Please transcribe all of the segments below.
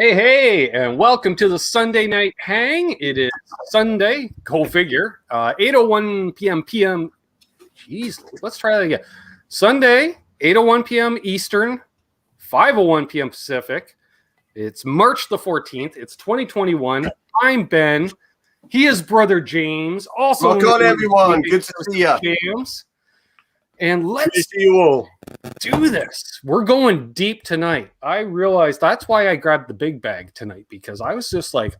Hey, and welcome to the Sunday Night Hang. It is Sunday, go figure, 8:01 p.m. Jeez, let's try that again. Sunday, 8:01 p.m. Eastern, 5:01 p.m. Pacific. It's March the 14th. It's 2021. I'm Ben. He is Brother James. Also, welcome everyone. Good to see you. James. And let's see you all. Do this. We're going deep tonight. I realized that's why I grabbed the big bag tonight, because I was just like,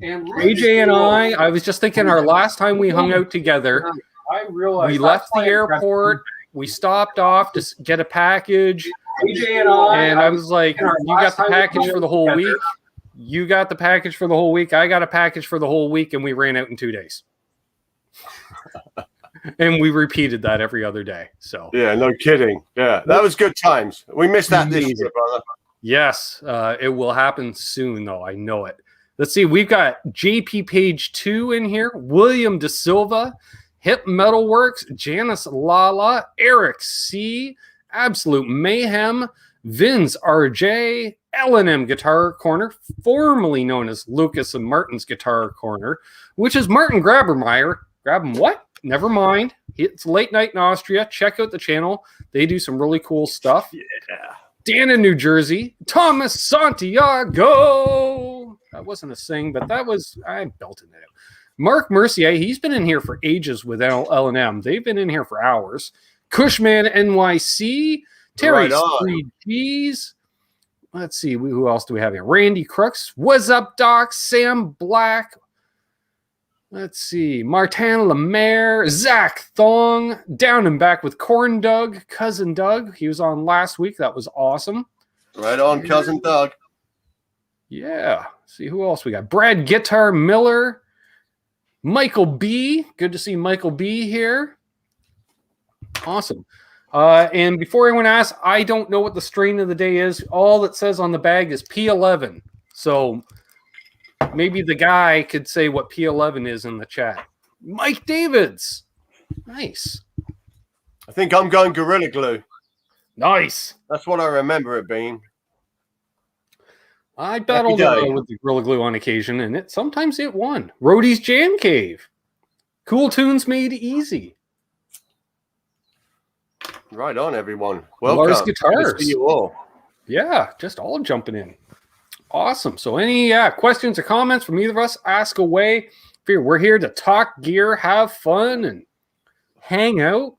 and AJ and I was just thinking our last time we hung out together, I realized we left the airport, we stopped off to get a package. AJ and I was like, you got the package for the whole week. You got the package for the whole week. I got a package for the whole week, and we ran out in 2 days. And we repeated that every other day. So yeah, no kidding. Yeah, that was good times. We missed that this year, brother. Yes, it will happen soon, though. I know it. Let's see. We've got JP Page 2 in here. William De Silva, Hip Metalworks, Janice Lala, Eric C, Absolute Mayhem, Vince RJ, L&M Guitar Corner, formerly known as Lucas and Martin's Guitar Corner, which is Martin Grabermeyer. Grab him what? Never mind. It's late night in Austria. Check out the channel. They do some really cool stuff. Yeah. Dan in New Jersey. Thomas Santiago. That wasn't a sing, but that was, I'm belting it out. Mark Mercier. He's been in here for ages with L&M. They've been in here for hours. Cushman NYC. Terry 3Gs. Let's see. Who else do we have here? Randy Crooks. What's up, Doc? Sam Black. Let's see. Martin Lemaire, Zach Thong, Down and Back with Corn Doug, Cousin Doug. He was on last week. That was awesome. Right on, Cousin Doug. Yeah. Let's see who else we got. Brad Guitar Miller, Michael B. Good to see Michael B here. Awesome. And before anyone asks, I don't know what the strain of the day is. All it says on the bag is P11. So maybe the guy could say what P11 is in the chat. Mike Davids. Nice. I think I'm going Gorilla Glue. Nice. That's what I remember it being. I battled with the Gorilla Glue on occasion, and sometimes it won. Rhodey's Jam Cave. Cool tunes made easy. Right on, everyone. Welcome. Lars Guitars. Good to see you all. Yeah, just all jumping in. Awesome. So any questions or comments from either of us, ask away. We're here to talk gear, have fun, and hang out.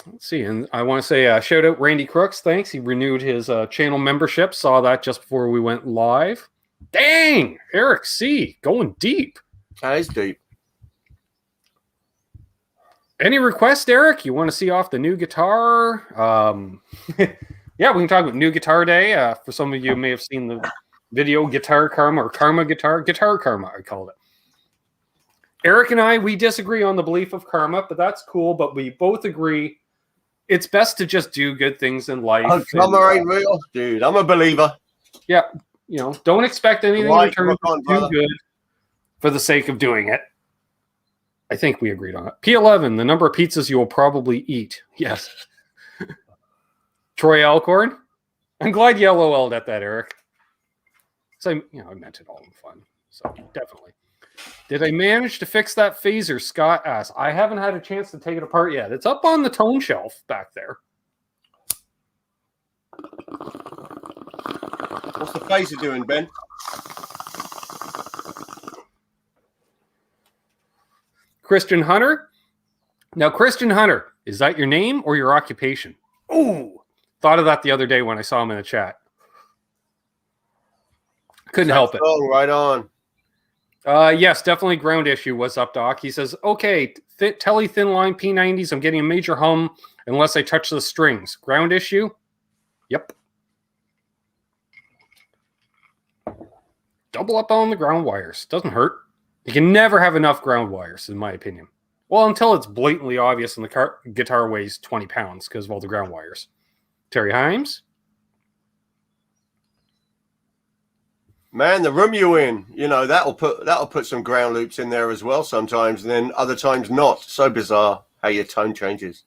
Let's see. And I want to say shout out Randy Crooks. Thanks. He renewed his channel membership. Saw that just before we went live. Dang. Eric C. Going deep. That is deep. Any requests, Eric? You want to see off the new guitar? Yeah, we can talk about New Guitar Day. For some of you may have seen the video Guitar Karma or Karma Guitar. Guitar Karma, I called it. Eric and I, we disagree on the belief of karma, but that's cool. But we both agree it's best to just do good things in life. Oh, karma ain't real. Dude, I'm a believer. Yeah, don't expect anything in return. Do good for the sake of doing it. I think we agreed on it. P11, the number of pizzas you will probably eat. Yes. Troy Alcorn, I'm glad you LOL'd at that, Eric. So, I meant it all in fun. So, definitely. Did I manage to fix that phaser? Scott asked. I haven't had a chance to take it apart yet. It's up on the tone shelf back there. What's the phaser doing, Ben? Christian Hunter. Now, Christian Hunter, is that your name or your occupation? Ooh. Thought of that the other day when I saw him in the chat. Couldn't help it. Oh, right on. Yes, definitely ground issue. What's up, Doc? He says, okay, Telly Thin Line P90s. I'm getting a major hum unless I touch the strings. Ground issue? Yep. Double up on the ground wires. Doesn't hurt. You can never have enough ground wires, in my opinion. Well, until it's blatantly obvious and the guitar weighs 20 pounds because of all the ground wires. Terry Himes. Man, the room you're in, that'll put some ground loops in there as well sometimes, and then other times not. So bizarre how your tone changes.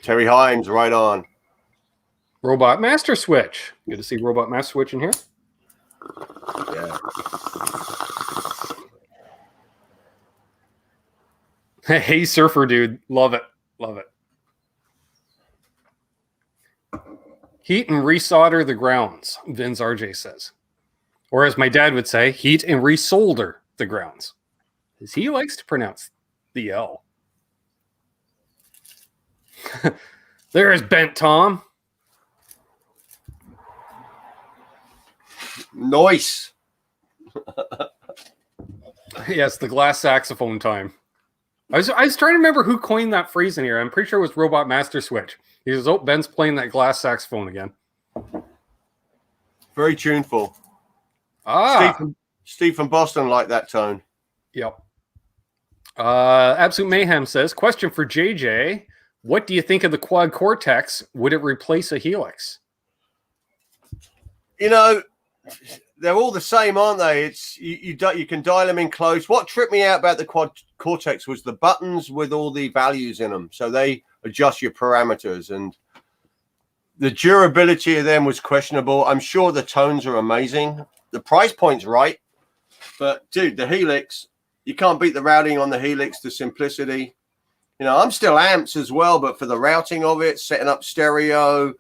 Terry Himes, right on. Robot Master Switch. Good to see Robot Master Switch in here. Yeah. Hey, surfer dude. Love it. Love it. Heat and resolder the grounds, Vince RJ says. Or as my dad would say, heat and resolder the grounds. Because he likes to pronounce the L. There's Bent Tom. Nice. Yes, the glass saxophone time. I was trying to remember who coined that phrase in here. I'm pretty sure it was Robot Master Switch. He says, oh, Ben's playing that glass saxophone again. Very tuneful. Steve from Boston liked that tone. Yep. Absolute Mayhem says, question for JJ. What do you think of the Quad Cortex? Would it replace a Helix? You know, they're all the same, aren't they? It's you can dial them in close. What tripped me out about the Quad Cortex was the buttons with all the values in them. So they adjust your parameters, and the durability of them was questionable. I'm sure the tones are amazing. The price point's right. But, dude, the Helix, you can't beat the routing on the Helix, the simplicity. You know, I'm still amps as well, but for the routing of it, setting up stereo,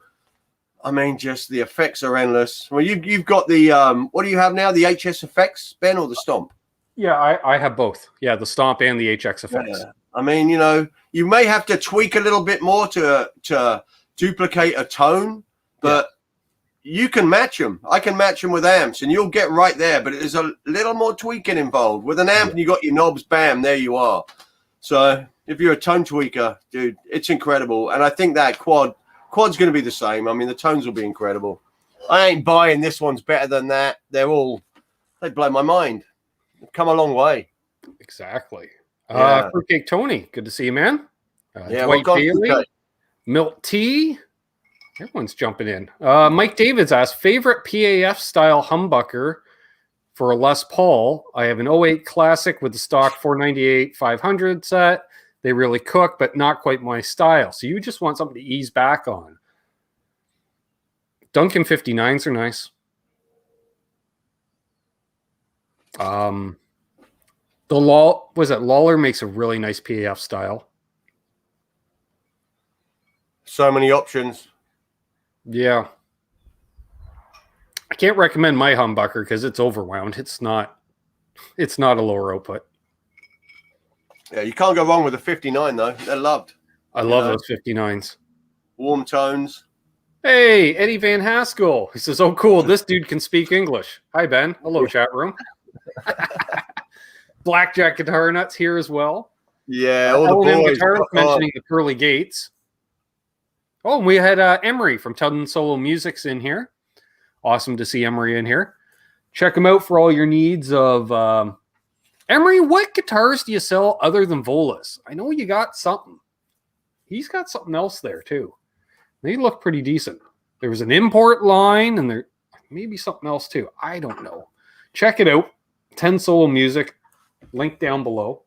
I mean, just the effects are endless. Well, you've got the, what do you have now? The HS effects, Ben, or the Stomp? Yeah, I have both. Yeah, the Stomp and the HX effects. Yeah. I mean, you know, you may have to tweak a little bit more to duplicate a tone, but you can match them. I can match them with amps, and you'll get right there. But there's a little more tweaking involved. With an amp, and you got your knobs, bam, there you are. So if you're a tone tweaker, dude, it's incredible. And I think that quad's going to be the same. I mean, the tones will be incredible. I ain't buying this one's better than that. They blow my mind. They've come a long way. Exactly. Yeah. Fruitcake Tony, good to see you, man. Yeah, Dwight well, Bailey, Milt T. Everyone's jumping in. Mike Davids asked, favorite PAF style humbucker for a Les Paul. I have an '08 Classic with the stock 498 500 set. They really cook, but not quite my style. So you just want something to ease back on. Duncan 59s are nice. Lawler makes a really nice PAF style. So many options. Yeah. I can't recommend my humbucker because it's overwound. It's not a lower output. Yeah, you can't go wrong with a 59 though. They're loved. I love those 59s. Warm tones. Hey, Eddie Van Haskell. He says, oh, cool. This dude can speak English. Hi, Ben. Hello, chat room. Blackjack Guitar Nuts here as well. Yeah, all the boys. Guitar mentioning the Pearly Gates. Oh, and we had Emery from Tudden Solo Music's in here. Awesome to see Emery in here. Check him out for all your needs of... Emery, what guitars do you sell other than Volas? I know you got something. He's got something else there, too. They look pretty decent. There was an import line, and there maybe something else, too. I don't know. Check it out. 10 Solo Music. Link down below.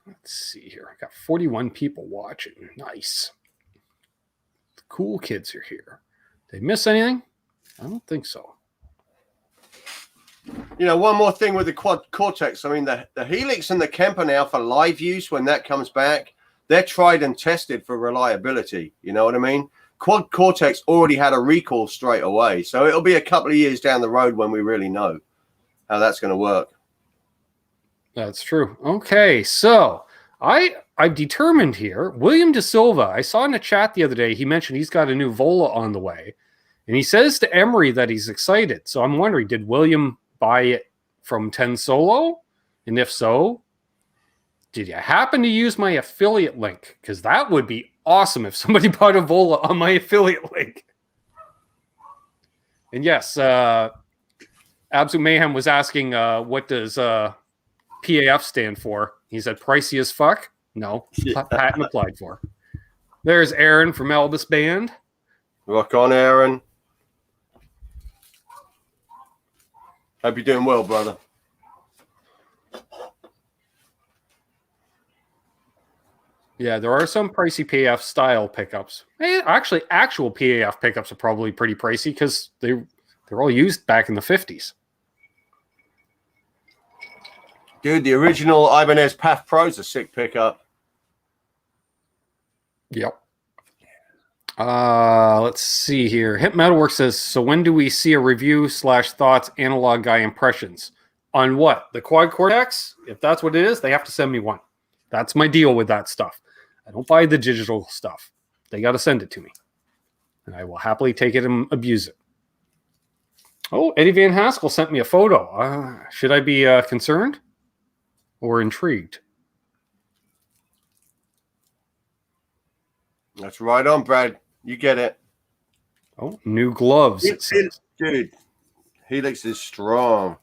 Let's see here. I got 41 people watching. Nice. The cool kids are here. Did they miss anything? I don't think so. You know, one more thing with the Quad Cortex. I mean, the Helix and the Kemper now for live use, when that comes back, they're tried and tested for reliability. You know what I mean? Quad Cortex already had a recall straight away. So it'll be a couple of years down the road when we really know how that's going to work. That's true. Okay, so I've determined here, William De Silva, I saw in the chat the other day, he mentioned he's got a new Vola on the way. And he says to Emery that he's excited. So I'm wondering, did William buy it from 10 Solo? And if so, did you happen to use my affiliate link? Because that would be awesome if somebody bought a Vola on my affiliate link. And yes, Absolute Mayhem was asking, what does PAF stand for? He said, pricey as fuck? No, patent applied for. There's Aaron from Albus Band. Rock on, Aaron. Hope you're doing well, brother. Yeah, there are some pricey PAF style pickups. Actually, actual PAF pickups are probably pretty pricey because they're all used back in the 50s. Dude, the original Ibanez PAF Pro's a sick pickup. Yep. Let's see here. Hip Metalwork says, so when do we see a review / thoughts analog guy impressions? On what? The Quad Cortex? If that's what it is, they have to send me one. That's my deal with that stuff. I don't buy the digital stuff. They got to send it to me. And I will happily take it and abuse it. Oh, Eddie Van Haskell sent me a photo. Should I be concerned or intrigued? That's right on, Brad. You get it. Oh, new gloves. Dude, Helix is strong.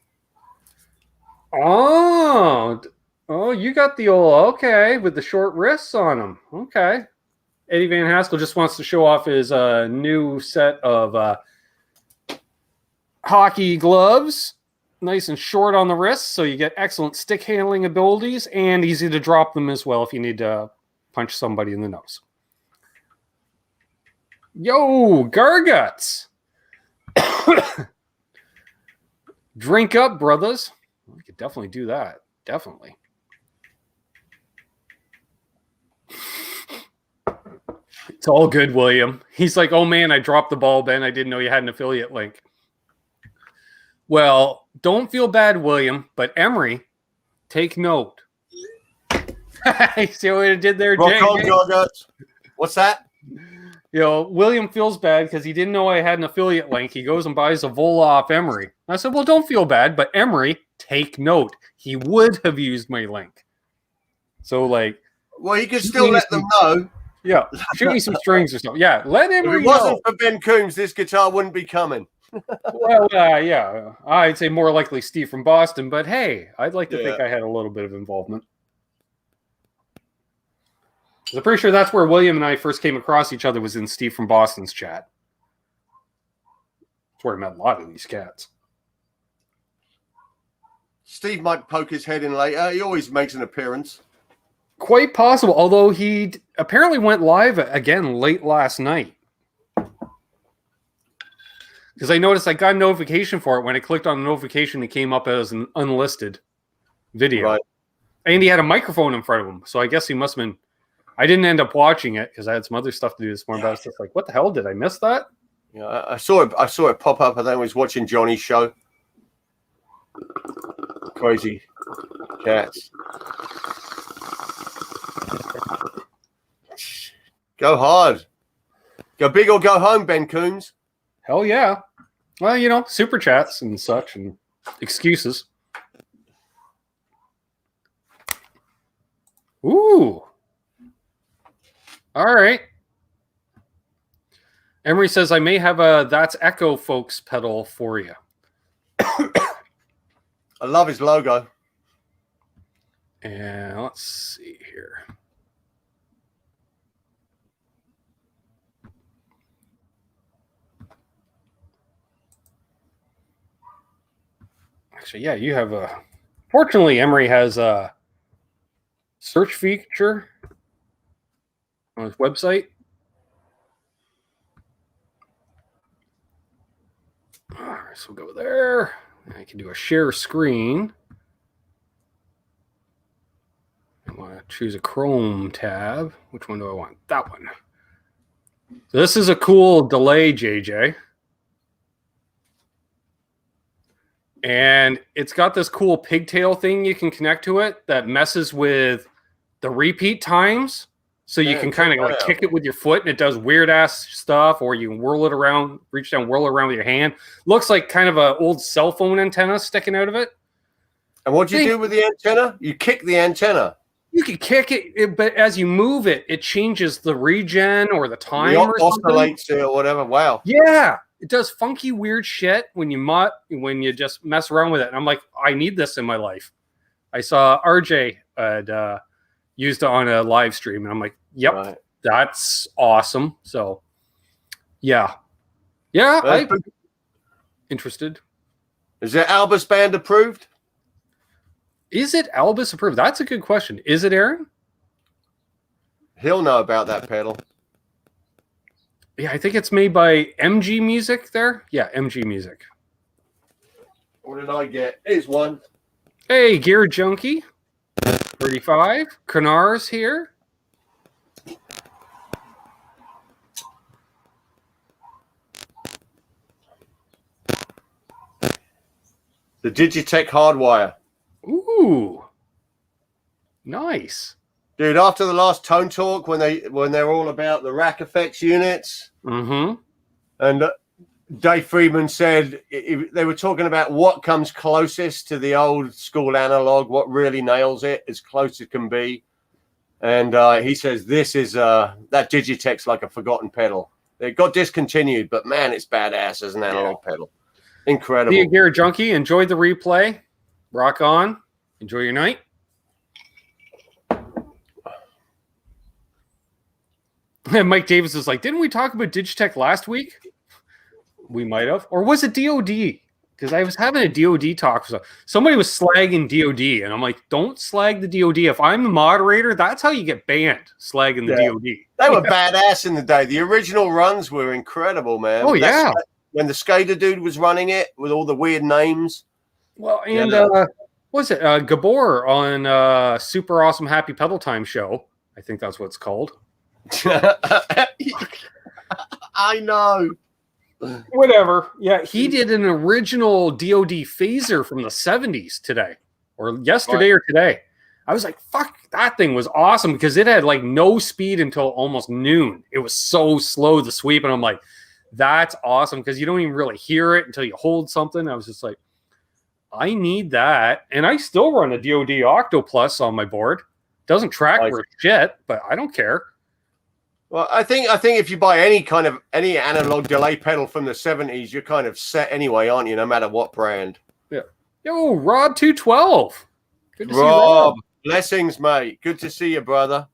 Oh, you got the old, okay, with the short wrists on them. Okay. Eddie Van Haskell just wants to show off his new set of hockey gloves. Nice and short on the wrists, so you get excellent stick handling abilities and easy to drop them as well if you need to punch somebody in the nose. Yo, Garguts. Drink up, brothers. We could definitely do that. Definitely. It's all good, William. He's like, oh man, I dropped the ball, Ben. I didn't know you had an affiliate link. Well, don't feel bad, William, but Emery, take note. See what I did there, Jay? What's that? You know, William feels bad because he didn't know I had an affiliate link. He goes and buys a Vola off Emery. I said, well, don't feel bad, but Emery, take note. He would have used my link. So, like... Well, he could still let them know. Yeah, shoot me some strings or something. Yeah, let Emery know. If it wasn't for Ben Coombs, this guitar wouldn't be coming. Well, yeah. I'd say more likely Steve from Boston, but hey, I'd like to think I had a little bit of involvement. I'm pretty sure that's where William and I first came across each other was in Steve from Boston's chat. That's where I met a lot of these cats. Steve might poke his head in later. He always makes an appearance. Quite possible, although he apparently went live again late last night. Because I noticed I got a notification for it. When I clicked on the notification, it came up as an unlisted video. Right. And he had a microphone in front of him. So I guess he must have been... I didn't end up watching it because I had some other stuff to do this morning. But I was just like, what the hell? Did I miss that? Yeah, I saw it pop up. I think I was watching Johnny's show. Crazy cats. Go hard. Go big or go home, Ben Coombs. Hell yeah. Well, you know, super chats and such and excuses. Ooh. All right. Emery says, I may have a That's Echo Folks pedal for you. I love his logo. And let's see here. Actually, yeah, you have a... Fortunately, Emery has a search feature on his website. All right, so we'll go there. I can do a share screen. I want to choose a Chrome tab. Which one do I want? That one. So this is a cool delay, JJ. And it's got this cool pigtail thing you can connect to it that messes with the repeat times. So you can kind of like kick it with your foot and it does weird ass stuff, or you can whirl it around, reach down, whirl it around with your hand. Looks like kind of an old cell phone antenna sticking out of it. And what do you do with the antenna? You kick the antenna. You can kick it, but as you move it, it changes the regen or the time or oscillates it or whatever. Wow. Yeah. It does funky, weird shit when you just mess around with it. And I'm like, I need this in my life. I saw RJ had used it on a live stream, and I'm like, that's awesome. So, yeah, I'm interested. Is it Albus Band approved? Is it Albus approved? That's a good question. Is it, Aaron? He'll know about that pedal. Yeah, I think it's made by MG Music there. Yeah, MG Music. What did I get? Here's one. Hey, Gear Junkie. 35. Canars here. The Digitech Hardwire. Ooh. Nice. Dude, after the last Tone Talk, when they're all about the rack effects units, and Dave Friedman said they were talking about what comes closest to the old school analog, what really nails it as close as it can be. And he says this is that Digitech's like a forgotten pedal. It got discontinued, but man, it's badass as an analog pedal. Incredible. See you, Gear Junkie. Enjoyed the replay. Rock on. Enjoy your night. And Mike Davis is like, didn't we talk about Digitech last week? We might have. Or was it DOD? Because I was having a DOD talk. So somebody was slagging DOD. And I'm like, don't slag the DOD. If I'm the moderator, that's how you get banned, slagging the DOD. They were badass in the day. The original runs were incredible, man. Oh, yeah. When the Skater dude was running it with all the weird names. Well, and was it Gabor on Super Awesome Happy Pedal Time show? I think that's what it's called. I know. Whatever. Yeah, he did an original DOD phaser from the 70s today, or yesterday or today. I was like, fuck, that thing was awesome because it had like no speed until almost noon. It was so slow to sweep. And I'm like, that's awesome because you don't even really hear it until you hold something. I was just like, I need that. And I still run a DOD Octo Plus on my board. Doesn't track worth shit, but I don't care. Well, I think if you buy any analog delay pedal from the 70s, you're kind of set anyway, aren't you? No matter what brand. Yeah. Yo, Rob 212. Good to see you, Rob. Blessings, mate. Good to see you, brother.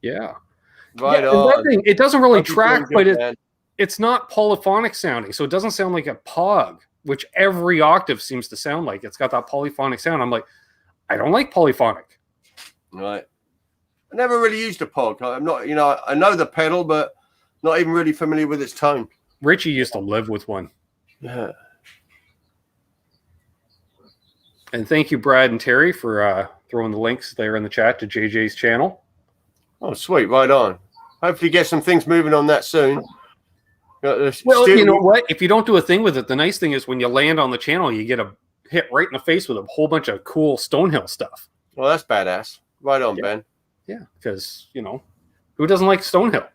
Yeah. Right on. Thing, it doesn't really track, but it's not polyphonic sounding, so it doesn't sound like a POG, which every octave seems to sound like. It's got that polyphonic sound. I'm like, I don't like polyphonic. Right. I never really used a POG. I'm not, I know the pedal, but not even really familiar with its tone. Richie used to live with one. Yeah. And thank you, Brad and Terry, for throwing the links there in the chat to JJ's channel. Oh, sweet. Right on. Hopefully get some things moving on that soon. Well, you know what? If you don't do a thing with it, the nice thing is when you land on the channel, you get a hit right in the face with a whole bunch of cool Stonehill stuff. Well, that's badass. Right on, Ben. Yeah, because, who doesn't like Stonehill?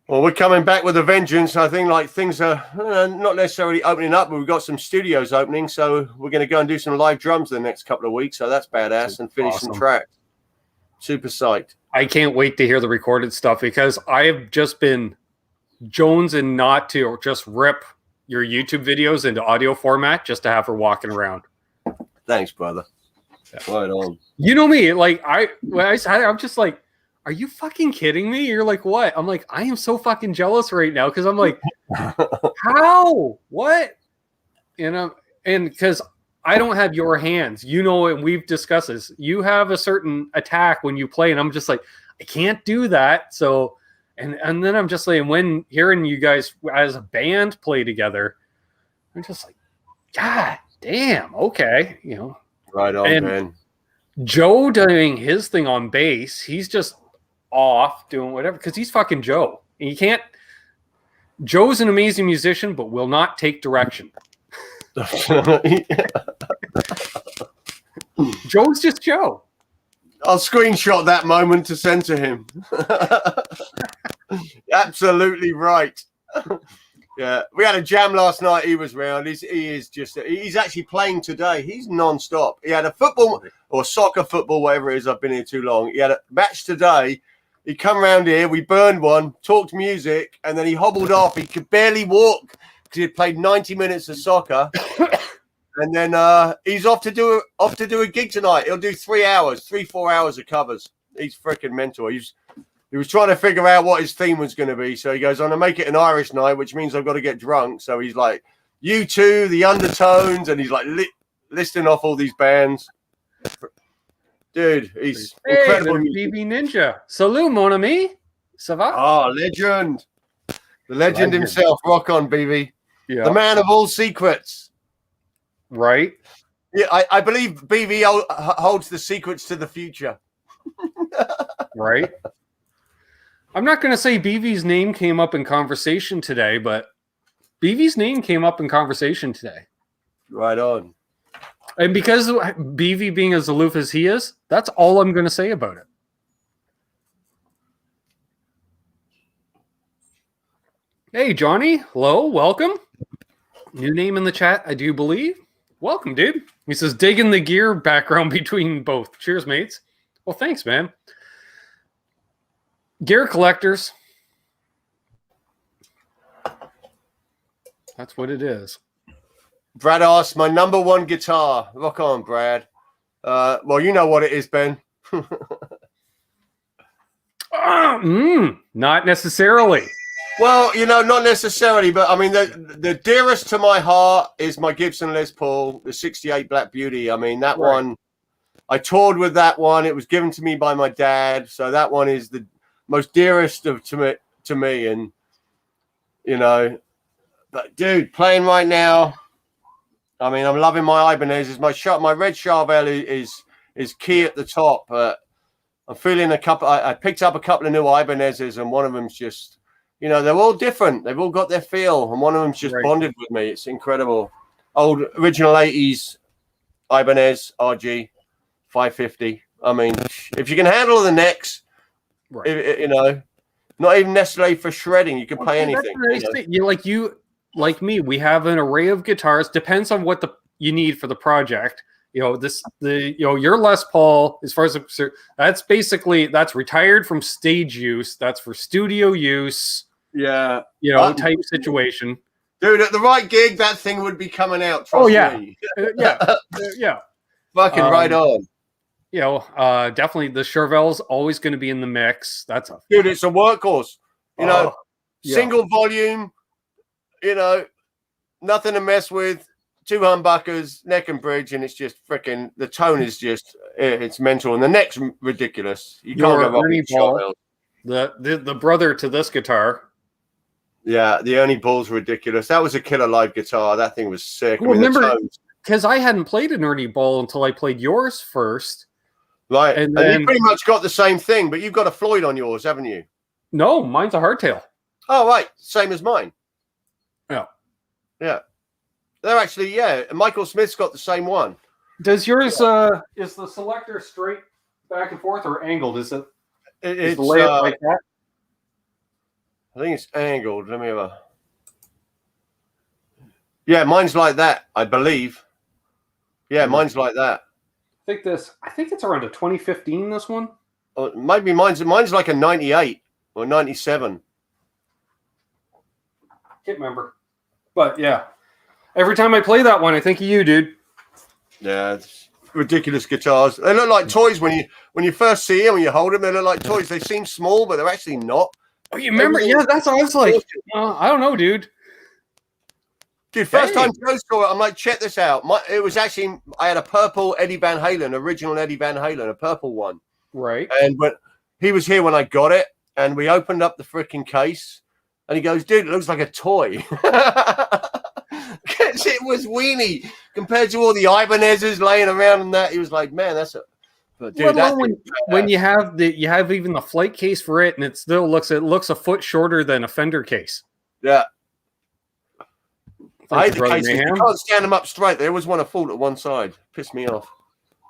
Well, we're coming back with a vengeance. I think things are not necessarily opening up, but we've got some studios opening. So we're going to go and do some live drums the next couple of weeks. So that's badass and finish some tracks. Super psyched. I can't wait to hear the recorded stuff because I have just been jonesing not to just rip your YouTube videos into audio format just to have her walking around. Thanks, brother. Right on. You know me, I'm just like, are you fucking kidding me? You're like, what? I'm like, I am so fucking jealous right now because I'm like, how? What? And because I don't have your hands, and we've discussed this. You have a certain attack when you play, and I'm just like, I can't do that. So, and then I'm just like, when hearing you guys as a band play together, I'm just like, God damn, okay, Right on, man. Joe doing his thing on bass, he's just off doing whatever because he's fucking Joe. And you can't. Joe's an amazing musician, but will not take direction. Joe's just Joe. I'll screenshot that moment to send to him. Absolutely right. Yeah, we had a jam last night. He was round. He's actually playing today. He's non-stop. He had a football or soccer football, whatever it is. I've been here too long. He had a match today. He come round here. We burned one, talked music, and then he hobbled off. He could barely walk because he had played 90 minutes of soccer. And then he's off to do a gig tonight. He'll do 4 hours of covers. He's freaking mental. He was trying to figure out what his theme was going to be. So he goes, I'm going to make it an Irish night, which means I've got to get drunk. So he's like, U2, the Undertones, and he's like listing off all these bands. Dude, he's Hey, incredible. there's BB Ninja. Salut, mon ami. Ça va? Oh, legend. The legend himself. Rock on, BB. Yeah. The man of all secrets. Right. Yeah, I believe BB holds the secrets to the future. Right. I'm not going to say BV's name came up in conversation today, but BV's name came up in conversation today. Right on. And because BV being as aloof as he is, that's all I'm going to say about it. Hey, Johnny. Hello. Welcome. New name in the chat, I do believe. Welcome, dude. He says, digging the gear background between both. Cheers, mates. Well, thanks, man. Gear collectors. That's what it is. Brad asks, my number one guitar. Rock on, Brad. Well, you know what it is, Ben. Not necessarily. Well, you know, not necessarily, but I mean, the dearest to my heart is my Gibson Les Paul, the 68 Black Beauty. I mean, that one, I toured with that one. It was given to me by my dad. So that one is the most dearest to me. And, you know, but dude, playing right now, I mean, I'm loving my Ibanez. My red Charvel is key at the top. But I'm feeling I picked up a couple of new Ibanezes, and one of them's just, you know, they're all different. They've all got their feel, and one of them's just bonded with me. It's incredible. Old original 80s Ibanez RG 550. I mean, if you can handle the necks, you know, not even necessarily for shredding, you can play anything. Like me, we have an array of guitars. Depends on what you need for the project. You know, your Les Paul, as far as that's retired from stage use. That's for studio use. Yeah. You know, type situation. Dude, at the right gig, that thing would be coming out. Trust me. Yeah. Fucking right on. You know, definitely the Charvel's always going to be in the mix. Dude, it's a workhorse. You know, single volume, you know, nothing to mess with. 2 humbuckers, neck and bridge, and it's just freaking, the tone is just, it's mental, and the neck's ridiculous. You can't go wrong with Charvel. The brother to this guitar. Yeah, the Ernie Ball's ridiculous. That was a killer live guitar. That thing was sick. Well, remember, because I hadn't played an Ernie Ball until I played yours first. Right, and you pretty much got the same thing, but you've got a Floyd on yours, haven't you? No, mine's a hardtail. Oh, right, same as mine. Yeah. Yeah. They're actually, Michael Smith's got the same one. Does yours, is the selector straight back and forth or angled? Is it? It's layout like that? I think it's angled. Let me have a. Yeah, mine's like that, I believe. Yeah, mine's like that. I think it's around a 2015, this one. Maybe mine's like a 98 or 97. Can't remember. But yeah. Every time I play that one, I think of you, dude. Yeah, it's ridiculous guitars. They look like toys when you first see them, when you hold them. They look like toys. They seem small, but they're actually not. Oh, you remember? Yeah, that's what I was like. I don't know, dude. Dude, first time Joe saw it, I'm like, check this out. It was actually, I had a purple Eddie Van Halen, original Eddie Van Halen, a purple one. Right. And but he was here when I got it, and we opened up the freaking case, and he goes, dude, it looks like a toy. It was weenie compared to all the Ibanezes laying around and that. He was like, man, that's a. But dude, when you have even the flight case for it, and it looks a foot shorter than a Fender case. Yeah. I hate the cases. You can't stand them up straight. They always want to fall at one side. Piss me off.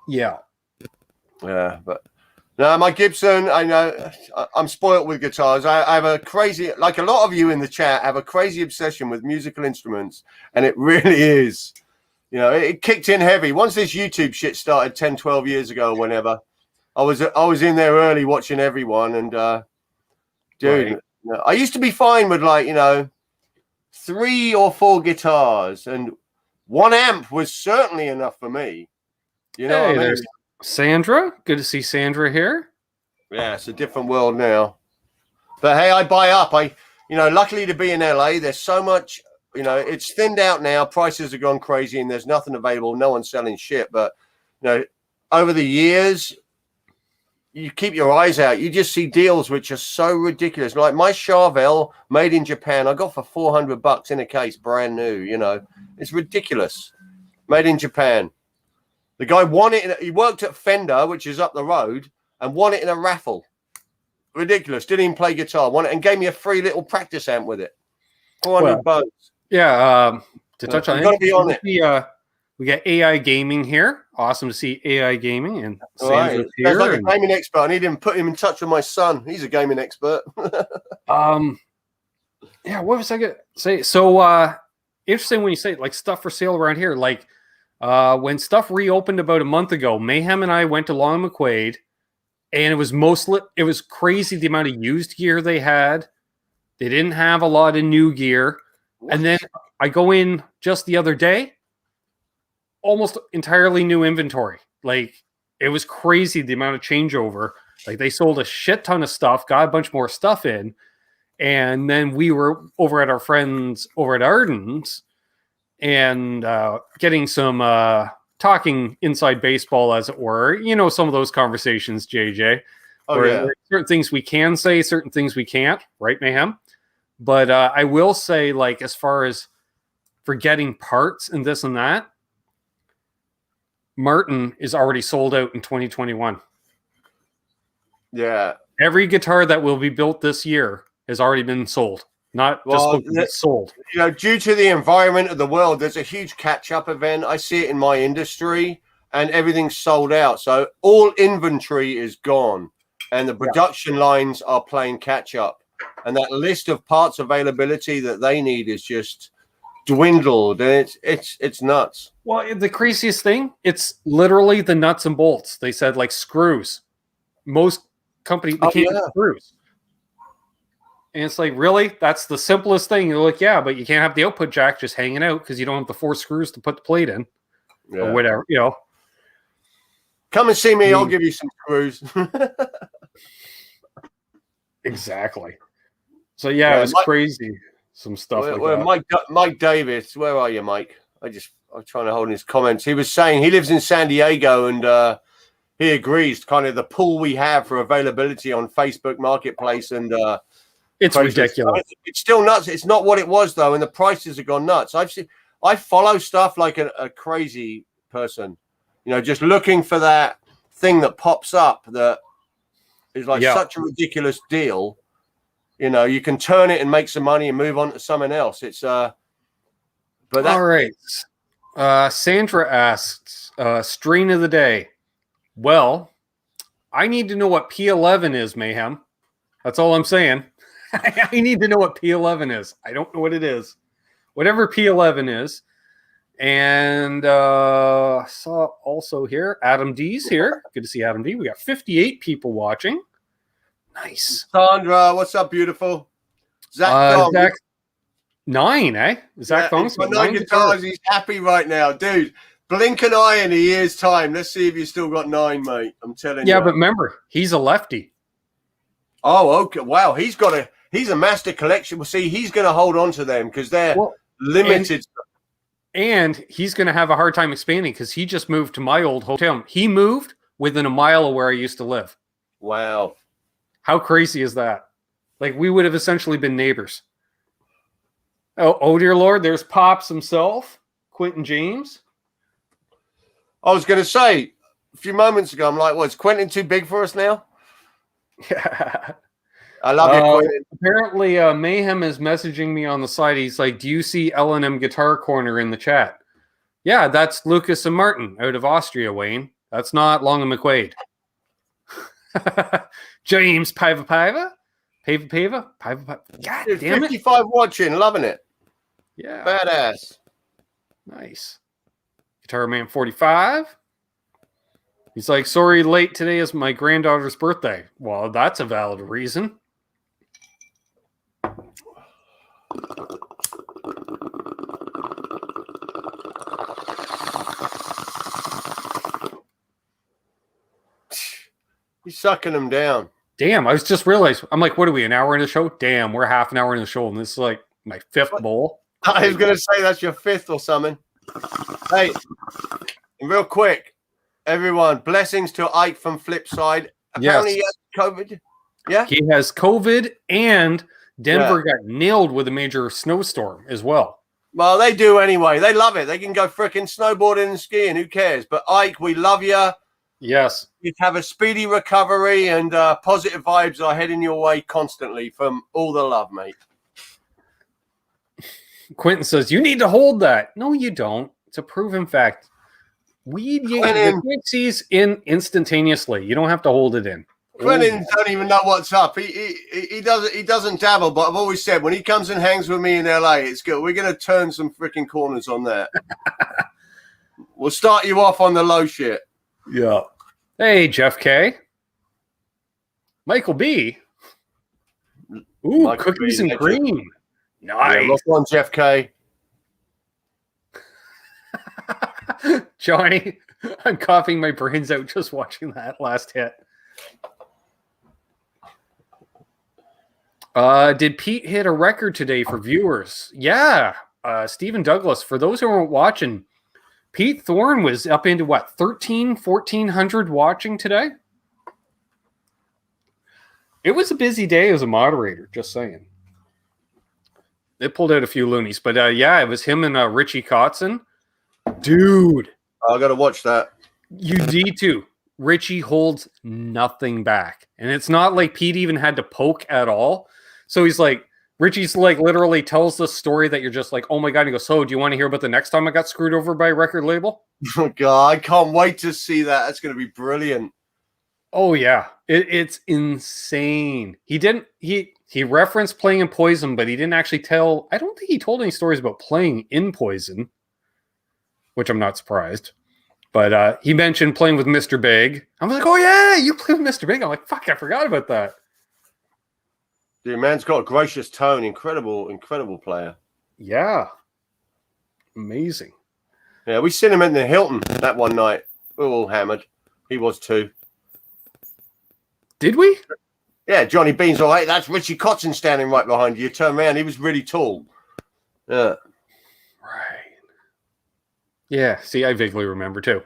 Yeah. Yeah, but no, my Gibson, I know I'm spoiled with guitars. I have a crazy, like a lot of you in the chat, have a crazy obsession with musical instruments, and it really is. You know, it kicked in heavy. Once this YouTube shit started 10, 12 years ago, whenever, I was in there early watching everyone, and dude, I used to be fine with 3 or 4 guitars, and 1 amp was certainly enough for me. You know what I mean? Sandra, good to see Sandra here. Yeah, it's a different world now. But hey, I buy up. Luckily to be in LA, there's so much, it's thinned out now. Prices have gone crazy and there's nothing available. No one's selling shit. But, over the years, you keep your eyes out. You just see deals which are so ridiculous. Like my Charvel made in Japan, I got for $400 in a case, brand new. You know, it's ridiculous. Made in Japan. The guy won it. He worked at Fender, which is up the road, and won it in a raffle. Ridiculous. Didn't even play guitar. Won it and gave me a free little practice amp with it. $400. Yeah. To touch on it, be on it. We got AI gaming here. Awesome to see AI gaming and Sandra's here. That's like a gaming expert. I need him put him in touch with my son. He's a gaming expert. Yeah, what was I gonna say? So interesting when you say like stuff for sale around here. Like when stuff reopened about a month ago, Mayhem and I went to Long McQuaid, and it was crazy the amount of used gear they had. They didn't have a lot of new gear. And then I go in just the other day, almost entirely new inventory. Like it was crazy the amount of changeover. Like they sold a shit ton of stuff, got a bunch more stuff in, and then we were over at our friends over at Ardens and getting some talking inside baseball, as it were. You know, some of those conversations, JJ. Certain things we can say, certain things we can't, right, Mayhem? But I will say, like, as far as for getting parts and this and that, Martin is already sold out in 2021. Yeah. Every guitar that will be built this year has already been sold. Not just sold. You know, due to the environment of the world, there's a huge catch-up event. I see it in my industry, and everything's sold out. So all inventory is gone, and the production lines are playing catch-up. And that list of parts availability that they need is just dwindled, and it's nuts. Well, the craziest thing, it's literally the nuts and bolts. They said like screws. Most companies can't get screws. And it's like, really? That's the simplest thing. You're like, yeah, but you can't have the output jack just hanging out because you don't have the 4 screws to put the plate in or whatever, you know. Come and see me. I'll give you some screws. Exactly. So yeah, it was crazy. Some stuff like that. Mike Davis, where are you, Mike? I'm trying to hold in his comments. He was saying he lives in San Diego, and he agrees kind of the pool we have for availability on Facebook Marketplace, and it's ridiculous. It's still nuts. It's not what it was though, and the prices have gone nuts. I follow stuff like a crazy person, you know, just looking for that thing that pops up that is like such a ridiculous deal. You know, you can turn it and make some money and move on to something else. It's but all right. Sandra asks, strain of the day. Well, I need to know what P11 is, Mayhem. That's all I'm saying. I need to know what P11 is. I don't know what it is. Whatever P11 is. And saw also here, Adam D's here. Good to see Adam D. We got 58 people watching. Nice. Sandra, what's up, beautiful? Zach 9, eh? Zach Thong's got 9 guitars. He's happy right now. Dude, blink an eye in a year's time. Let's see if you still got 9, mate. I'm telling you. Yeah, but remember, he's a lefty. Oh, okay. Wow. He's a master collection. Well, see, he's going to hold on to them because they're limited. And he's going to have a hard time expanding because he just moved to my old hotel. He moved within a mile of where I used to live. Wow. How crazy is that? Like, we would have essentially been neighbors. Oh dear Lord, there's Pops himself, Quentin James. I was going to say, a few moments ago, I'm like, is Quentin too big for us now? Yeah. I love you, Quentin. Apparently, Mayhem is messaging me on the side. He's like, do you see L&M Guitar Corner in the chat? Yeah, that's Lucas and Martin out of Austria, Wayne. That's not Long and McQuaid. James Paiva. God damn it. 55 watching, loving it. Yeah. Badass. Nice. Guitar Man 45. He's like, sorry, late today is my granddaughter's birthday. Well, that's a valid reason. He's sucking them down. Damn, I was just realized. I'm like, what are we, an hour in the show? Damn, we're half an hour in the show, and this is like my 5th bowl. I was going to say that's your 5th or something. Hey, real quick, everyone, blessings to Ike from Flipside. Apparently he has COVID. Yeah. He has COVID, and Denver got nailed with a major snowstorm as well. Well, they do anyway. They love it. They can go freaking snowboarding and skiing. Who cares? But Ike, we love you. Yes. You have a speedy recovery, and positive vibes are heading your way constantly from all the love, mate. Quentin says, you need to hold that. No, you don't. It's a proven fact. Weed sees in instantaneously. You don't have to hold it in. Quentin don't even know what's up. He doesn't dabble, but I've always said when he comes and hangs with me in LA, it's good. We're going to turn some freaking corners on that. We'll start you off on the low shit. Yeah. Hey, Jeff K. Michael B. Ooh, Michael cookies B, and cream. Nice. Yeah, look on Jeff K. Johnny, I'm coughing my brains out just watching that last hit. Did Pete hit a record today for viewers? Yeah. Stephen Douglas, for those who weren't watching, Petethorne was up into what, 1,400 watching today? It was a busy day as a moderator, just saying. They pulled out a few loonies, but yeah, it was him and Richie Kotzen. Dude. I got to watch that. You need to. Richie holds nothing back. And it's not like Pete even had to poke at all. So he's like, Richie's like literally tells the story that you're just like, oh my God. And he goes, so do you want to hear about the next time I got screwed over by a record label? Oh God, I can't wait to see that. That's going to be brilliant. Oh yeah. It's insane. He referenced playing in Poison, but he didn't actually tell, I don't think he told any stories about playing in Poison, which I'm not surprised. But he mentioned playing with Mr. Big. I was like, oh yeah, you play with Mr. Big. I'm like, fuck, I forgot about that. The man's got a gracious tone. Incredible player. Yeah. Amazing. Yeah, we seen him in the Hilton that one night. We were all hammered. He was too. Did we? Yeah, Johnny Bean's all right. That's Richie Kotzen standing right behind you. You turn around, he was really tall. Yeah. Right. Yeah, see, I vaguely remember too.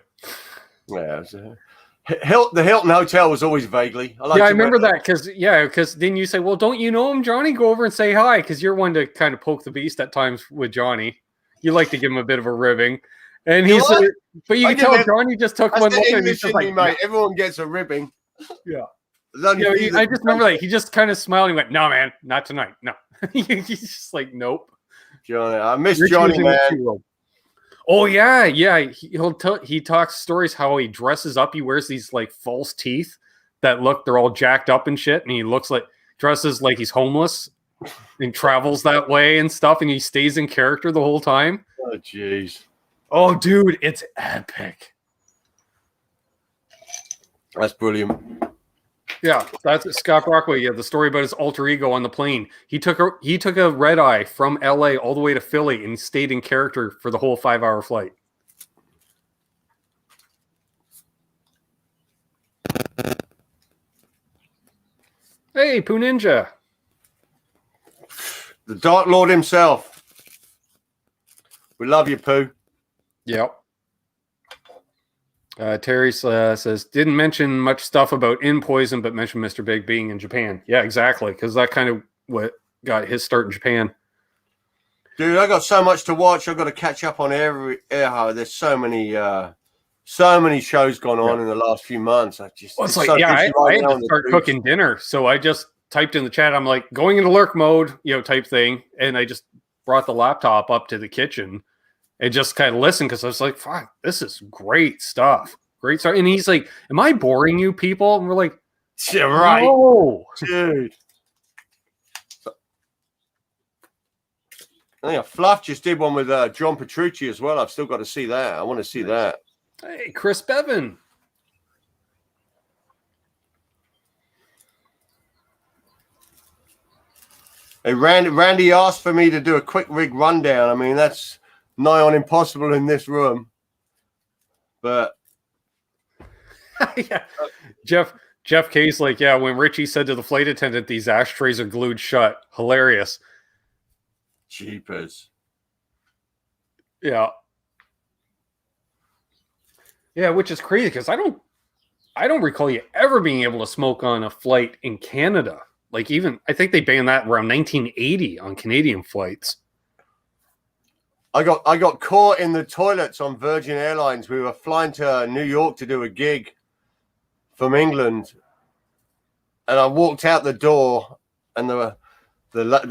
Yeah. The Hilton Hotel was always vaguely. I remember that because then you say, well, don't you know him, Johnny? Go over and say hi, because you're one to kind of poke the beast at times with Johnny. You like to give him a bit of a ribbing. And he's but you can tell Johnny just took one look and he's just like, mate. Everyone gets a ribbing. Yeah. I just remember that he just kind of smiled and went, no, man, not tonight. No. He's just like, nope. Johnny, I miss Johnny, man. Oh yeah. He talks stories how he dresses up. He wears these like false teeth that they're all jacked up and shit. And he dresses like he's homeless and travels that way and stuff. And he stays in character the whole time. Oh, jeez. Oh, dude, it's epic. That's brilliant. Yeah, that's Scott Brockway. Yeah, the story about his alter ego on the plane. He took a red eye from LA all the way to Philly and stayed in character for the whole 5-hour flight. Hey, Pooh Ninja. The Dark Lord himself. We love you, Pooh. Yep. Terry says, didn't mention much stuff about In Poison, but mentioned Mr. Big being in Japan. Yeah, exactly. Because that kind of what got his start in Japan. Dude, I got so much to watch. I've got to catch up on there's so many shows gone on in the last few months. I had to start cooking dinner. So I just typed in the chat. I'm like going into lurk mode, type thing. And I just brought the laptop up to the kitchen and just kind of listened because I was like, fuck, this is great stuff. Great stuff. And he's like, am I boring you people? And we're like, yeah, right. No. Dude. I think Fluff just did one with John Petrucci as well. I've still got to see that. I want to see that. Hey, Chris Bevan. Hey, Randy asked for me to do a quick rig rundown. I mean, that's nigh on impossible in this room. But yeah. Jeff K's like, yeah, when Richie said to the flight attendant, these ashtrays are glued shut. Hilarious. Jeepers. Yeah. Yeah, which is crazy because I I don't recall you ever being able to smoke on a flight in Canada. Like even, I think they banned that around 1980 on Canadian flights. I got caught in the toilets on Virgin Airlines. We were flying to New York to do a gig from England, and I walked out the door, and the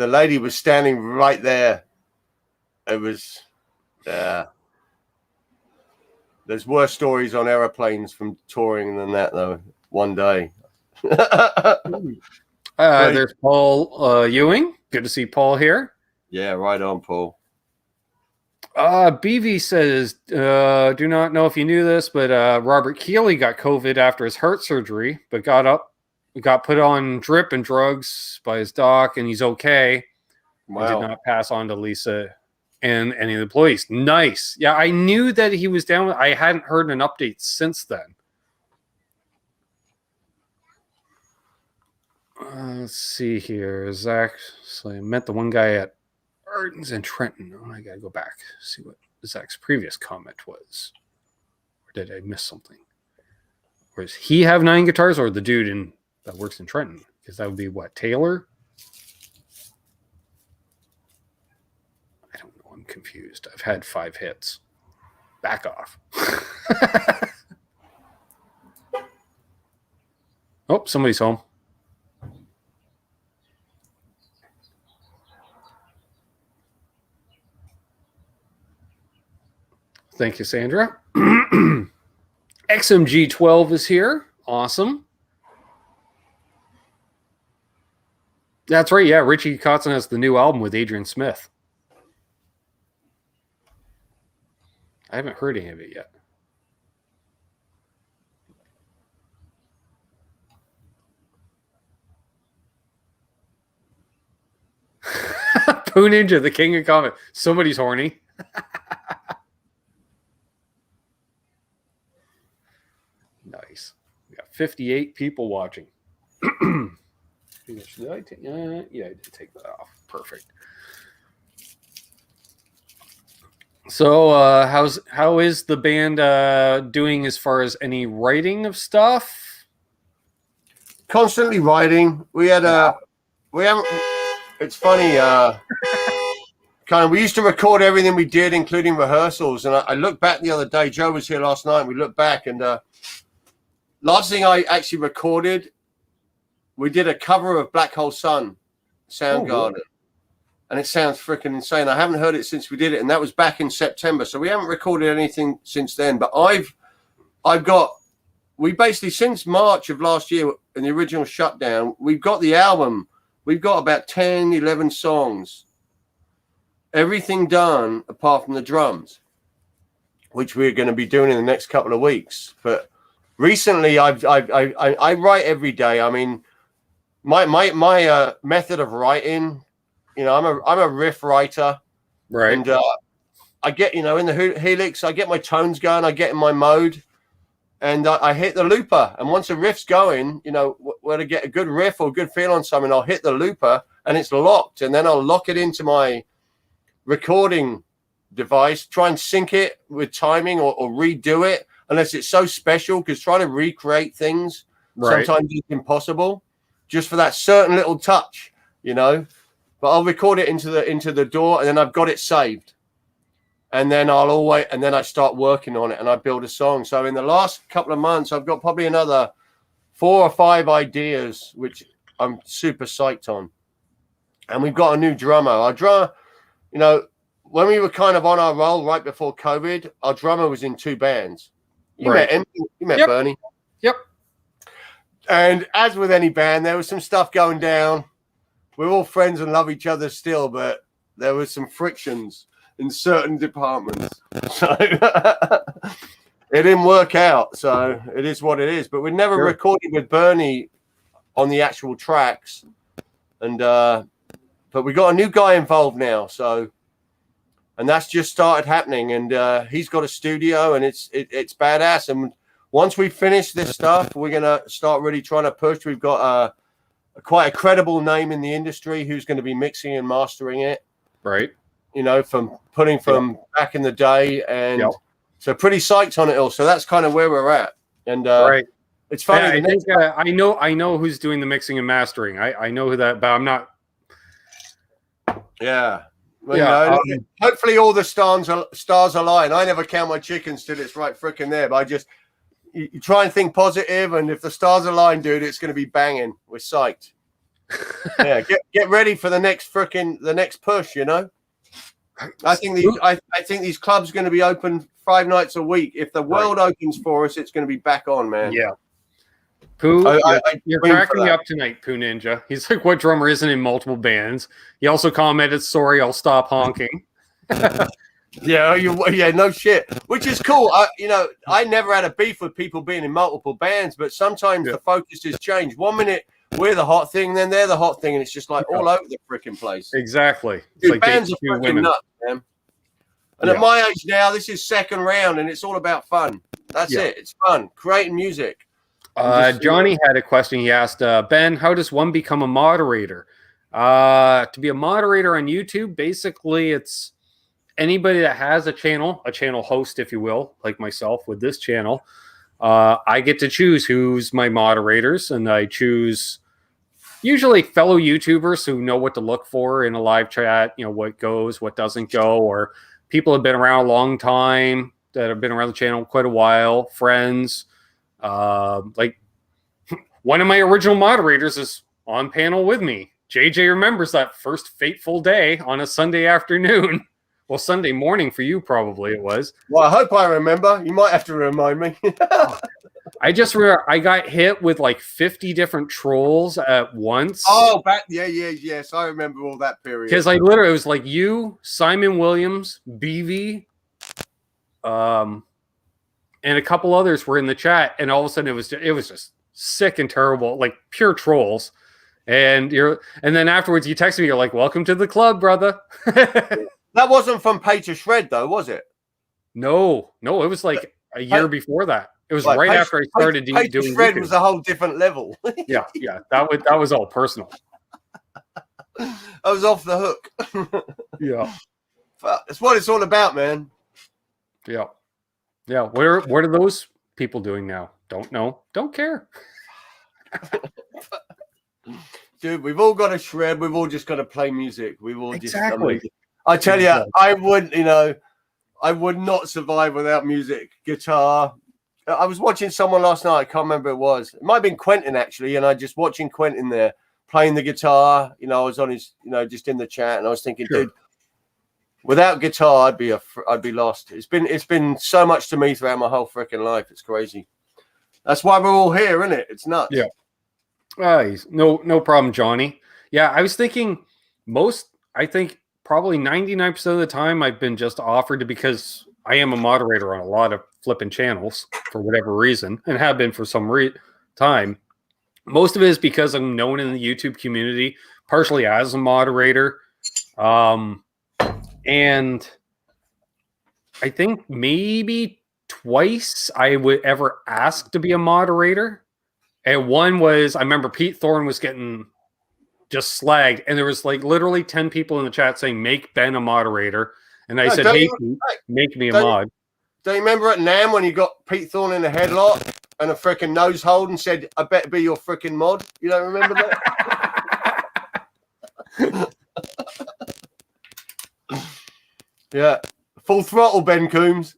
lady was standing right there. It was, there's worse stories on airplanes from touring than that, though. One day. There's Paul Ewing. Good to see Paul here. Yeah, right on, Paul. BV says, do not know if you knew this, but Robert Keeley got COVID after his heart surgery, but got put on drip and drugs by his doc, and he's okay. Wow. He did not pass on to Lisa and any of the employees. Nice. Yeah, I knew that he was down. I hadn't heard an update since then. Let's see here. Zach, so I met the one guy at Ardens and Trenton. Oh, I gotta go back, see what Zach's previous comment was. Or did I miss something? Or does he have 9 guitars, or the dude that works in Trenton? Because that would be what, Taylor? I don't know. I'm confused. I've had 5 hits. Back off. Oh, somebody's home. Thank you, Sandra. XMG12 is here. Awesome. That's right. Yeah, Richie Kotzen has the new album with Adrian Smith. I haven't heard any of it yet. Poo Ninja, the king of comment. Somebody's horny. Nice. We got 58 people watching. Did I take? Yeah, I did take that off. Perfect. So, how is the band doing as far as any writing of stuff? Constantly writing. We haven't. It's funny. We used to record everything we did, including rehearsals. And I looked back the other day. Joe was here last night. And we looked back, and last thing I actually recorded, we did a cover of Black Hole Sun, Soundgarden. Really? And it sounds freaking insane. I haven't heard it since we did it, and that was back in September. So we haven't recorded anything since then. But we basically, since March of last year in the original shutdown, we've got the album. We've got about 10, 11 songs. Everything done apart from the drums, which we're going to be doing in the next couple of weeks. But recently, I write every day. I mean, my method of writing, I'm a riff writer, right? And I get, in the Helix, I get my tones going, I get in my mode, and I hit the looper. And once a riff's going, where to get a good riff or a good feel on something, I'll hit the looper, and it's locked, and then I'll lock it into my recording device, try and sync it with timing or redo it, unless it's so special, because trying to recreate things sometimes is impossible, just for that certain little touch, But I'll record it into the door, and then I've got it saved, and then I start working on it, and I build a song. So in the last couple of months, I've got probably another 4 or 5 ideas, which I'm super psyched on. And we've got a new drummer. Our drummer, when we were kind of on our roll right before COVID, our drummer was in 2 bands. You met him. You met Bernie. Yep. And as with any band, there was some stuff going down. We're all friends and love each other still, but there was some frictions in certain departments. So it didn't work out. So it is what it is. But we never recorded with Bernie on the actual tracks. And but we got a new guy involved now. So, and that's just started happening. And he's got a studio, and it's badass. And once we finish this stuff, we're gonna start really trying to push. We've got quite a credible name in the industry who's going to be mixing and mastering it. Right. From back in the day. And so pretty psyched on it all. So that's kind of where we're at. And It's funny. Yeah, I know who's doing the mixing and mastering. I know who that, but I'm not. Yeah. Well, Yeah, hopefully all the stars align. I never count my chickens till it's right freaking there. But you try and think positive, and if the stars align, dude, it's going to be banging. We're psyched. Yeah, get ready for the next push. You know, I think these clubs are going to be open 5 nights a week. If the world opens for us, it's going to be back on, man. Yeah. Pooh, you're cracking me up tonight, Pooh Ninja. He's like, what drummer isn't in multiple bands? He also commented, sorry, I'll stop honking. Yeah, no shit. Which is cool. I never had a beef with people being in multiple bands, but sometimes the focus has changed. 1 minute we're the hot thing, then they're the hot thing, and it's just like all over the freaking place. Exactly. Dude, like bands are freaking nuts, man. And at my age now, this is second round, and it's all about fun. That's it. It's fun. Creating music. Johnny had a question. He asked, Ben, how does one become a moderator? To be a moderator on YouTube, basically it's anybody that has a channel host, if you will, like myself with this channel. I get to choose who's my moderators, and I choose usually fellow YouTubers who know what to look for in a live chat, what goes, what doesn't go, or people have been around a long time that have been around the channel quite a while, friends. Like one of my original moderators is on panel with me. JJ remembers that first fateful day on a Sunday afternoon. Well, Sunday morning for you, probably it was. Well, I hope I remember. You might have to remind me. I just remember I got hit with like 50 different trolls at once. Oh, yes, I remember all that period. Because it was like you, Simon Williams, BV, and a couple others were in the chat, and all of a sudden it was just sick and terrible, like pure trolls. And then afterwards you texted me, you're like, welcome to the club, brother. That wasn't from Pay to Shred though, was it? No, it was like a year before that. It was like right after I started doing Shred YouTube. Was a whole different level. yeah, that was all personal. I was off the hook. Yeah. That's what it's all about, man. Yeah. Yeah. What are those people doing now? Don't know. Don't care. Dude, we've all got to shred. We've all just got to play music. We've all exactly. I tell you, I would not survive without music, guitar. I was watching someone last night. I can't remember who it was. It might have been Quentin actually, and I just watching Quentin there playing the guitar. I was on his, just in the chat, and I was thinking, dude, without guitar, I'd be lost. It's been so much to me throughout my whole freaking life. It's crazy. That's why we're all here, isn't it? It's nuts. Yeah. No problem, Johnny. Yeah, I was thinking probably 99% of the time I've been just offered to, because I am a moderator on a lot of flipping channels for whatever reason, and have been for some time. Most of it is because I'm known in the YouTube community, partially as a moderator. And I think maybe twice I would ever ask to be a moderator. And one was, I remember Petethorne was getting just slagged, and there was like literally 10 people in the chat saying, make Ben a moderator. And I said, make me a mod. Do you remember at NAMM when you got Petethorne in a headlock and a freaking nose hold and said, I better be your freaking mod? You don't remember that? Yeah. Full throttle, Ben Coombs.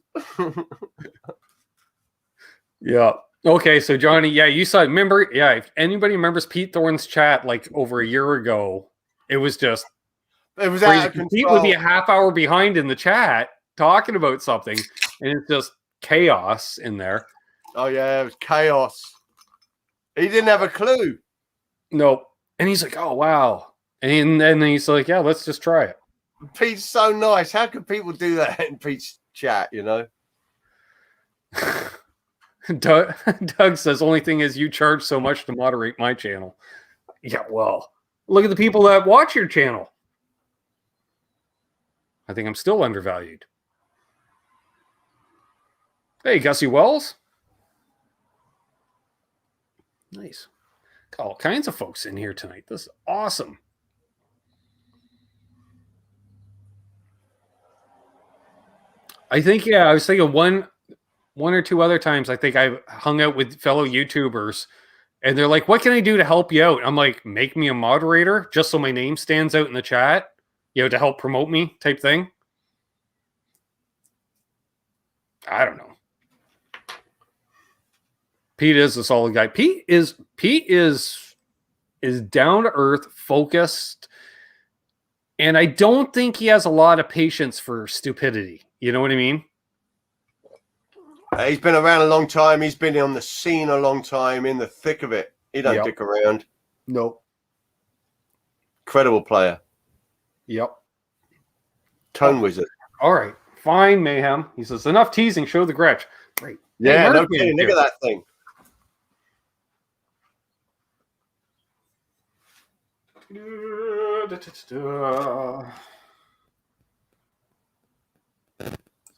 Yeah. Okay, so Johnny, you saw. Remember, if anybody remembers Petethorne's chat like over a year ago, it was out of control. Pete would be a half hour behind in the chat talking about something, and it's just chaos in there. Oh yeah, it was chaos. He didn't have a clue. No, and he's like, "Oh wow," and then he's like, "Yeah, let's just try it." Pete's so nice. How can people do that in Pete's chat? Doug says, only thing is you charge so much to moderate my channel. Yeah, well, look at the people that watch your channel. I think I'm still undervalued. Hey, Gussie Wells. Nice. Got all kinds of folks in here tonight. This is awesome. I think, I was thinking one one or two other times, I think I hung out with fellow YouTubers, and they're like, "What can I do to help you out?" I'm like, "Make me a moderator, just so my name stands out in the chat, to help promote me," type thing. I don't know. Pete is a solid guy. Pete is down to earth, focused, and I don't think he has a lot of patience for stupidity. You know what I mean? He's been around a long time. He's been on the scene a long time, in the thick of it. He don't dick around. Nope. Incredible player. Yep. Tone wizard. All right. Fine, Mayhem. He says, enough teasing. Show the Gretsch. Great. Yeah, no kidding. Look at that thing.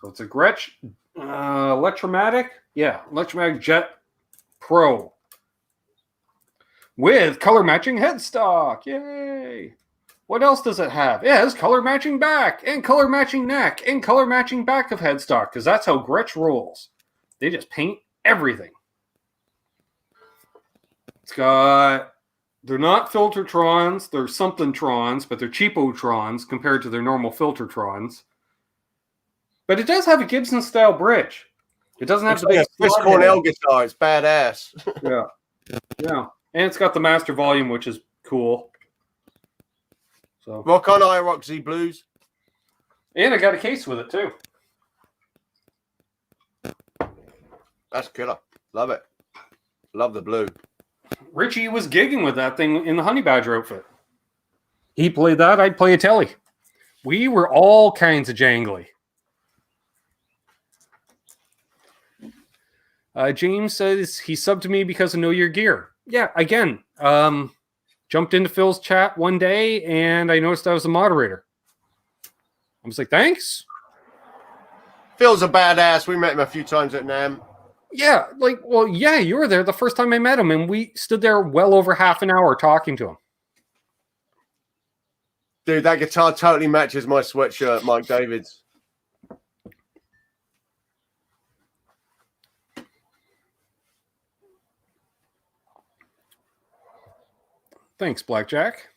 So it's a Gretsch Electromatic. Yeah, Electromatic Jet Pro with color matching headstock. Yay! What else does it have? It has color matching back and color matching neck and color matching back of headstock, because that's how Gretsch rolls. They just paint everything. It's got, they're not Filtertrons, they're something-trons, but they're cheapo-trons compared to their normal Filtertrons. But it does have a Gibson-style bridge. It doesn't have to be a Chris Cornell guitar. It's badass. Yeah. And it's got the master volume, which is cool. So rock on IROC Z Blues. And I got a case with it too. That's killer. Love it. Love the blue. Richie was gigging with that thing in the Honey Badger outfit. He played that. I'd play a telly. We were all kinds of jangly. James says he subbed to me because of Know Your Gear. Yeah, again, jumped into Phil's chat one day and I noticed I was a moderator. I was like, thanks. Phil's a badass. We met him a few times at NAMM. Yeah, you were there the first time I met him, and we stood there well over half an hour talking to him. Dude, that guitar totally matches my sweatshirt, Mike David's. Thanks, Blackjack.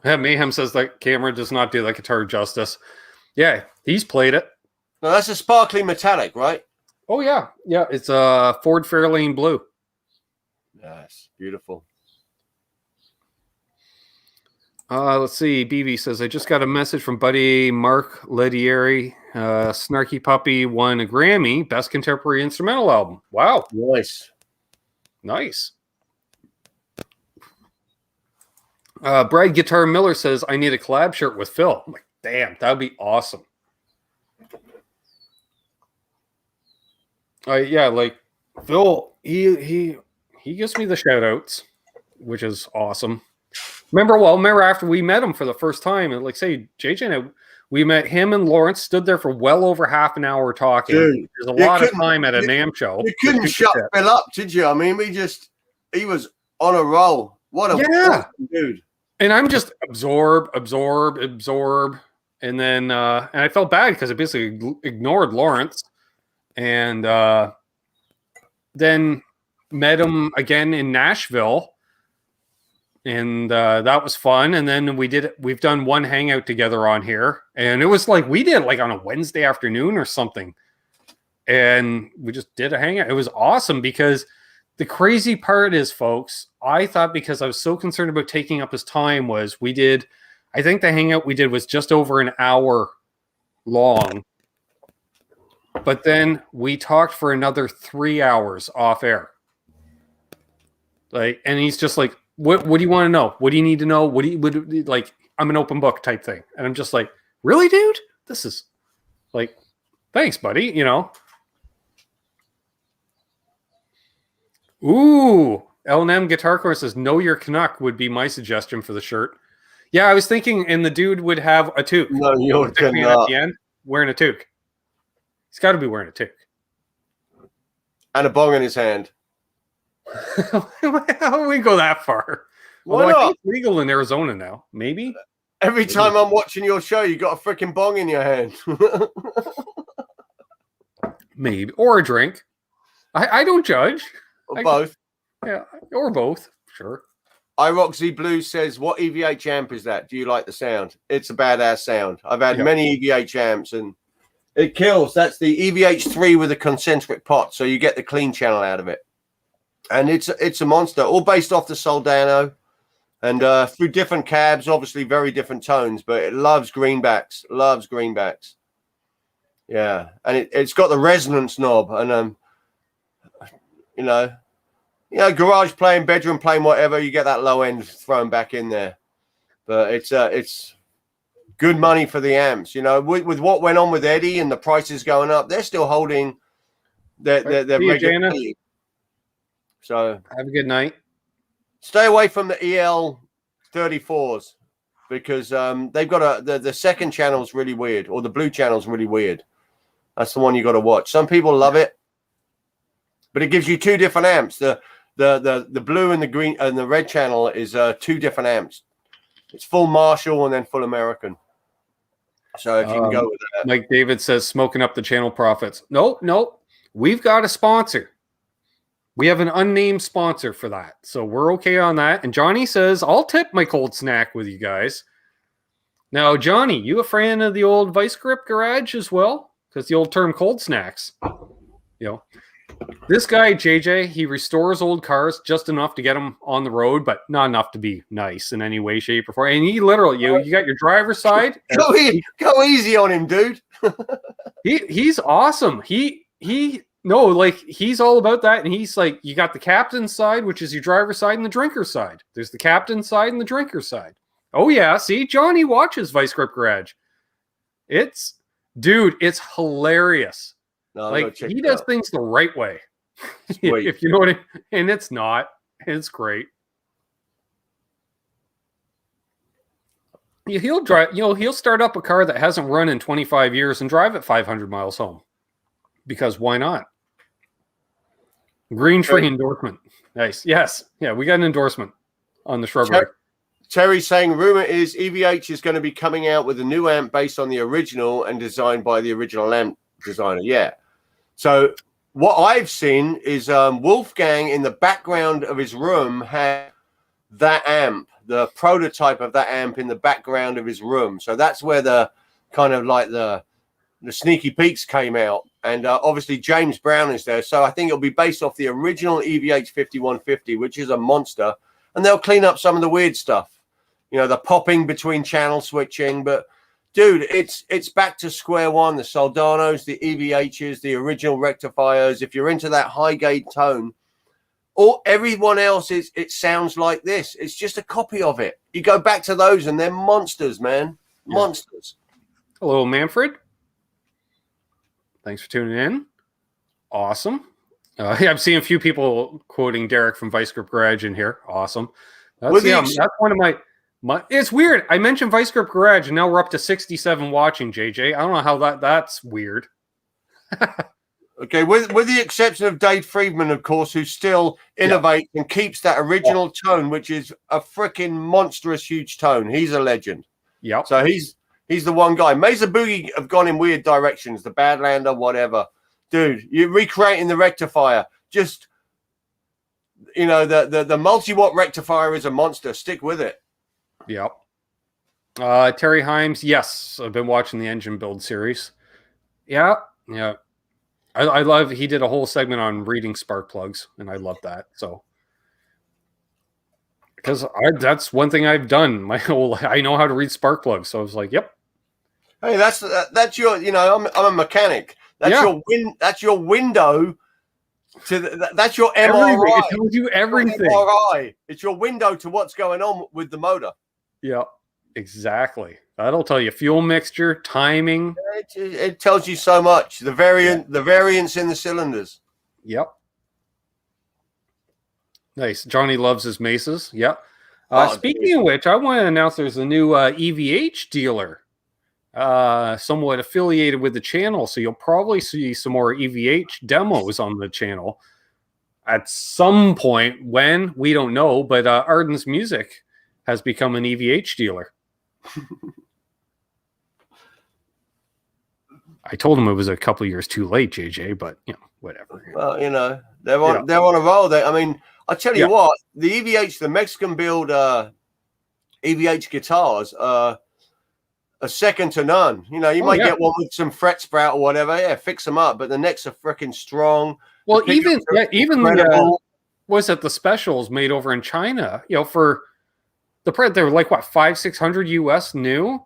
Yeah, Mayhem says that camera does not do that guitar justice. Yeah, he's played it. No, that's a sparkly metallic, right? Oh, yeah. Yeah, it's a Ford Fairlane Blue. Yes, beautiful. Let's see. BB says, I just got a message from buddy Mark Ledieri. Snarky Puppy won a Grammy, Best Contemporary Instrumental Album. Wow. Nice. Brad Guitar Miller says, I need a collab shirt with Phil. I'm like, damn, that would be awesome. Yeah, like Phil, he gives me the shout outs, which is awesome. Remember after we met him for the first time, and like say JJ and I, we met him and Lawrence, stood there for well over half an hour talking. Dude, there's a lot of time at a NAMM show. You couldn't shut Phil up, did you? I mean, he was on a roll. What a awesome dude. And I'm just absorb. And then and I felt bad because I basically ignored Lawrence. And then met him again in Nashville, and that was fun. And then we've done one hangout together on here, and it was like we did like on a Wednesday afternoon or something, and we just did a hangout. It was awesome because the crazy part is, folks, I thought because I was so concerned about taking up his time I think the hangout we did was just over an hour long. But then we talked for another 3 hours off air. Like, and he's just like, what do you want to know? What do you need to know? Like, I'm an open book type thing. And I'm just like, really, dude? This is like, thanks, buddy. Ooh, L&M Guitar Corner says, Know Your Canuck would be my suggestion for the shirt. Yeah, I was thinking, and the dude would have a toque. No, you're at the end, wearing a toque. He's got to be wearing a toque. And a bong in his hand. How do we go that far? Why not? I think it's legal in Arizona now. Maybe. Every time I'm watching your show, you got a freaking bong in your hand. Maybe. Or a drink. I don't judge. Or both. Yeah, or both. Sure. iRoxy Blue says, what EVH amp is that? Do you like the sound? It's a badass sound. I've had many EVH amps and it kills. That's the EVH3 with a concentric pot, so you get the clean channel out of it. And it's a monster, all based off the Soldano. And through different cabs, obviously very different tones, but it loves greenbacks. Loves greenbacks. Yeah. And it's got the resonance knob. And, garage playing, bedroom playing, whatever, you get that low end thrown back in there. But it's good money for the amps. With what went on with Eddie and the prices going up, they're still holding their regular. So have a good night. Stay away from the EL 34s because they've got the second channel's really weird, or the blue channel's really weird. That's the one you got to watch. Some people love it, but it gives you two different amps. The blue and the green and the red channel is two different amps. It's full Marshall and then full American. So if you can go with that. Mike David says smoking up the channel profits. Nope. We've got a sponsor. We have an unnamed sponsor for that. So we're okay on that. And Johnny says, I'll tip my cold snack with you guys. Now, Johnny, you a fan of the old Vice Grip Garage as well? Because the old term cold snacks. This guy, JJ, he restores old cars just enough to get them on the road, but not enough to be nice in any way, shape, or form. And he literally, you got your driver's side. Go easy on him, dude. He's awesome. He's all about that. And he's like, you got the captain's side, which is your driver's side, and the drinker's side. There's the captain's side and the drinker's side. Oh, yeah. See, Johnny watches Vice Grip Garage. It's hilarious. No, he does things the right way. If you know what I mean. And it's not. It's great. He'll drive, he'll start up a car that hasn't run in 25 years and drive it 500 miles home. Because why not? Green free endorsement. Nice. Yes. Yeah, we got an endorsement on the shrubbery. Terry's saying rumor is EVH is going to be coming out with a new amp based on the original and designed by the original amp designer. Yeah. So what I've seen is Wolfgang in the background of his room had that amp, the prototype of that amp in the background of his room. So that's where the kind of like the sneaky peeks came out. And obviously James Brown is there. So I think it'll be based off the original EVH 5150, which is a monster. And they'll clean up some of the weird stuff. The popping between channel switching. But, dude, it's back to square one. The Soldanos, the EVHs, the original rectifiers. If you're into that high gate tone, everyone else, it sounds like this. It's just a copy of it. You go back to those and they're monsters, man. Monsters. Hello, Manfred. Thanks for tuning in. Awesome. I'm seeing a few people quoting Derek from Vice Grip Garage in here. Awesome. That's one of my. It's weird. I mentioned Vice Grip Garage, and now we're up to 67 watching, JJ. I don't know how that's weird. Okay, with the exception of Dave Friedman, of course, who still innovates and keeps that original tone, which is a freaking monstrous, huge tone. He's a legend. Yeah. So he's the one guy. Mesa Boogie have gone in weird directions, the Badlander, whatever. Dude, you're recreating the rectifier. Just, the multi-watt rectifier is a monster. Stick with it. Yep. Terry Himes, yes. I've been watching the engine build series. Yeah. I love, he did a whole segment on reading spark plugs, and I love that. So, because that's one thing I've done. I know how to read spark plugs. So I was like, yep. Hey, that's your, I'm a mechanic. That's your window to that's your MRI. It tells you everything. MRI. It's your window to what's going on with the motor. Yeah, exactly. That'll tell you fuel mixture, timing. It tells you so much. The variance in the cylinders. Yep. Nice. Johnny loves his Mesas. Yep. Speaking of which, I want to announce there's a new EVH dealer. Somewhat affiliated with the channel, so you'll probably see some more EVH demos on the channel at some point. When, we don't know, but Ardens Music has become an EVH dealer. I told him it was a couple years too late, JJ, but whatever. Well, they're on a roll. I mean, I tell you what, the EVH, the Mexican build EVH guitars are second to none. You might get one with some fret sprout or whatever. Yeah, fix them up, but the necks are freaking strong. Well, even was it the specials made over in China? For the price, they were like what, $500-600 US new.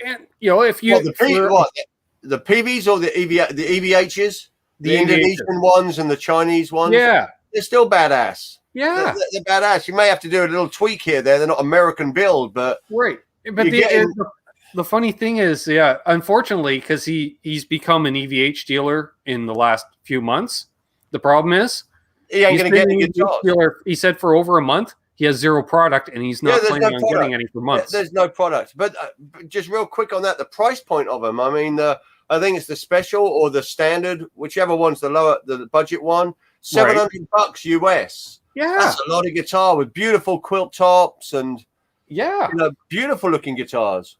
And if you the PVs or the EVHs, the Indonesian ones and the Chinese ones, they're still badass. Yeah, they're badass. You may have to do a little tweak here. They're not American build, but right. But the funny thing is, unfortunately, because he's become an EVH dealer in the last few months. The problem is he ain't going to get any guitars. He said for over a month he has zero product, and he's not planning on getting any for months. There's no product. But just real quick on that, the price point of them. I mean, I think it's the special or the standard, whichever one's the budget one. $700 US. Yeah, that's a lot of guitar with beautiful quilt tops and beautiful looking guitars.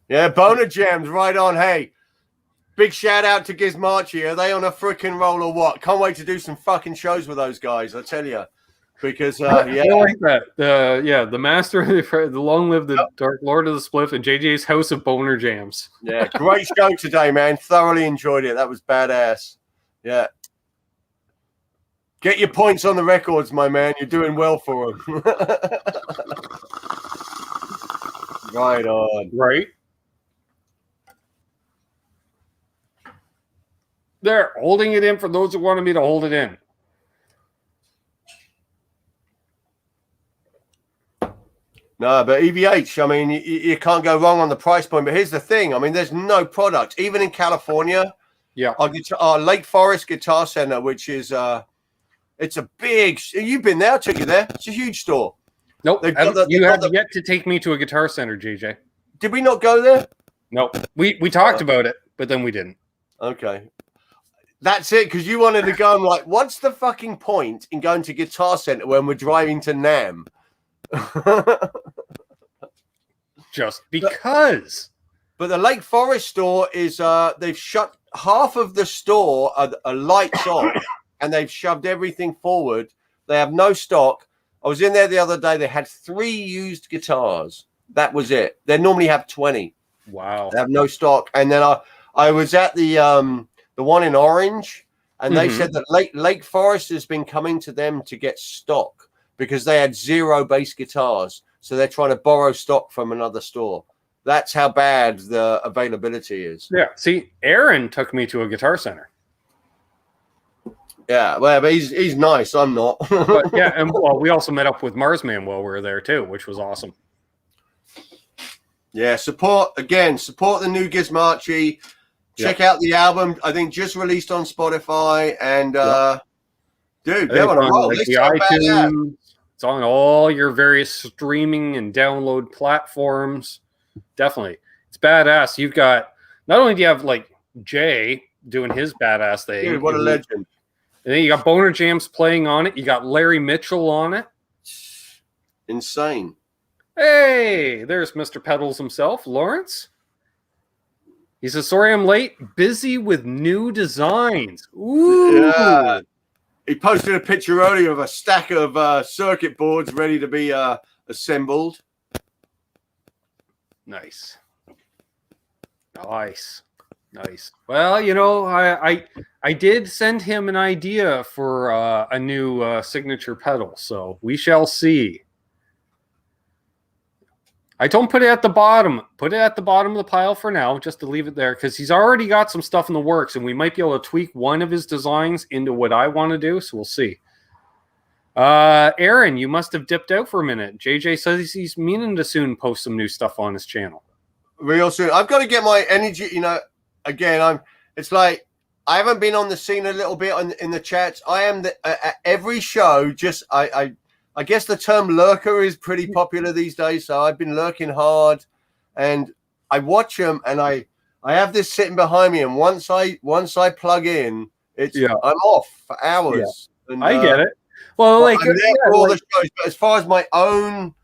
Yeah, Boner Jams, right on. Hey, big shout out to Gizmarchi. Are they on a freaking roll or what? Can't wait to do some fucking shows with those guys, I tell you. Because, I like that. The master, the long live the Dark Lord of the Spliff, and JJ's House of Boner Jams. Yeah, great show today, man. Thoroughly enjoyed it. That was badass. Yeah. Get your points on the records, my man. You're doing well for them. Right on. Right. There, holding it in for those who wanted me to hold it in. No, but EVH, I mean, you can't go wrong on the price point. But here's the thing. I mean, there's no product. Even in California, our Lake Forest Guitar Center, which is it's a big. You've been there. I took you there. It's a huge store. Nope. You have yet to take me to a guitar center, JJ. Did we not go there? Nope. We talked about it, but then we didn't. Okay. That's it, because you wanted to go. I'm like, what's the fucking point in going to Guitar Center when we're driving to Nam? Just because. But the Lake Forest store is, they've shut half of the store, are lights on, and they've shoved everything forward. They have no stock. I was in there the other day. They had 3 used guitars. That was it. They normally have 20. Wow. They have no stock. And then I was at the one in Orange, and they said that Lake Forest has been coming to them to get stock because they had 0 bass guitars. So they're trying to borrow stock from another store. That's how bad the availability is. Yeah. See, Aaron took me to a Guitar Center. Yeah, well, but he's nice. I'm not. But yeah, and we also met up with Marsman while we were there too, which was awesome. Yeah, support the new Gizmarchi. Check out the album. I think just released on Spotify, and dude, they're on a roll. Like the iTunes. It's on all your various streaming and download platforms. Definitely, it's badass. You've got not only do you have like Jay doing his badass thing. Dude, what a legend! And then you got Boner Jams playing on it. You got Larry Mitchell on it. Insane. Hey, there's Mr. Pedals himself, Lawrence. He says, sorry I'm late. Busy with new designs. Ooh. Yeah. He posted a picture earlier of a stack of circuit boards ready to be assembled. Nice. Well, I did send him an idea for a new signature pedal, so we shall see. I told him put it at the bottom. Put it at the bottom of the pile for now, just to leave it there, because he's already got some stuff in the works, and we might be able to tweak one of his designs into what I want to do, so we'll see. Aaron, you must have dipped out for a minute. JJ says he's meaning to soon post some new stuff on his channel. Real soon. I've got to get my energy, again, it's like I haven't been on the scene a little bit in the chats. I am at every show, I guess the term lurker is pretty popular these days, so I've been lurking hard, and I watch them, and I have this sitting behind me, and once I plug in, I'm off for hours. Yeah. And, I get it. Well, like I'm there for all the shows, but as far as my own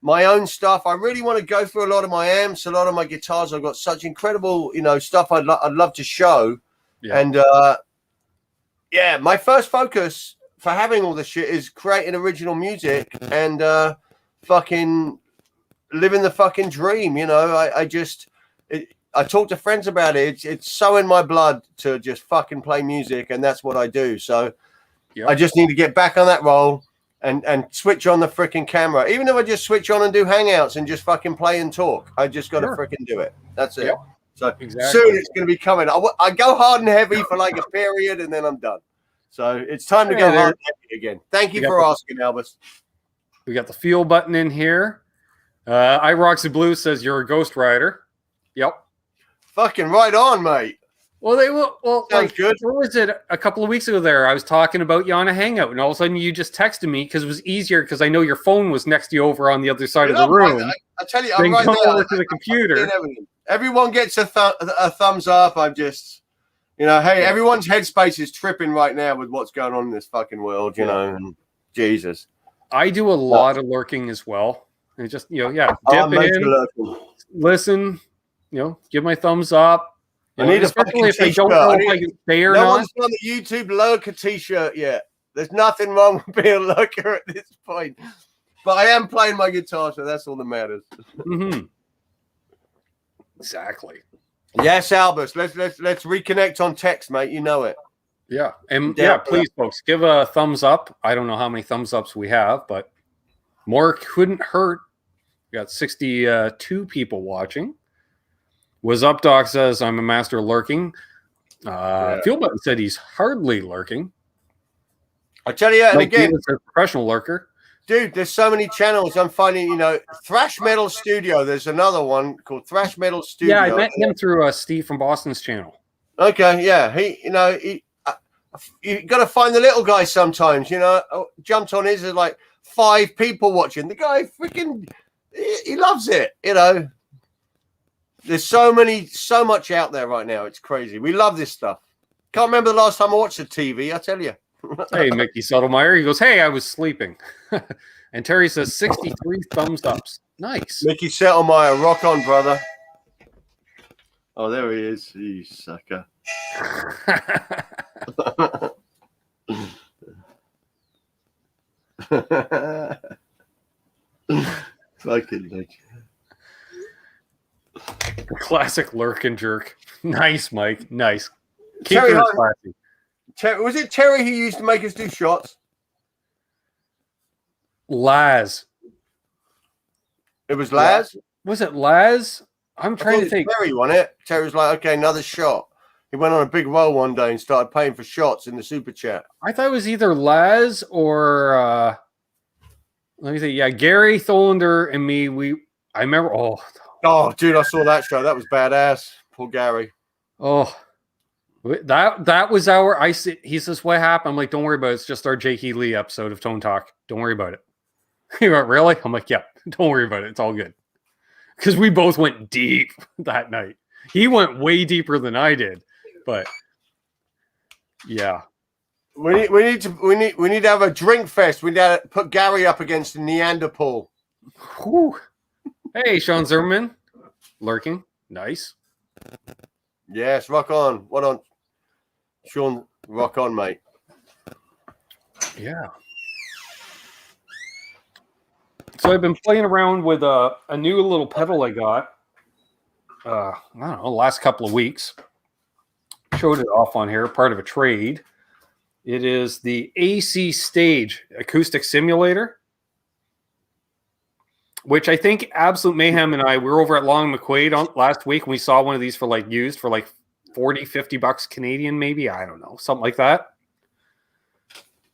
my own stuff. I really want to go through a lot of my amps, a lot of my guitars. I've got such incredible, stuff I'd love to show. Yeah. And yeah, my first focus for having all this shit is creating original music and fucking living the fucking dream. I talk to friends about it. It's so in my blood to just fucking play music, and that's what I do. So I just need to get back on that roll and switch on the freaking camera. Even if I just switch on and do hangouts and just fucking play and talk, I just got to freaking do it. That's it. So soon it's going to be coming. I go hard and heavy for like a period, and then I'm done. So it's time to go hard and heavy again. Thank you for asking, Albus. We got the fuel button in here. iRoxy Blue says you're a Ghost Rider. Yep. Fucking right on, mate. Well, they will. Well, sounds good. What was it? A couple of weeks ago there, I was talking about you on a hangout, and all of a sudden you just texted me because it was easier because I know your phone was next to you over on the other side of the room. I tell you, I'm right there. Over to the computer. Everyone gets a thumbs up. I'm just, hey, everyone's headspace is tripping right now with what's going on in this fucking world, and Jesus. I do a lot of lurking as well. And just, dip in, listen, give my thumbs up. I need especially if I don't know if I can stay or not. No one's done the YouTube lurker t-shirt yet. There's nothing wrong with being a lurker at this point. But I am playing my guitar, so that's all that matters. Mm-hmm. Exactly. Yes, Albus. Let's reconnect on text, mate. You know it. Yeah. And please, folks, give a thumbs up. I don't know how many thumbs ups we have, but more couldn't hurt. We got 62 people watching. Was Up Doc says I'm a master lurking. Fuel Button said he's hardly lurking. I tell you, and again, a professional lurker. Dude, there's so many channels. I'm finding, Thrash Metal Studio. There's another one called Thrash Metal Studio. Yeah, I met him through Steve from Boston's channel. Okay, yeah, you got to find the little guy sometimes. Jumped on his, there's like 5 people watching. The guy freaking, he loves it. There's so much out there right now. It's crazy. We love this stuff. Can't remember the last time I watched the TV. I tell you. Hey, Mickey Settlemeyer. He goes, hey, I was sleeping. And Terry says 63 thumbs ups. Nice. Mickey Settlemeyer, rock on, brother. Oh, there he is. You sucker. Fucking like. Classic lurk and jerk. Nice, Mike. Nice. Keep it classy. Was it Terry who used to make us do shots? Laz. It was Laz? Was it Laz? I'm trying to think. Terry won it. Terry was like, okay, another shot. He went on a big roll one day and started paying for shots in the super chat. I thought it was either Laz or let me see. Yeah, Gary Tholander and me. I remember. Oh, dude, I saw that show. That was badass. Poor Gary. Oh, that was he says, what happened? I'm like, don't worry about it. It's just our Jakey Lee episode of Tone Talk. Don't worry about it. He went, really? I'm like, yeah, don't worry about it. It's all good. Because we both went deep that night. He went way deeper than I did. But yeah. We need to have a drink fest. We need to put Gary up against the Neanderthal. Whew. Hey, Sean Zimmerman. Lurking. Nice. Yes, rock on. What on? Sean, rock on, mate. Yeah. So I've been playing around with a new little pedal I got. I don't know, last couple of weeks. Showed it off on here, part of a trade. It is the AC Stage acoustic simulator, which I think Absolute Mayhem and I, we were over at Long McQuaid last week, and we saw one of these for used for $40-$50 Canadian, maybe. I don't know, something like that.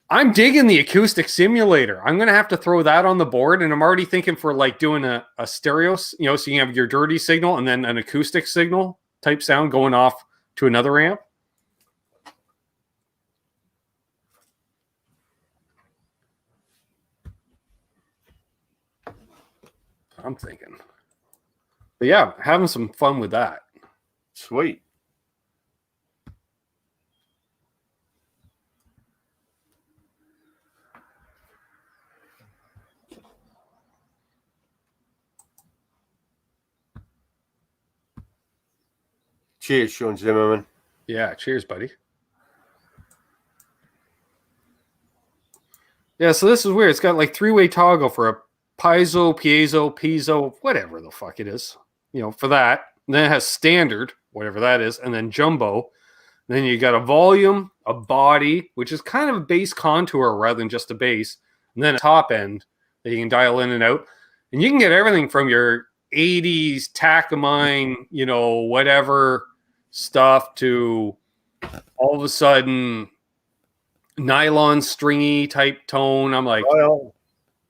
I'm digging the acoustic simulator. I'm going to have to throw that on the board, and I'm already thinking for doing a stereo, so you can have your dirty signal and then an acoustic signal type sound going off to another amp. I'm thinking. But yeah, having some fun with that. Sweet. Cheers, Sean Zimmerman. Yeah, cheers, buddy. Yeah, so this is weird. It's got like 3-way toggle for a piezo, whatever the fuck it is. For that. And then it has standard, whatever that is, and then jumbo. Then you got a volume, a body, which is kind of a bass contour rather than just a bass, and then a top end that you can dial in and out. And you can get everything from your 80s Takamine, whatever stuff to all of a sudden nylon stringy type tone. I'm like,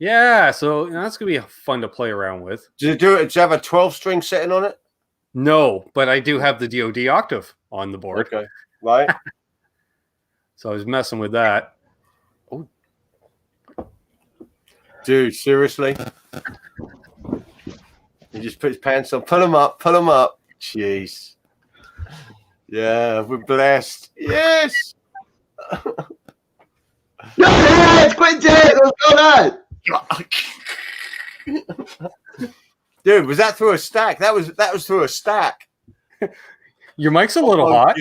yeah, so that's going to be fun to play around with. Did you have a 12-string setting on it? No, but I do have the DoD octave on the board. Okay, right. So I was messing with that. Oh, dude, seriously? He just put his pants on. Pull him up. Jeez. Yeah, we're blessed. Yes. Yes, Quentin, what's going on? Dude, was that through a stack? That was through a stack. Your mic's a little hot.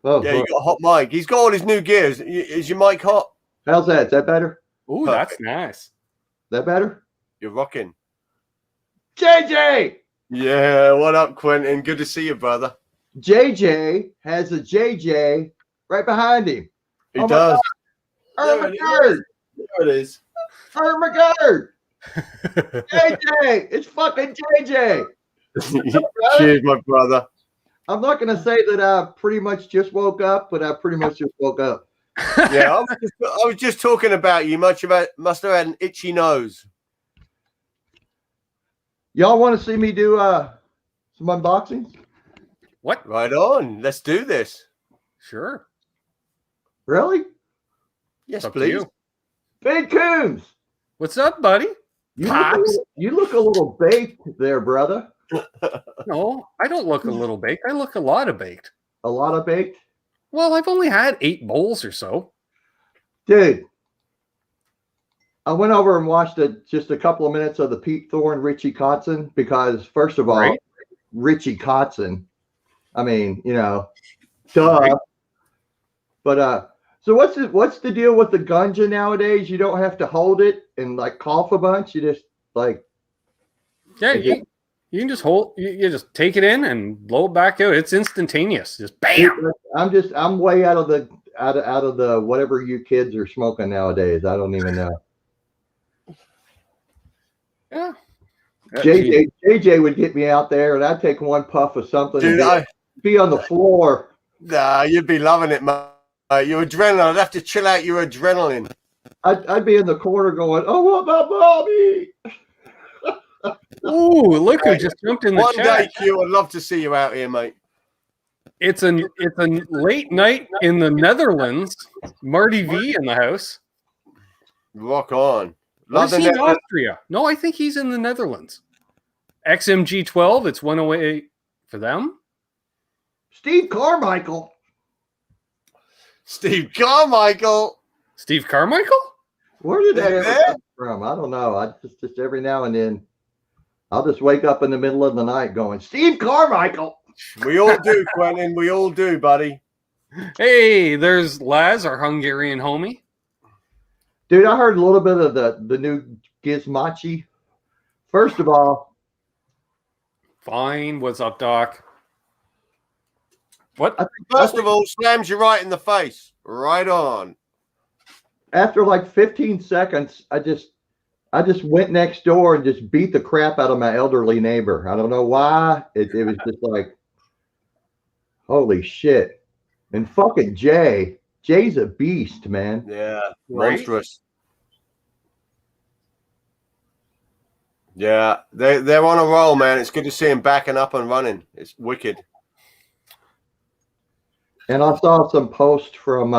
Oh, yeah, you got a hot mic. He's got all his new gears. Is your mic hot? How's that? Is that better? Ooh, that's nice. That better? You're rocking. JJ! Yeah, what up, Quentin? Good to see you, brother. JJ has a JJ right behind him. He does. Ermagerd! There it is. Ermagerd! JJ! It's fucking JJ! Cheers, my brother. I'm not going to say that I pretty much just woke up, but I pretty much just woke up. Yeah, I was just talking about you. Must have had an itchy nose. Y'all want to see me do some unboxings? What? Right on. Let's do this. Sure. Really? Yes, Up to please. you. Ben Coombs! What's up, buddy? You look a little baked there, brother. No, I don't look a little baked. I look a lot of baked. A lot of baked? Well, I've only had 8 bowls or so. Dude, I went over and watched just a couple of minutes of the Petethorne Richie Kotzen because, first of all, Right. Richie Kotzen, I mean, duh. Right. But so what's the deal with the ganja nowadays? You don't have to hold it and like cough a bunch. You just like You can just hold. You just take it in and blow it back out. It's instantaneous. Just bam. I'm way out of the whatever you kids are smoking nowadays. I don't even know. Yeah. JJ would get me out there, and I'd take one puff of something. Dude, and be on the floor. Nah, you'd be loving it, mate. Your adrenaline. I'd have to chill out your adrenaline. I'd be in the corner going, "Oh, what about Bobby?" Ooh, look who just jumped in the One chat. day, Q, I'd love to see you out here, mate. It's a late night in the Netherlands. Marty V in the house. Rock on. Or is he in Netherlands. Austria? No, I think he's in the Netherlands. XMG 12. It's 108 for them. Steve Carmichael. Steve Carmichael. Steve Carmichael? Where did that ever Yeah. come from? I don't know. I just every now and then, I'll just wake up in the middle of the night going, Steve Carmichael. We all do, Quentin. We all do, buddy. Hey, there's Laz, our Hungarian homie. Dude, I heard a little bit of the new Gizmachi. First of all, Fine. What's up, Doc? What? First of all, slams you right in the face. Right on. after like 15 seconds, I just went next door and just beat the crap out of my elderly neighbor. I don't know why. It was just like, holy shit. And fucking Jay's a beast, man. Yeah, Right? monstrous. Yeah, they're on a roll, man. It's good to see him backing up and running. It's wicked. And I saw some post from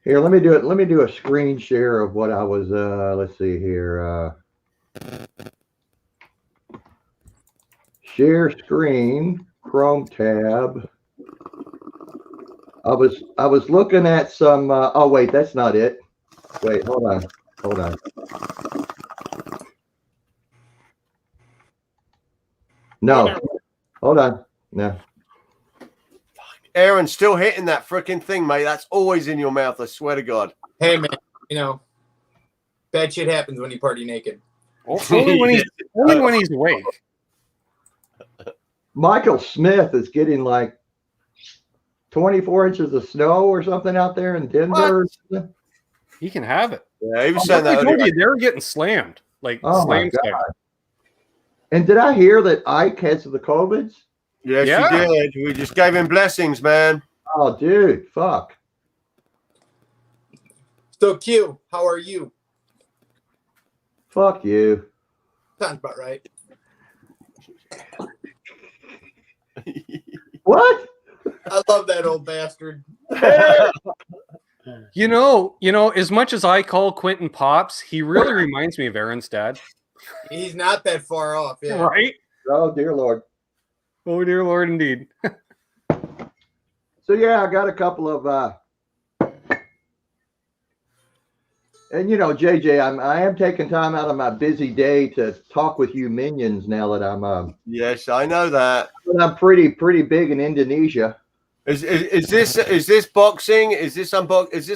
here. Let me do it. Let me do a screen share of what I was. Let's see here. Share screen. Chrome tab. I was looking at some. Oh wait, that's not it. Wait, hold on. No, hold on. No. Aaron, still hitting that freaking thing, mate. That's always in your mouth. I swear to God. Hey, man, bad shit happens when you party naked. Only when he's awake. Michael Smith is getting like 24 inches of snow or something out there in Denver. He can have it. Yeah, he was saying that. I told you, they were getting slammed. Like, Oh my slammed. God. And did I hear that Ike has the COVIDs? Yes, Yeah. you did. We just gave him blessings, man. Oh, dude, fuck. So, Q, how are you? Fuck you. Sounds about right. What? I love that old bastard. You know, as much as I call Quentin Pops, he really reminds me of Aaron's dad. He's not that far off. Yeah. Right? Oh, dear Lord. Oh, dear Lord, indeed. So, yeah, I got a couple of, and JJ, I am taking time out of my busy day to talk with you minions now that I'm, Yes, I know that. I'm pretty big in Indonesia. Is this boxing? Is this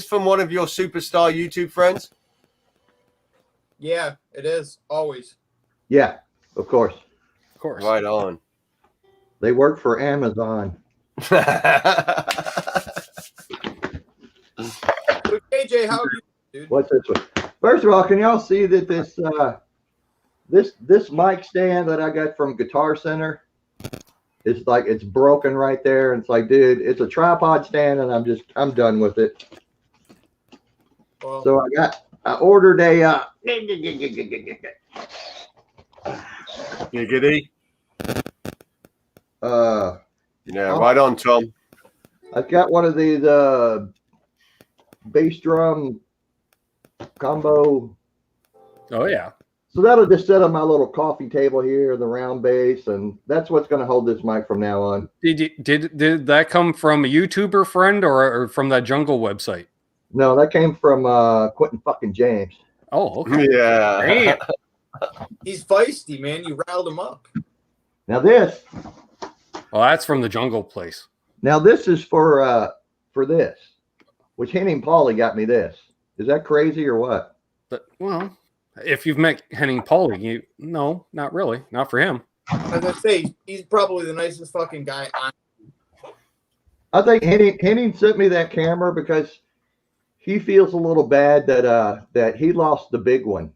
from one of your superstar YouTube friends? Yeah, it is. Always. Yeah, of course. Of course. Right on. They work for Amazon. So, KJ, how are you, dude? What's this one? First of all, can y'all see that this mic stand that I got from Guitar Center? It's like it's broken right there. And it's like, dude, it's a tripod stand, and I'm done with it. Well, So I ordered a Giggity. Yeah, Oh. right on, Tom. I've got one of these bass drum combo. Oh, yeah. So that'll just sit on my little coffee table here, the round bass, and that's what's going to hold this mic from now on. Did that come from a YouTuber friend or from that Jungle website? No, that came from Quentin fucking James. Oh, okay. Yeah. Damn. he's feisty, man. You riled him up. Now this That's from the Jungle place. is for this, which Henning Pauly got me this. Is that crazy or what? But, well, if you've met Henning Pauly, no, not really. Not for him. As I say, he's probably the nicest fucking guy on. I think Henning sent me that camera because he feels a little bad that he lost the big one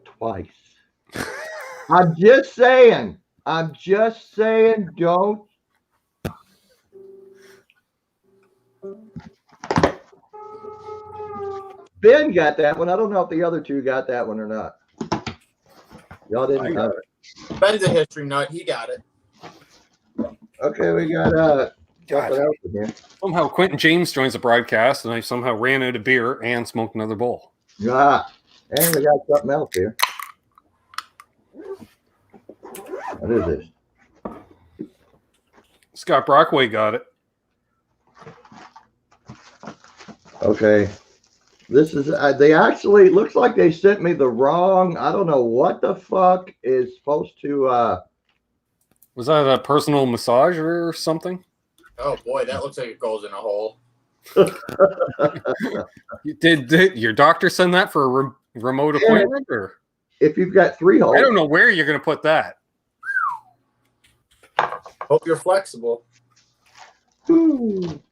twice. I'm just saying, don't. Ben got that one. I don't know if the other two got that one or not. Y'all didn't have it. Ben's a history nut. He got it. Okay, we got something else in here. Somehow Quentin James joins the broadcast, and I somehow ran out of beer and smoked another bowl. Ah, and we got something else here. What is this? Scott Brockway got it. Okay. This is, they actually, looks like they sent me the wrong, I don't know what the fuck is supposed to, Was that a personal massage or something? Oh boy, that looks like it goes in a hole. Did your doctor send that for a remote appointment? Or if you've got 3 holes. I don't know where you're going to put that. Hope you're flexible. Ooh.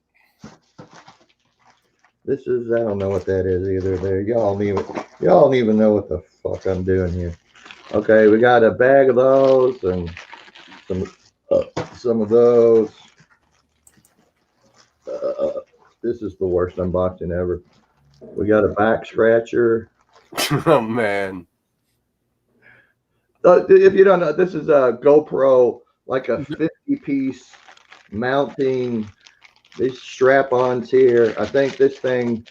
This is, I don't know what that is either there. Y'all don't even know what the fuck I'm doing here. Okay, we got a bag of those and some of those. This is the worst unboxing ever. We got a back scratcher. Oh, man. If you don't know, this is a GoPro, like a 50-piece mounting. These strap-ons here. I think this thing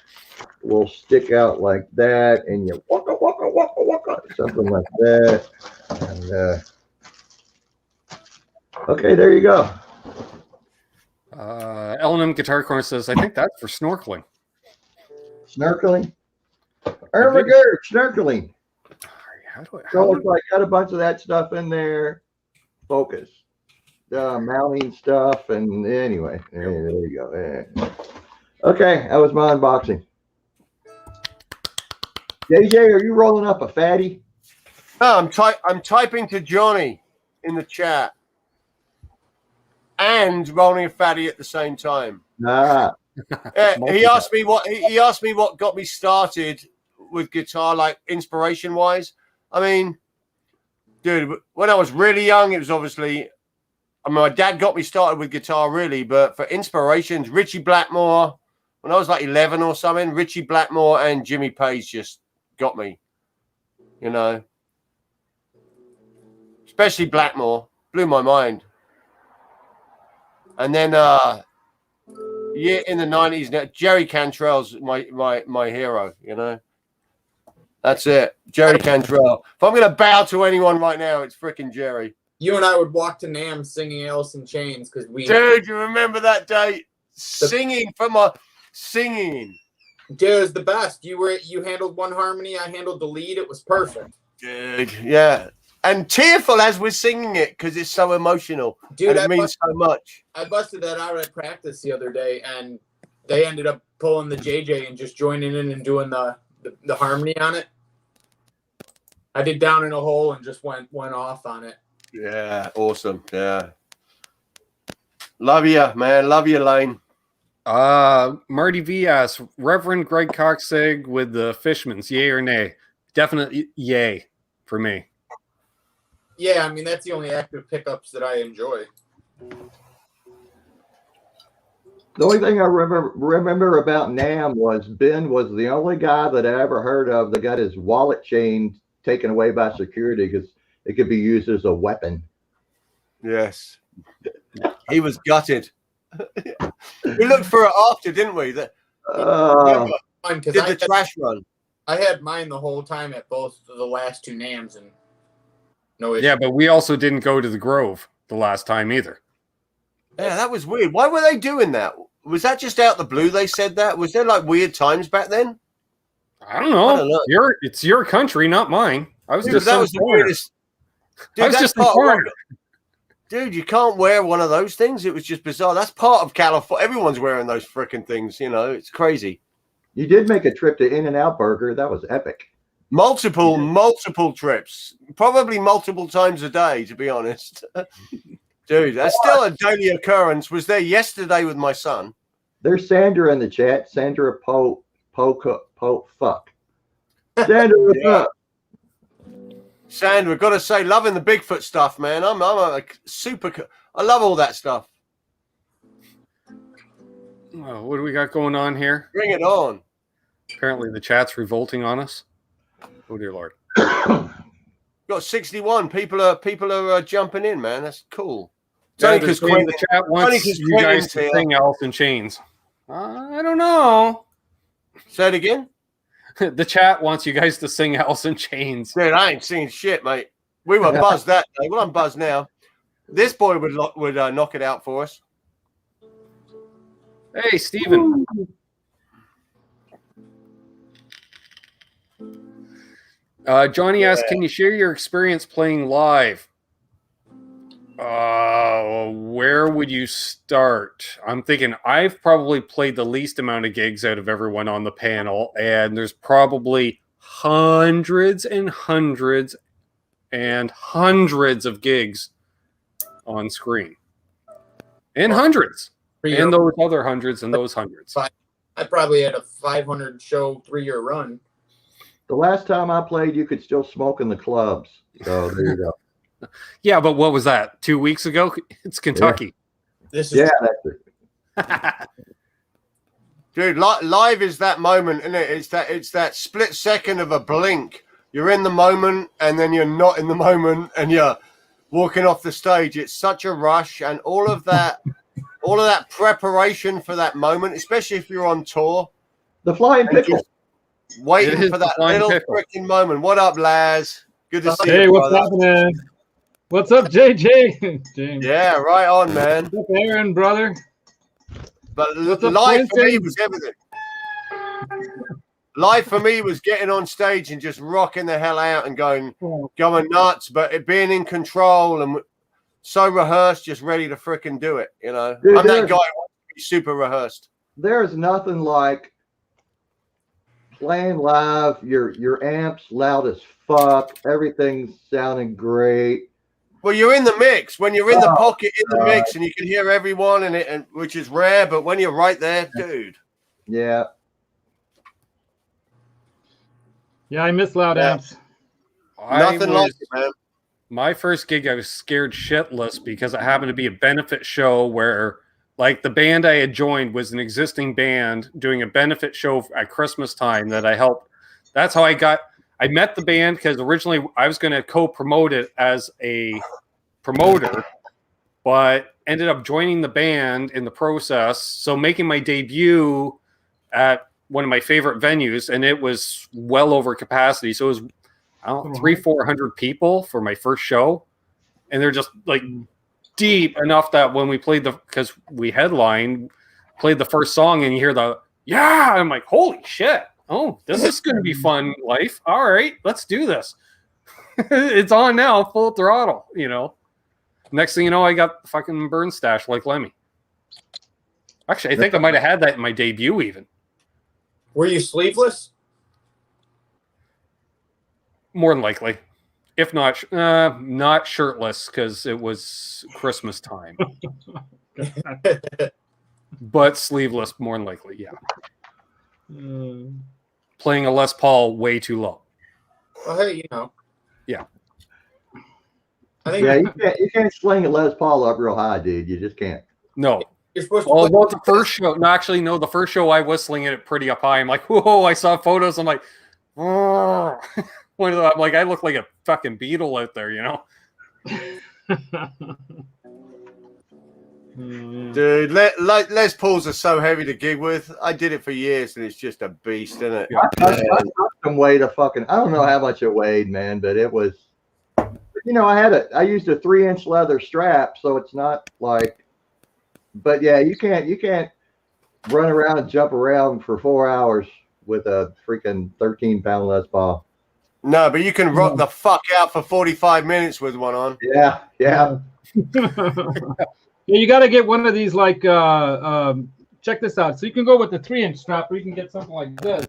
will stick out like that, and you waka waka waka waka, something like that. And okay, there you go. L&M Guitar Corner says, I think that's for snorkeling. Snorkeling. Oh my God, snorkeling. How do I? So it's like got a bunch of that stuff in there. Focus. mounting stuff. And anyway, there you go. Yeah. Okay, that was my unboxing. JJ, are you rolling up a fatty? No, I'm typing to Johnny in the chat and rolling a fatty at the same time. Ah. He asked me what got me started with guitar, like inspiration wise. I mean, dude, when I was really young, it was obviously, I mean, my dad got me started with guitar really, but for inspirations, Richie Blackmore, when I was like 11 or something, Richie Blackmore and Jimmy Page just got me, you know, especially Blackmore, blew my mind. And then, yeah, in the 90s, Jerry Cantrell's my hero, you know. That's it. Jerry Cantrell. If I'm going to bow to anyone right now, it's freaking Jerry. You and I would walk to NAMM singing Alice in Chains because we. Dude, you remember that day? Singing. Dude, it was the best. You handled one harmony, I handled the lead. It was perfect. Dude, yeah. And tearful as we're singing it because it's so emotional. Dude, and it means so much. I busted that out at practice the other day, and they ended up pulling the JJ and just joining in and doing the harmony on it. I did Down in a Hole and just went off on it. Yeah, awesome. Yeah. Love you, man. Love you, Lane. Marty V asks, Reverend Greg Coxig with the Fishmans, yay or nay? Definitely yay for me. Yeah, I mean, that's the only active pickups that I enjoy. The only thing I remember about NAMM was Ben was the only guy that I ever heard of that got his wallet chain taken away by security because it could be used as a weapon. Yes. He was gutted. We looked for it after, didn't we? Did the trash run. I had mine the whole time at both of the last two NAMMs, and no issue. Yeah, but we also didn't go to the Grove the last time either. Yeah, that was weird. Why were they doing that? Was that just out the blue they said that? Was there like weird times back then? I don't know. It's your country, not mine. I was just that was the weirdest. Dude, I was just informed. Dude, you can't wear one of those things. It was just bizarre. That's part of California. Everyone's wearing those freaking things, you know. It's crazy. You did make a trip to In-N-Out Burger. That was epic. Multiple trips. Probably multiple times a day, to be honest. Dude, that's still a daily occurrence. Was there yesterday with my son. There's Sandra in the chat. Sandra fuck. Sandra, what's up? Sandra, got to say, loving the Bigfoot stuff, man. I'm like super. I love all that stuff. Oh, what do we got going on here? Bring it on. Apparently, the chat's revolting on us. Oh dear Lord. Got 61 people are jumping in, man. That's cool. Yeah, the chat wants you guys to sing Alice in Chains. I don't know. Say it again. The chat wants you guys to sing Alice in Chains. Dude, I ain't singing shit, mate. We were buzzed that day. Well, I'm buzzed now. This boy would knock it out for us. Hey, Stephen. Johnny asks, can you share your experience playing live? Where would you start? I'm thinking I've probably played the least amount of gigs out of everyone on the panel, and there's probably hundreds and hundreds and hundreds of gigs on screen. And hundreds. And those other hundreds and those hundreds. I probably had a 500 show 3-year run. The last time I played, you could still smoke in the clubs. So there you go. Yeah, but what was that? 2 weeks ago? It's Kentucky. Yeah. That's it. Dude, live is that moment, isn't it? It's that split second of a blink. You're in the moment, and then you're not in the moment, and you're walking off the stage. It's such a rush, and all of that preparation for that moment, especially if you're on tour. The Flying Pickle. Waiting for that little freaking moment. What up, Laz? Good to see you. Hey, what's happening? What's up, JJ? James. Yeah, right on, man. What's up, Aaron, brother? But live for me was everything. Live for me was getting on stage and just rocking the hell out and going nuts, but it being in control and so rehearsed, just ready to frickin' do it. You know, Dude, I'm that guy who wants to be super rehearsed. There's nothing like playing live. Your amps loud as fuck. Everything's sounding great. Well, you're in the mix. When you're in the pocket in the mix, and you can hear everyone, and which is rare. But when you're right there, dude. Yeah. Yeah, I miss loud amps. Nothing like it, man. My first gig, I was scared shitless because it happened to be a benefit show where, like, the band I had joined was an existing band doing a benefit show at Christmas time that I helped. That's how I met the band, because originally I was going to co-promote it as a promoter, but ended up joining the band in the process. So making my debut at one of my favorite venues, and it was well over capacity. So it was, I don't know, 300-400 people for my first show. And they're just like deep enough that when we played because we headlined, played the first song, and you hear yeah, I'm like, holy shit. Oh, this is going to be fun life. All right, let's do this. It's on now, full throttle, you know. Next thing you know, I got fucking burn stash like Lemmy. Actually, I think I might have had that in my debut even. Were you sleeveless? More than likely. If not shirtless, because it was Christmas time. But sleeveless, more than likely, yeah. Playing a Les Paul way too low. Well, hey, you know. Yeah. I think you can't sling a Les Paul up real high, dude. You just can't. No. You're supposed to. Although the first show, the first show I was slinging it pretty up high. I'm like, whoa! I saw photos. I'm like, oh. I'm like, I look like a fucking beetle out there, you know. Dude, Les Pauls are so heavy to gig with. I did it for years, and it's just a beast, isn't it? I some weight of fucking. I don't know how much it weighed, man, but it was. You know, I used a 3-inch leather strap, so it's not like. But yeah, you can't run around and jump around for 4 hours with a freaking 13-pound Les Paul. No, but you can rock the fuck out for 45 minutes with one on. Yeah. Yeah, you got to get one of these, like, check this out. So you can go with the 3-inch strap, or you can get something like this.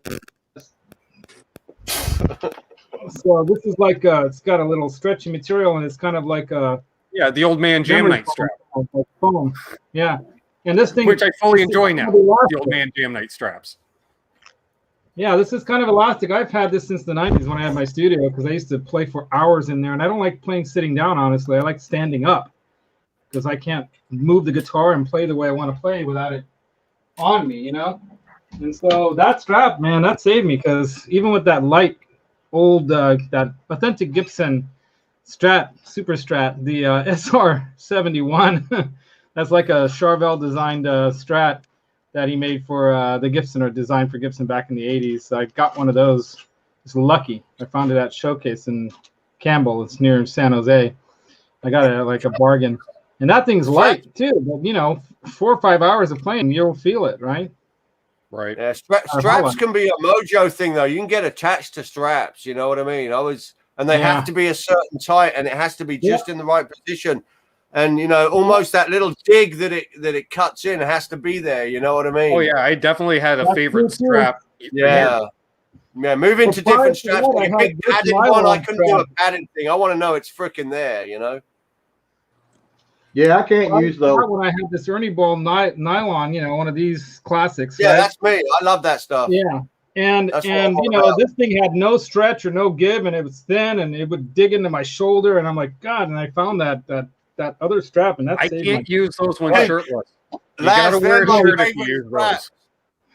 So this is like, it's got a little stretchy material, and it's kind of like a... Yeah, the old man jam night strap. Like foam. Yeah. And this thing... Which I fully enjoy now, the old man jam night straps. Yeah, this is kind of elastic. I've had this since the 90s when I had my studio, because I used to play for hours in there, and I don't like playing sitting down, honestly. I like standing up, because I can't move the guitar and play the way I want to play without it on me, you know? And so that strap, man, that saved me, because even with that light, old, that authentic Gibson Strat, Super Strat, the SR71, that's like a Charvel designed Strat that he made for the Gibson, or designed for Gibson back in the 80s. So I got one of those. It's lucky. I found it at Showcase in Campbell. It's near San Jose. I got a bargain. And that thing's light too. But, you know, 4 or 5 hours of playing, you'll feel it, right? Right. Yeah, straps can be a mojo thing, though. You can get attached to straps. You know what I mean? And they have to be a certain height, and it has to be just in the right position. And, you know, almost that little dig that it cuts in has to be there. You know what I mean? Oh, yeah. I definitely had a favorite strap. Yeah. Yeah, move into different straps. Like a big padded one, I couldn't do a padded thing. I want to know it's freaking there, you know? Yeah, I can't use those. When I had this Ernie Ball nylon, you know, one of these classics. Yeah, right? that's me. I love that stuff. Yeah. And you know, this thing had no stretch or no give, and it was thin, and it would dig into my shoulder, and I'm like, God, and I found that other strap, and I can't use those when shirtless. You Lads, gotta wear a shirt if you use those.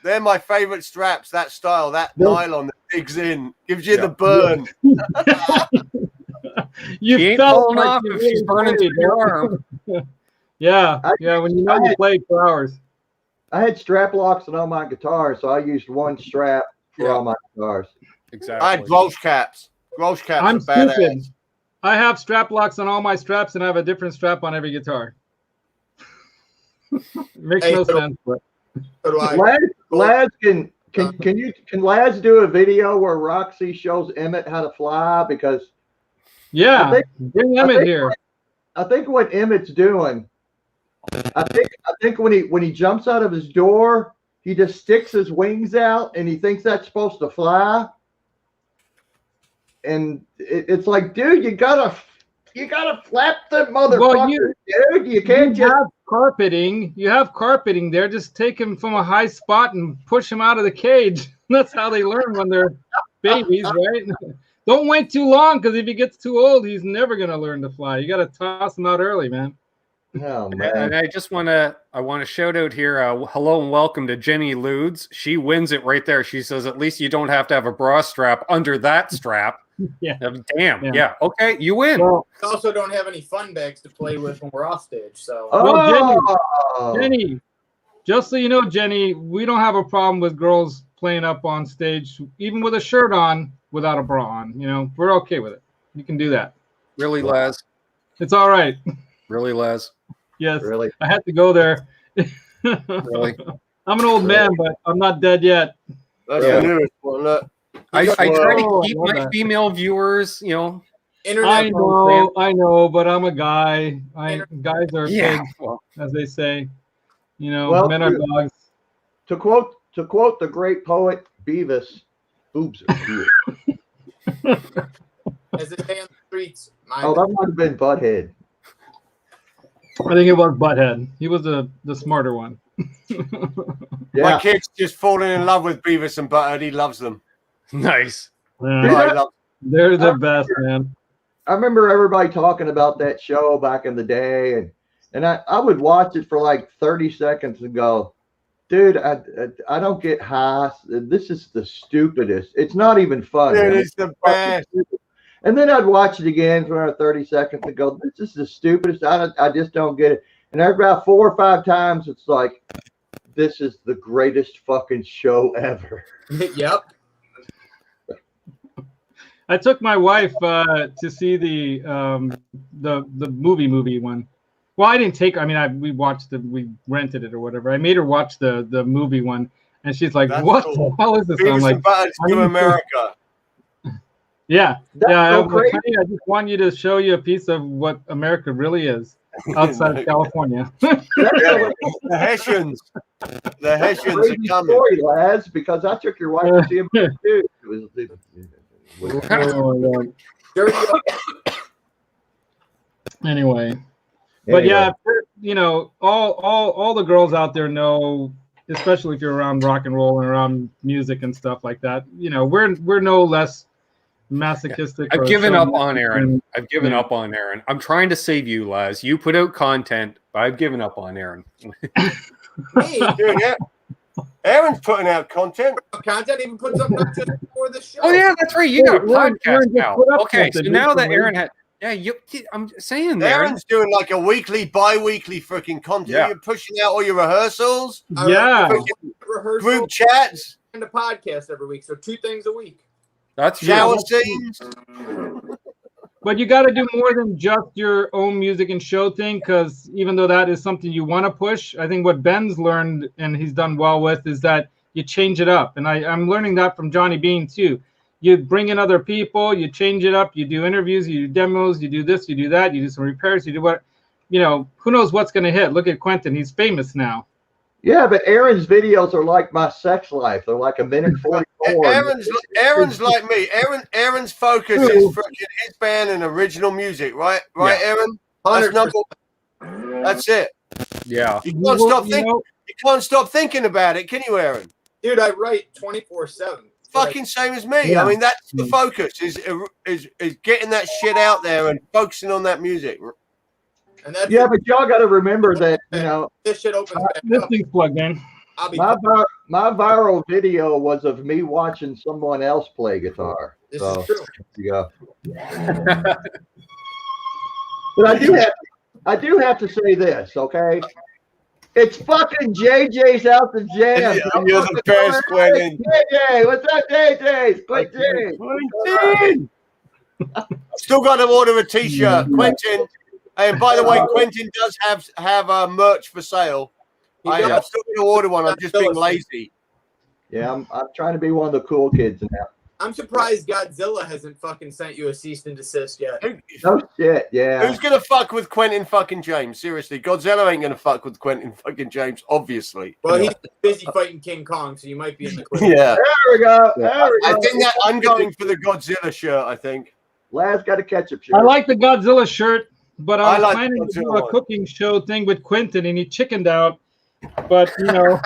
They're my favorite straps, that style, that nylon that digs in, gives you the burn. She ain't falling off if she's burning through your arm. Yeah, when you know you played for hours. I had strap locks on all my guitars, so I used one strap for all my guitars. Exactly. I had Grolsch caps. Grolsch caps I'm are badass. stupid. I have strap locks on all my straps, and I have a different strap on every guitar. Makes no sense. But. Lads, can Lads do a video where Roxy shows Emmett how to fly? Because bring Emmett here. what Emmett's doing, I think when he jumps out of his door, he just sticks his wings out and he thinks that's supposed to fly. And it's like, dude, you gotta flap the motherfucker, dude. You can't just have carpeting. You have carpeting there. Just take him from a high spot and push him out of the cage. That's how they learn when they're babies, right? Don't wait too long, because if he gets too old, he's never gonna learn to fly. You got to toss him out early, man. Oh, man. And I want to shout out here. Hello and welcome to Jenny Ludes. She wins it right there. She says, at least you don't have to have a bra strap under that strap. Yeah. Damn. Yeah. Okay. You win. Well, We also don't have any fun bags to play with when we're off stage. So, Jenny, just so you know, Jenny, we don't have a problem with girls playing up on stage, even with a shirt on, without a bra on. You know, we're okay with it. You can do that. Really, Les? It's all right. Really, Les? Yes. Really? I had to go there. Really? I'm an old man, but I'm not dead yet. That's the newest one. Look. I try to keep I love my that. female viewers, internet. I know, but I'm a guy. Guys are yeah. pigs, Well, as they say. You know, Well, men are dogs. To quote the great poet Beavis, boobs are good. As they say on the streets. Oh, that might have been Butthead. I think it was Butthead. He was the smarter one. My Yeah. kid's just fallen in love with Beavis and Butthead. He loves them. nice. Yeah, I love they're the best, man. I remember everybody talking about that show back in the day, and I would watch it for like 30 seconds and go, dude, I don't get high. This is the stupidest. It's not even funny. it. It's the best. And then I'd watch it again for another 30 seconds and go, this is the stupidest. I just don't get it. And after about 4 or 5 times, it's like, this is the greatest fucking show ever. Yep. I took my wife to see the movie one. Well, I didn't take her. I mean, we rented it or whatever. I made her watch the movie one, and she's like, That's "What cool. the hell is this?" Beavis I'm like, and Butthead to America. "Yeah, That's yeah." so I crazy. just want you to show you a piece of what America really is outside of California. The Hessians. The Hessians are Crazy coming. story, lads, because I took your wife to see him too. It was Oh, my God. Dirty. Anyway. But yeah, you know, all the girls out there know, especially if you're around rock and roll and around music and stuff like that. You know, we're no less masochistic. I've or given up on chauvinistic Aaron. than- I've given up on Aaron. I'm trying to save you, Laz. You put out content, but I've given up on Aaron. Hey, Dude, yeah. Aaron's putting out content. content even put something up just before the show. Oh yeah, that's right. You got a Aaron podcast just now. put up Okay, so something now that recently. Aaron had, I'm saying there. Aaron's doing like a weekly, bi-weekly freaking content. Yeah. You're pushing out all your rehearsals, Yeah. Rehearsal group chats, and a podcast every week. So 2 things a week. That's shower true. scenes. But you got to do more than just your own music and show thing, because even though that is something you want to push, I think what Ben's learned and he's done well with is that you change it up. And I'm learning that from Johnny Bean too. You bring in other people, you change it up, you do interviews, you do demos, you do this, you do that, you do some repairs, you do what, you know, who knows what's going to hit. Look at Quentin. He's famous now. Yeah, but Aaron's videos are like my sex life. They're like 1:44. Aaron's like me. Aaron's focus is freaking his band and original music, right? Right, Yeah. Aaron? That's it. Yeah. You can't stop You thinking. know, You can't stop thinking about it, can you, Aaron? Dude, I write 24/7. Fucking same as me. Yeah. I mean, that's the focus is getting that shit out there and focusing on that music. And that's Yeah, but y'all got to remember that, you know, this shit opens back this up. thing's plugged in. I'll be my viral video was of me watching someone else play guitar. this So, is true. yeah. But I do have to say this, okay? It's fucking JJ's out the jam. You're the best, Quentin. JJ, what's up, JJ? Quentin. Quentin! Still got to order a t-shirt, Quentin. And by the way, Quentin does have merch for sale. I'm still going to order one. I'm just being lazy. Yeah, I'm trying to be one of the cool kids now. I'm surprised Godzilla hasn't fucking sent you a cease and desist yet. No shit, yeah. Who's gonna fuck with Quentin fucking James? Seriously, Godzilla ain't gonna fuck with Quentin fucking James, obviously. Well, he's busy fighting King Kong, so you might be in the clear. Yeah. There we go. Yeah. There we go. I think that I'm going for the Godzilla shirt, I think. Lad's got a ketchup shirt. I like the Godzilla shirt, but I was like planning the to do Godzilla a one. cooking show thing with Quentin, and he chickened out. But you know,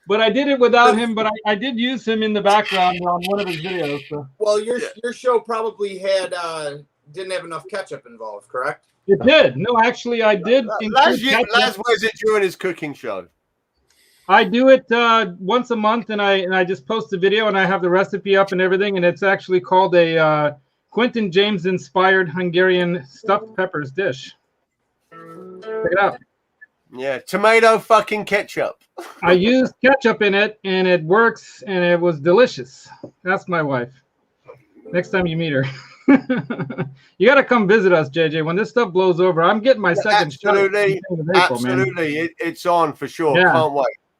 but I did it without him. But I did use him in the background on one of his videos. So. Well, your show probably had didn't have enough ketchup involved, correct? It did. No, actually, I did. Laz wears it during his cooking show. I do it once a month, and I just post the video, and I have the recipe up and everything, and it's actually called a Quentin James inspired Hungarian stuffed peppers dish. Check it out. Yeah, tomato fucking ketchup. I used ketchup in it, and it works, and it was delicious. That's my wife. Next time you meet her. You got to come visit us, JJ. When this stuff blows over, I'm getting my second absolutely, shot. April, absolutely. It's on for sure. Yeah.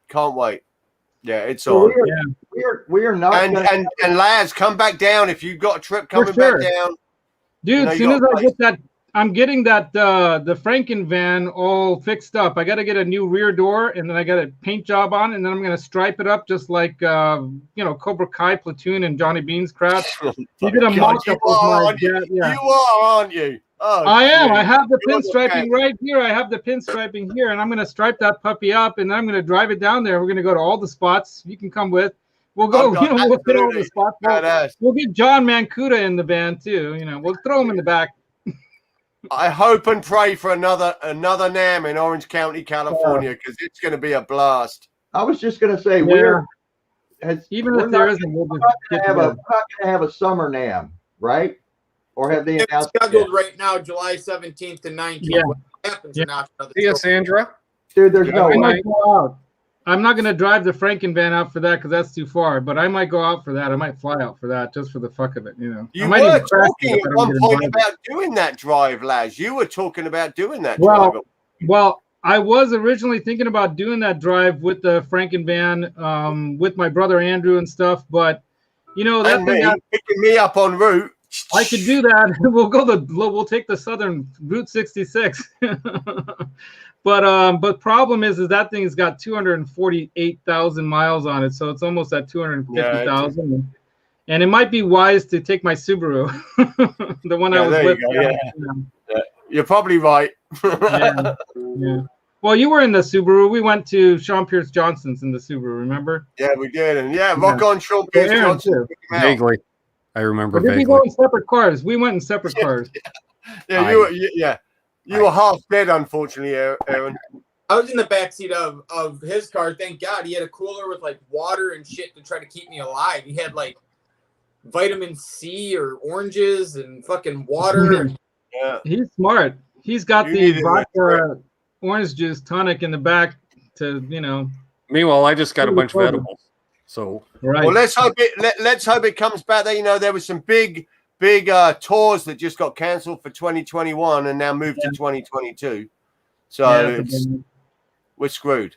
Can't wait. Yeah, it's So on. we are not. And Laz, come back down if you've got a trip coming sure. back down. Dude, as soon as I get that, I'm getting that the Franken van all fixed up. I got to get a new rear door, and then I got a paint job on, and then I'm gonna stripe it up just like Cobra Kai Platoon and Johnny Bean's crowd. You did a mock-up of my dad. Yeah. You are, aren't you? Oh, I am. shit. I have the pinstriping right here. I have the pinstriping here, and I'm gonna stripe that puppy up, and then I'm gonna drive it down there. We're gonna go to all the spots. You can come with. We'll go. We'll hit all the spots. We'll get John Mancuda in the band too. We'll throw him in the back. I hope and pray for another NAMM in Orange County, California, because it's going to be a blast. I was just going to say, even if there isn't, we'll just we're not going to have a summer NAMM, right? Or have they announced scheduled right now, July 17th to 19th? Yeah. What happens or not? See ya, Sandra. Dude, there's no way. I'm not going to drive the Franken van out for that because that's too far. But I might go out for that. I might fly out for that just for the fuck of it. You were talking at one point about doing that drive, Laz. You were talking about doing that drive. Well, I was originally thinking about doing that drive with the Franken van, with my brother Andrew and stuff. But that thing picking me up en route. I could do that. We'll take the southern Route 66. But problem is that thing has got 248,000 miles on it, so it's almost at 250,000. And it might be wise to take my Subaru, the one I was with. Yeah. You're probably right. Yeah. Well, you were in the Subaru. We went to Sean Pierce Johnson's in the Subaru, remember? Yeah, we did. And rock on Sean Pierce Johnson. Vaguely. I remember vaguely. Did we go in separate cars? We went in separate cars. You were half dead, unfortunately, Aaron. I was in the backseat of his car. Thank God he had a cooler with like water and shit to try to keep me alive. He had like vitamin C or oranges and fucking water. Yeah, he's smart. He's got the vodka orange juice tonic in the back to Meanwhile, I just got a bunch of edibles. So well, let's hope it comes back. There was some big tours that just got cancelled for 2021 and now moved to 2022. So we're screwed.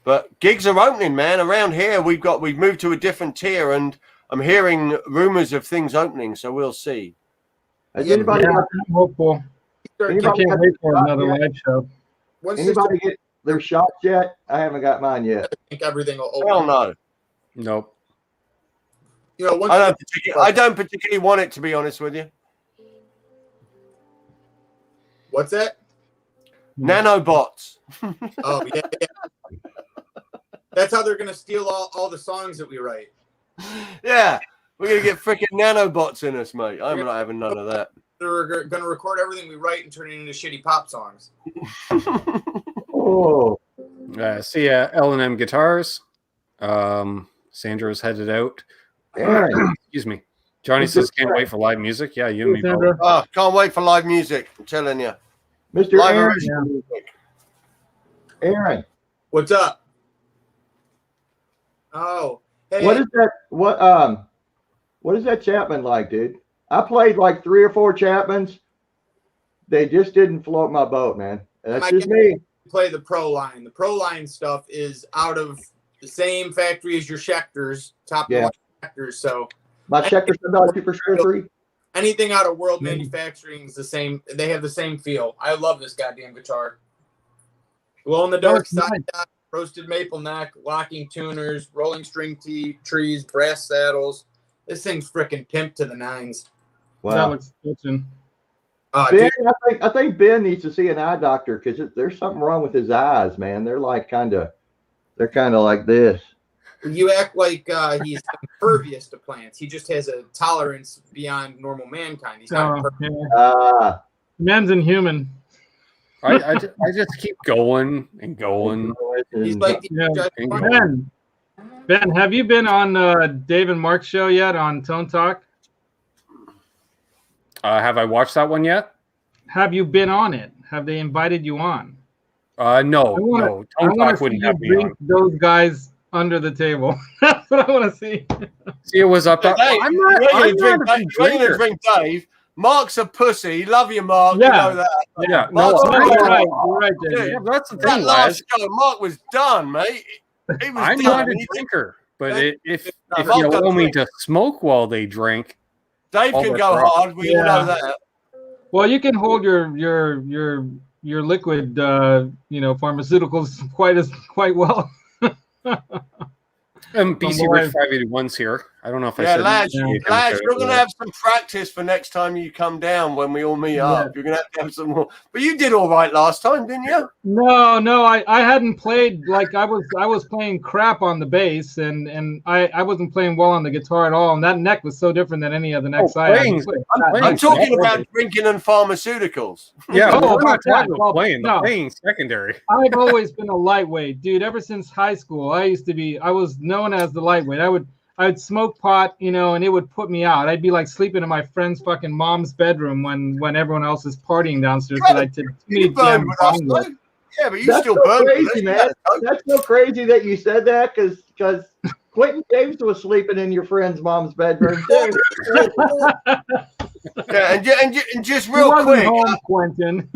But gigs are opening, man. Around here, we've moved to a different tier, and I'm hearing rumors of things opening. So we'll see. I'm hopeful. I can't wait for another live show. Anybody get their shots yet? I haven't got mine yet. I think everything will open. Hell no. Nope. I don't particularly want it, to be honest with you. What's that? Nanobots. Oh yeah. That's how they're gonna steal all the songs that we write. Yeah, we're gonna get freaking nanobots in us, mate. I'm not having none of that. They're gonna record everything we write and turn it into shitty pop songs. Oh. See ya, L&M Guitars. Sandra's headed out. Excuse me. Johnny says can't wait for live music. Yeah, you and me both. Oh, can't wait for live music. I'm telling you. Mr. Live Aaron. What's up? Oh, hey. What is that? What is that Chapman like, dude? I played like 3 or 4 Chapmans. They just didn't float my boat, man. That's just me. Play the pro line. The pro line stuff is out of the same factory as your Schecters, top Yeah. Schecters. So My Schecter $7 for sure 3. anything out of World Manufacturing is the same. They have the same feel. I love this goddamn guitar. Glow in the dark side dot, roasted maple neck, locking tuners, rolling string trees, brass saddles. This thing's freaking pimped to the nines. That Wow. looks kitchen. Ben, I think Ben needs to see an eye doctor because there's something wrong with his eyes, man. They're like kind of like this. You act like he's impervious to plants. He just has a tolerance beyond normal mankind. He's not impervious. Ah, Man's inhuman. I just keep going and going. He's like Ben, have you been on Dave and Mark's show yet on Tone Talk? Have I watched that one yet? Have you been on it? Have they invited you on? No. Tone Talk wouldn't have me on. Those guys under the table. That's what I want to see. See, it was up. Hey, I'm not a drinker. drink Dave. Mark's a pussy. Love you, Mark. Yeah. You know that. Yeah, Mark's no, You're right. You're right, Dave. yeah, that's the that thing, last Laz. show, Mark was done, mate. He was I'm done. not a drinker, but if No, you Mark allow doesn't me drink. to smoke while they drink, Dave all can the go crap. hard. We all know that. Well, you can hold your liquid pharmaceuticals quite well. BC From Rich 581's here. I don't know if I Yeah, said lads, that. lads, you're going to have some practice for next time you come down when we all meet up. You're going to have some more. But you did all right last time, didn't you? No, I hadn't played like I was playing crap on the bass and I wasn't playing well on the guitar at all, and that neck was so different than any of the necks I had. I'm talking about drinking and pharmaceuticals. Yeah, Oh, we're not about that. talking Well, about playing. no. Playing secondary. I've always been a lightweight, dude. Ever since high school, I was known as the lightweight. I'd smoke pot, and it would put me out. I'd be like sleeping in my friend's fucking mom's bedroom when everyone else is partying downstairs. Because I did too many You burned damn with us, bongos. though. Yeah, but you that's still so burned with crazy, us. man. That's so crazy that you said that because Quentin James was sleeping in your friend's mom's bedroom too. Yeah, and just He real wasn't quick, home, Quentin.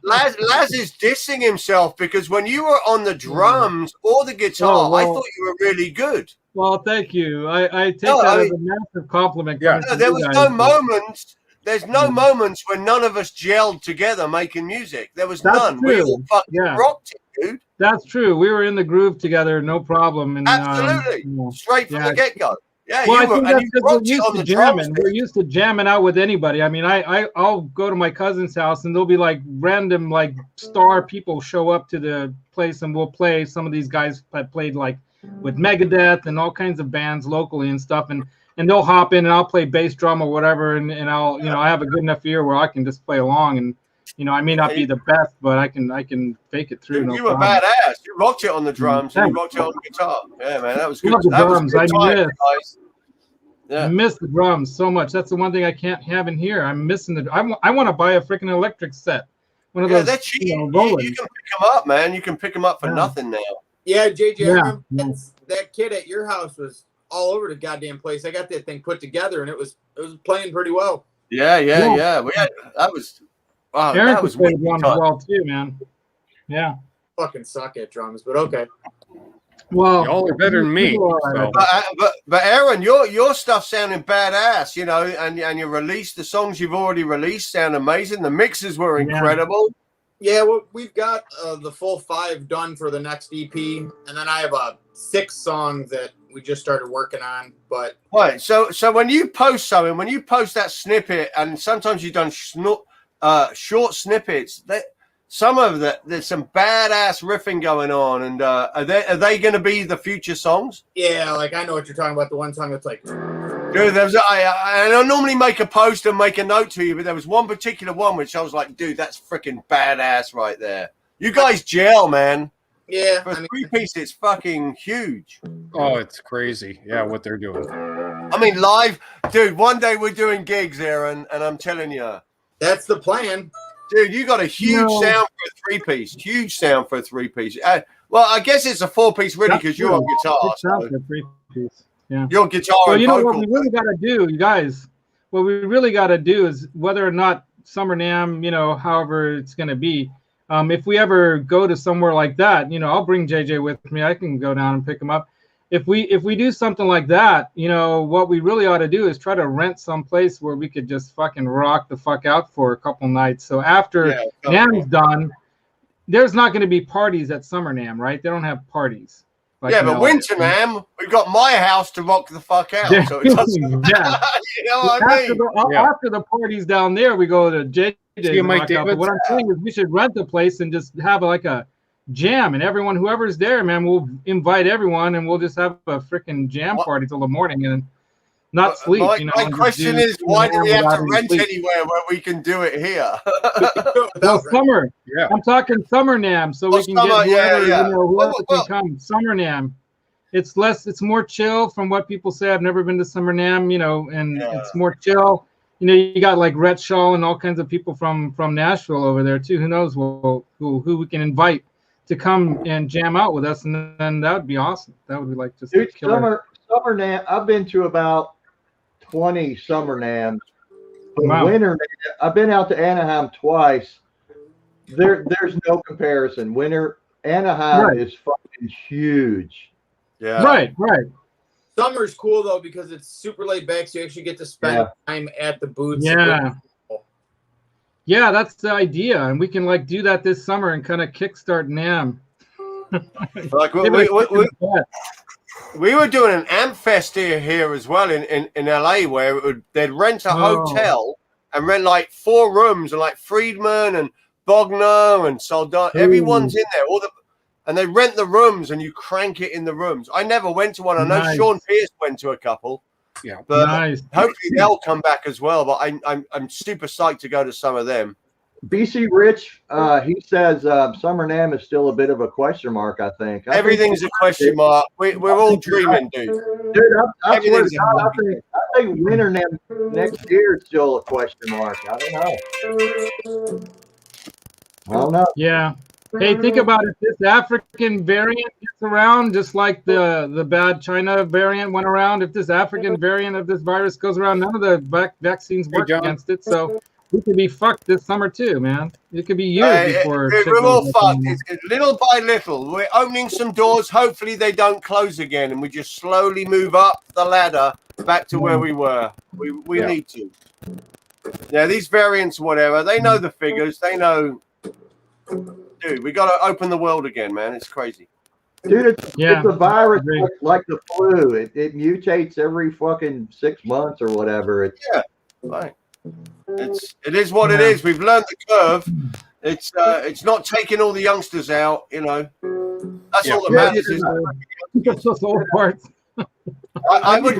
Laz is dissing himself because when you were on the drums or the guitar, Oh, well. I thought you were really good. Well, thank you. I take No, that I as a massive compliment. Yeah. coming No, from there you was guys. no moments. There's no moments when none of us gelled together making music. There was That's none. We true. all fucking Yeah. rocked it, dude. That's true. We were in the groove together, no problem. And Absolutely. Straight from yeah. the get-go. Yeah, Well, I you were, think and that's you because we're rocked it used on to the drums. jamming. We're used to jamming out with anybody. I mean, I'll go to my cousin's house and there'll be like random like star people show up to the place and we'll play. Some of these guys that played like with Megadeth and all kinds of bands locally and stuff, and they'll hop in and I'll play bass drum or whatever, and I'll I have a good enough ear where I can just play along, and I may not be the best, but I can fake it through. Dude, No you were problem. badass. You rocked it on the drums and you rocked it on the guitar. Yeah, man, that was good. Love the That was drums. good I time, miss. guys. Yeah. I miss the drums so much. That's the one thing I can't have in here. I'm missing the. I want to buy a freaking electric set. One of Yeah, those. they're cheap. You Rollers. can pick them up, man. You can pick them up for Yeah. nothing now. Yeah, JJ, Yeah. I remember that kid at your house was all over the goddamn place. I got that thing put together and it was playing pretty well. Yeah. Yeah. We had that was. Wow, Aaron that was can play wicked drums time. well too, man. Yeah. Fucking suck at drums, but okay. Well, Y'all are better than me. you are, So. But Aaron, your stuff sounding badass, and you released the songs you've already released sound amazing. The mixes were Yeah. incredible. Yeah, well, we've got the full 5 done for the next EP, and then I have a 6 song that we just started working on. But Right. So when you post something, when you post that snippet, and sometimes you've done short snippets, some of there's some badass riffing going on, and are they going to be the future songs? yeah, like I know what you're talking about. The one song that's like, Dude, I normally make a post and make a note to you, but there was one particular one which I was like, dude, that's freaking badass right there. You guys gel, man. yeah, For I a mean, 3-piece, it's fucking huge. Oh, it's crazy. Yeah, what they're doing. I mean, live, dude. One day we're doing gigs, Aaron, and I'm telling you, that's the plan. dude, you got a huge No. sound for a 3-piece. Huge sound for a 3-piece. Well, I guess it's a 4-piece really That's because you're on true. guitar. It sounds So like a 3-piece. Yeah. you're guitar Well, and you know what vocal. we really got to do, you guys. What we really got to do is whether or not Summer NAMM, however it's going to be, If we ever go to somewhere like that, you know, I'll bring JJ with me. I can go down and pick him up. If we do something like that, you know, what we really ought to do is try to rent some place where we could just fucking rock the fuck out for a couple nights. So after NAMM's done, there's not going to be parties at Summer NAMM, right? They don't have parties. Like but Winter NAMM, we've got my house to rock the fuck out. So it doesn't, you know what I mean? After the parties down there, we go to JJ. What I'm saying is we should rent the place and just have like a jam, and everyone, whoever's there, man, we'll invite everyone, and we'll just have a freaking jam party till the morning and not sleep. My question is, why do we have to rent anywhere where we can do it here? Well, summer. Yeah. I'm talking Summer NAMM, so we can get whoever, whoever can come. Summer NAMM. It's more chill from what people say. I've never been to Summer NAMM, you know, and it's more chill. You know, you got like Rhett Shaw and all kinds of people from Nashville over there too. Who knows who we can invite to come and jam out with us, and then that would be awesome. That would be like just Dude, Summer NAMM. I've been to about 20 Summer NAMMs. Wow. Winter NAMM, I've been out to Anaheim twice. There's no comparison. Winter Anaheim is fucking huge. Yeah. Right. Summer's cool though because it's super laid back, so you actually get to spend time at the booths. Yeah, that's the idea, and we can like do that this summer and kind of kickstart NAMM. Like we were doing an amp fest here as well in LA, where they'd rent a hotel and rent like 4 rooms, and like Friedman and Bogner and Soldat, everyone's in there. And they rent the rooms, and you crank it in the rooms. I never went to one. I know Sean Pierce went to a couple. Yeah, but hopefully they'll come back as well. But I'm super psyched to go to some of them. BC Rich, he says Summer NAMM is still a bit of a question mark. I think everything's a question mark. We're all dreaming, dude. I think Winter NAMM next year is still a question mark. I don't know. Yeah. Hey, think about it. This African variant gets around, just like the bad China variant went around. If this African variant of this virus goes around, none of the vaccines work against it. So we could be fucked this summer too, man. It could be years before. We're all fucked. It's little by little. We're opening some doors. Hopefully they don't close again, and we just slowly move up the ladder back to where we were. We need to. Yeah, these variants, whatever, they know the figures. They know. Dude, we got to open the world again, man. It's crazy. Dude, it's a virus like the flu. It mutates every fucking 6 months or whatever. Right. It is what it is. We've learned the curve. It's not taking all the youngsters out, you know. That's all that matters. That's just all parts. I would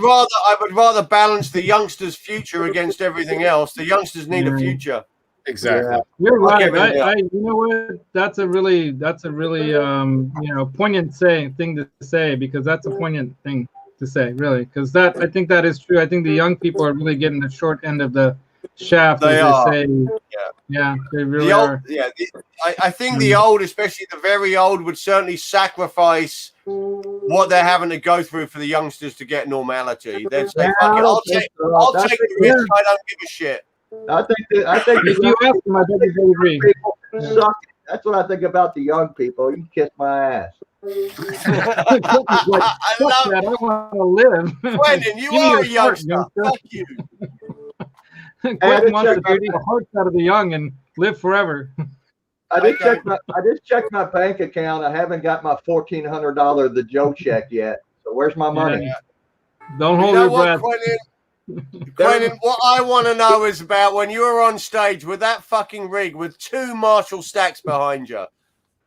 rather balance the youngsters' future against everything else. The youngsters need a future. Exactly. Yeah. You're right. You know what? That's a really poignant thing to say, because that's a poignant thing to say, really, because I think that is true. I think the young people are really getting the short end of the shaft. They say. Yeah, they really are. Yeah, I think the old, especially the very old, would certainly sacrifice what they're having to go through for the youngsters to get normality. They'd say, "Fuck it, I'll take the risk. I don't give a shit." I think if you ask them, I bet they agree. That's what I think about the young people. You kiss my ass. I want to live. Brendan, you are a youngster. Fuck you. Quentin wants to take the hearts out of the young and live forever. I just checked my bank account. I haven't got my $1,400 the Joe check yet. So where's my money? Don't hold your breath. Quentin, what I want to know is about when you were on stage with that fucking rig with 2 Marshall stacks behind you.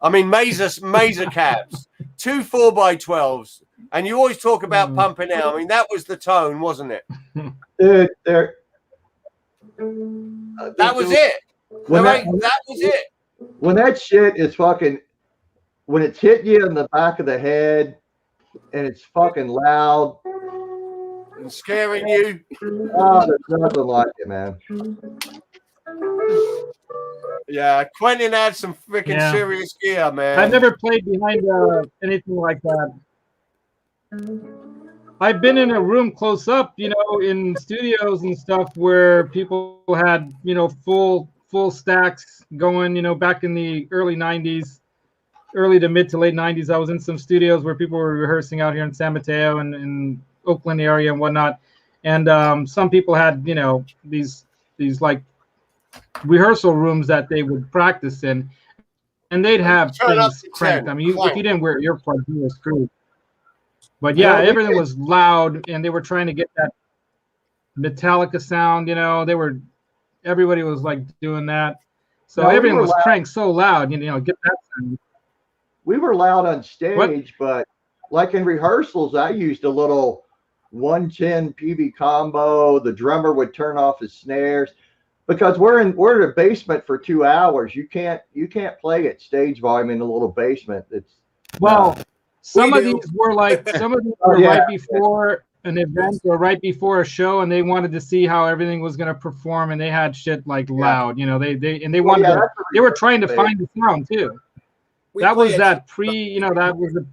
I mean, Mazer cabs, 2 4x12s, and you always talk about pumping out. I mean, that was the tone, wasn't it? Dude, that was it. That was it. When that shit is fucking, when it's hitting you in the back of the head and it's fucking loud and scaring you. Oh, there's nothing like it, man. Yeah, Quentin had some freaking serious gear, man. I've never played behind anything like that. I've been in a room close up, in studios and stuff where people had, full full stacks going, you know, back in the early 90s, early to mid to late 90s. I was in some studios where people were rehearsing out here in San Mateo and Oakland area and whatnot. And some people had, you know, these like rehearsal rooms that they would practice in, and they'd have things cranked. I mean, if you didn't wear earplugs, you were screwed. But yeah, everything was loud, and they were trying to get that Metallica sound. You know, everybody was like doing that. So everything was cranked so loud, you know, get that sound. We were loud on stage, but like in rehearsals, I used a little 110 PV combo. The drummer would turn off his snares because we're in a basement for 2 hours. You can't play at stage volume in a little basement. It's some of these were right before an event or right before a show, and they wanted to see how everything was going to perform, and they had shit like loud, you know. They were trying to find the sound too. That was the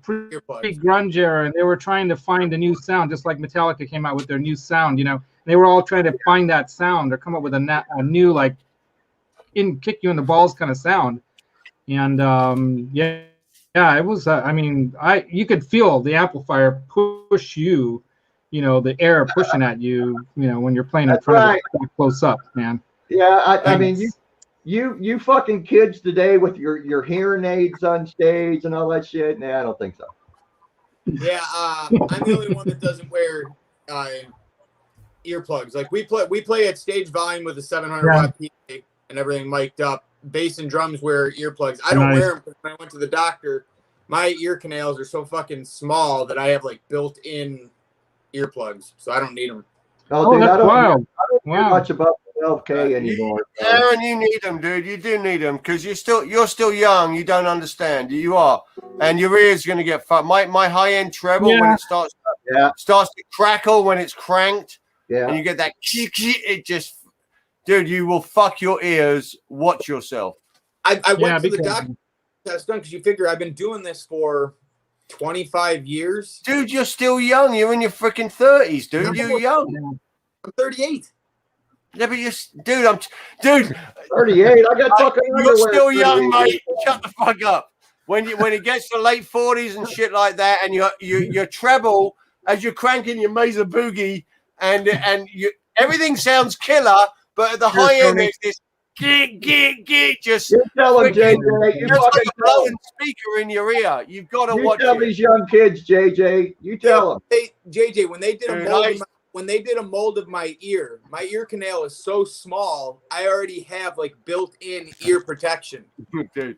pre-grunge era, and they were trying to find a new sound, just like Metallica came out with their new sound, you know. They were all trying to find that sound or come up with a new, like, kick you in the balls kind of sound. And it was. I mean, you could feel the amplifier push you, you know, the air pushing at you, you know, when you're playing in front of it close up, man. Yeah, I mean, you fucking kids today with your hearing aids on stage and all that shit. Nah, I don't think so. Yeah, I'm the only one that doesn't wear earplugs. Like we play at stage volume with a 700 watt PA and everything mic'd up. Bass and drums wear earplugs. I don't wear them because when I went to the doctor, my ear canals are so fucking small that I have like built-in earplugs, so I don't need them. Oh, dude, I don't hear much about 12K anymore. Aaron, you need them, dude. You do need them because you're still young. You don't understand. You are, and your ears going to get fucked. My high end treble when it starts to crackle when it's cranked, and you get that it just, dude, you will fuck your ears. Watch yourself. I went to the doctor test done because you figure I've been doing this for 25 years. Dude, you're still young. You're in your freaking 30s, dude. You're young. I'm 38. Yeah, but dude, 38. I got fucking You're still young, mate. Shut the fuck up. When it gets to late 40s and shit like that, and your treble as you're cranking your Mesa Boogie, and everything sounds killer, but at the high end there's this gig. Just you tell them, JJ. You like a blowing speaker in your ear. You've got to watch. You tell these young kids, JJ. You tell them. JJ, when they did a mold. When they did a mold of my ear canal is so small, I already have like built-in ear protection. Dude,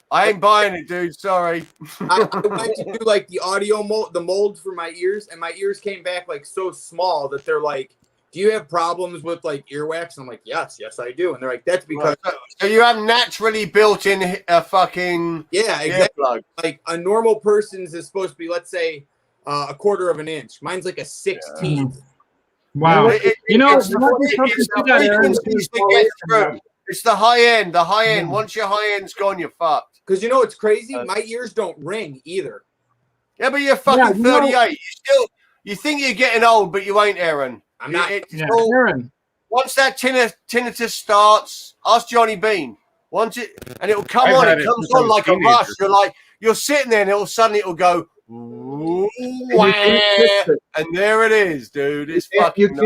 I ain't buying it, dude. Sorry. I went to do like the audio mold, the mold for my ears, and my ears came back like so small that they're like, "Do you have problems with like earwax?" And I'm like, "Yes, I do." And they're like, "That's because." So you have naturally built-in a fucking exactly. earplug. Like a normal person's is supposed to be, let's say, a quarter of an inch. Mine's like a 16th. Wow. It's the high end. The high end. Once your high end's gone, you're fucked. Because you know what's crazy? My ears don't ring either. Yeah, but you're fucking 38. You think you're getting old, but you ain't, Aaron. I'm not. Aaron. Once that tinnitus starts, ask Johnny Bean. And it'll come on. It comes on like a rush. You're sitting there, and it'll go. And there it is, dude. It's fucking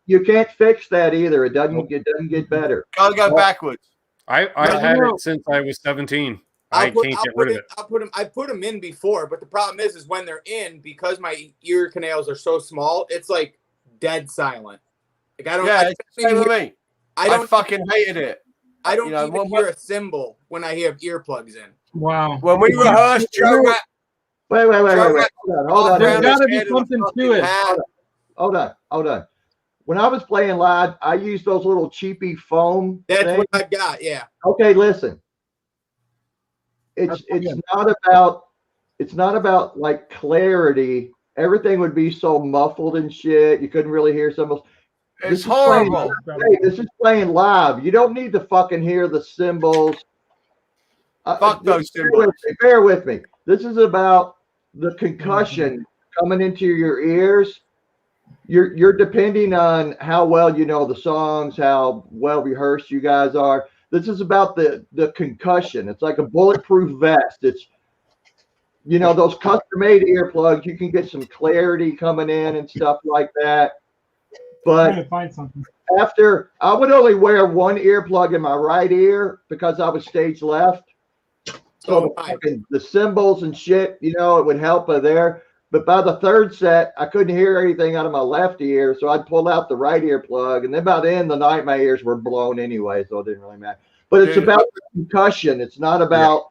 you can't fix that either. It doesn't get better. Gotta go backwards. I've had it since I was 17. I can't get rid of it. I put them in before, but the problem is when they're in, because my ear canals are so small, it's like dead silent. Like I don't. Yeah, it's the same with me. I fucking hated it. I don't even hear a cymbal when I have earplugs in. Wow. When we rehearse, Joe. Wait. Hold on. There's got to be something to it. Hold on. When I was playing live, I used those little cheapy foam. That's things. what I've got. Yeah. Okay, listen. It's not about like clarity. Everything would be so muffled and shit. You couldn't really hear some. It's horrible. This is playing live. You don't need to fucking hear the cymbals. Fuck those cymbals. Bear with me. This is about the concussion coming into your ears. you're depending on how well you know the songs, how well rehearsed you guys are. This is about the concussion. It's like a bulletproof vest. It's, you know, those custom-made earplugs. You can get some clarity coming in and stuff like that. I'm trying But to find something. after, I would only wear one earplug in my right ear because I was stage left. So the cymbals and shit, you know, it would help there. But by the third set, I couldn't hear anything out of my left ear, so I'd pull out the right earplug. And then by the end of the night, my ears were blown anyway, so it didn't really matter. But it's about the concussion. It's not about.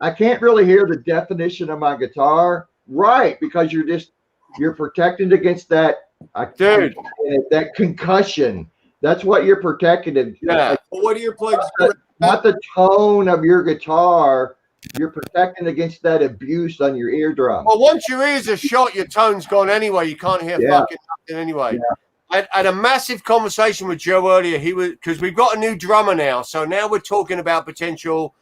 I can't really hear the definition of my guitar, right? Because you're protected against that. That concussion. That's what you're protected against. Yeah. What are your plugs? Not the tone of your guitar. You're protecting against that abuse on your eardrum. Well, once your ears are shot, your tone's gone anyway. You can't hear fucking nothing anyway. I had a massive conversation with Joe earlier. He was, because we've got a new drummer now. So now we're talking about potential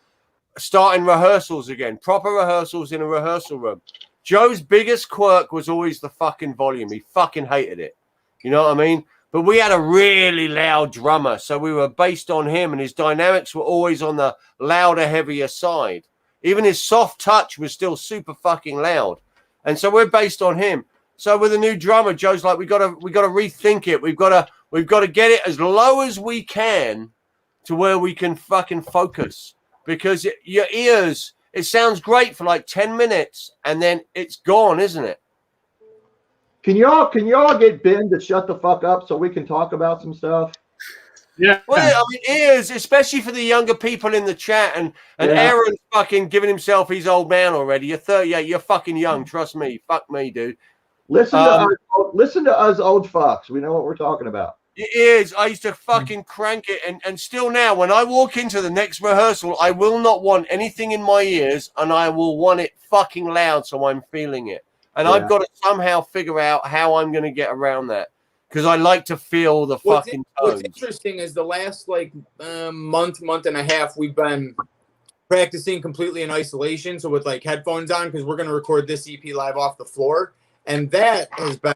starting rehearsals again, proper rehearsals in a rehearsal room. Joe's biggest quirk was always the fucking volume. He fucking hated it. You know what I mean? But we had a really loud drummer. So we were based on him, and his dynamics were always on the louder, heavier side. Even his soft touch was still super fucking loud. And so we're based on him. So with a new drummer, Joe's like, we got to rethink it. We've got to get it as low as we can to where we can fucking focus. Because your ears, it sounds great for like 10 minutes and then it's gone, isn't it? Can y'all get Ben to shut the fuck up so we can talk about some stuff? Yeah. Well, I mean, ears, especially for the younger people in the chat, and Aaron's fucking giving himself his old man already. You're 38, you're fucking young. Trust me. Fuck me, dude. Listen to us old fucks. We know what we're talking about. It is. I used to fucking crank it, and still now, when I walk into the next rehearsal, I will not want anything in my ears, and I will want it fucking loud so I'm feeling it. And I've got to somehow figure out how I'm going to get around that. Because I like to feel the fucking tones. What's interesting is the last month and a half, we've been practicing completely in isolation. So with like headphones on, because we're going to record this EP live off the floor. And that has been,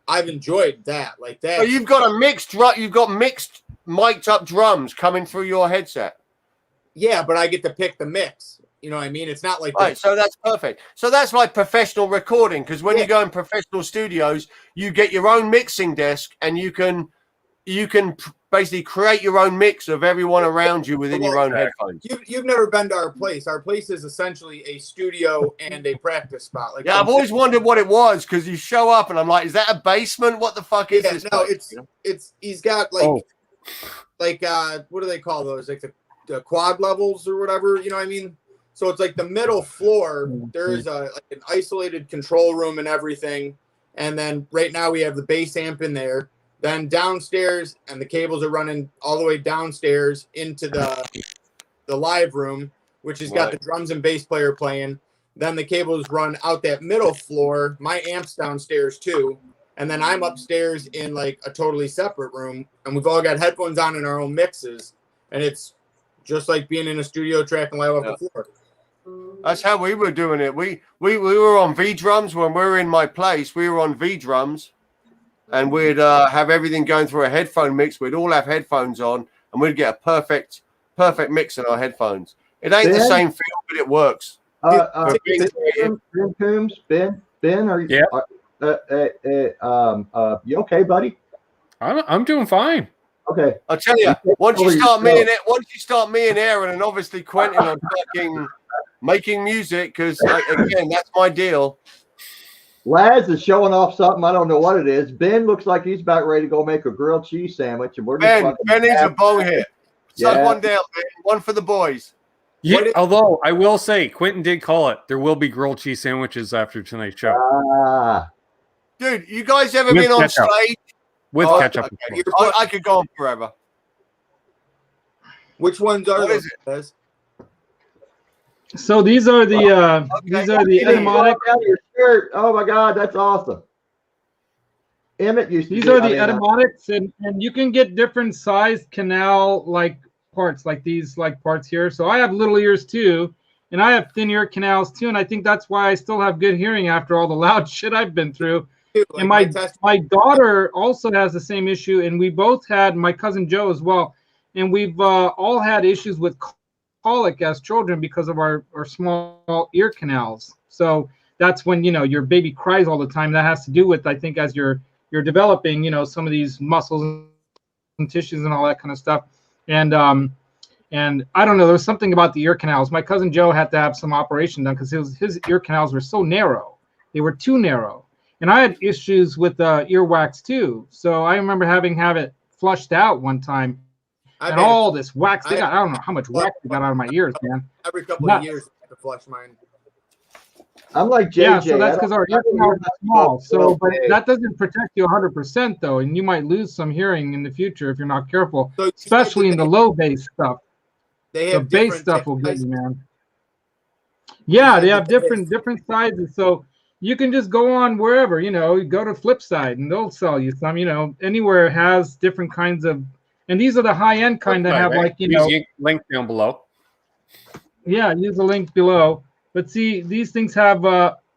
I've enjoyed that. Like that. So you've got you've got mixed mic'd up drums coming through your headset. Yeah, but I get to pick the mix. You know what I mean? It's not like right. So that's perfect. So that's like professional recording, because when you go in professional studios, you get your own mixing desk, and you can basically create your own mix of everyone around you within your own headphones. You've never been to our place. Our place is essentially a studio and a practice spot. Like I've always wondered what it was, because you show up and I'm like, is that a basement? What the fuck is this? No, place? it's he's got what do they call those? Like the quad levels or whatever. You know what I mean? So it's like the middle floor. There is an isolated control room and everything. And then right now we have the bass amp in there. Then downstairs, and the cables are running all the way downstairs into the live room, which has got the drums and bass player playing. Then the cables run out that middle floor. My amp's downstairs too. And then I'm upstairs in like a totally separate room. And we've all got headphones on in our own mixes. And it's just like being in a studio tracking live off the floor. That's how we were doing it. We were on V drums when we were in my place. We were on V drums, and we'd have everything going through a headphone mix. We'd all have headphones on, and we'd get a perfect mix in our headphones. It ain't the same feel, but it works. Ben Coombs, Ben, are you? You okay, buddy? I'm doing fine. Okay. I'll tell you, once you start me and Aaron, and obviously Quentin on fucking making music, because again, that's my deal. Laz is showing off something. I don't know what it is. Ben looks like he's about ready to go make a grilled cheese sandwich, and we're just Ben needs a bone hit. Suck one down, Ben. One for the boys. Yeah, although I will say, Quentin did call it. There will be grilled cheese sandwiches after tonight's show. Dude, you guys ever been on stage? With ketchup. Okay. I could go on forever. Which ones are those? So these are the etymotic. Oh my God, that's awesome. Emmett used to. These are the etymotics, and you can get different sized canal like parts, like these parts here. So I have little ears too, and I have thin ear canals too, and I think that's why I still have good hearing after all the loud shit I've been through. too. And Like, my daughter also has the same issue, and we both had, my cousin Joe as well, and we've all had issues with colic as children because of our small ear canals. So that's when, you know, your baby cries all the time. That has to do with, I think, as you're developing, you know, some of these muscles and tissues and all that kind of stuff. And I don't know, there was something about the ear canals. My cousin Joe had to have some operation done because his ear canals were so narrow. They were too narrow. And I had issues with earwax too. So I remember having it flushed out one time. And all this wax, I don't know how much wax they got out of my ears, man. Every couple of years, I have to flush mine. I'm like JJ. Yeah, so that's because our ear canals are small. So, but that doesn't protect you 100% though, and you might lose some hearing in the future if you're not careful, So especially in the low bass stuff. They The have bass stuff will get you, man. Yeah, they have different sizes. So you can just go on wherever, you know, you go to Flipside and they'll sell you some, you know, anywhere has different kinds of, and these are the high-end kind that have like, you know. Link down below. Yeah, use the link below. But see, these things have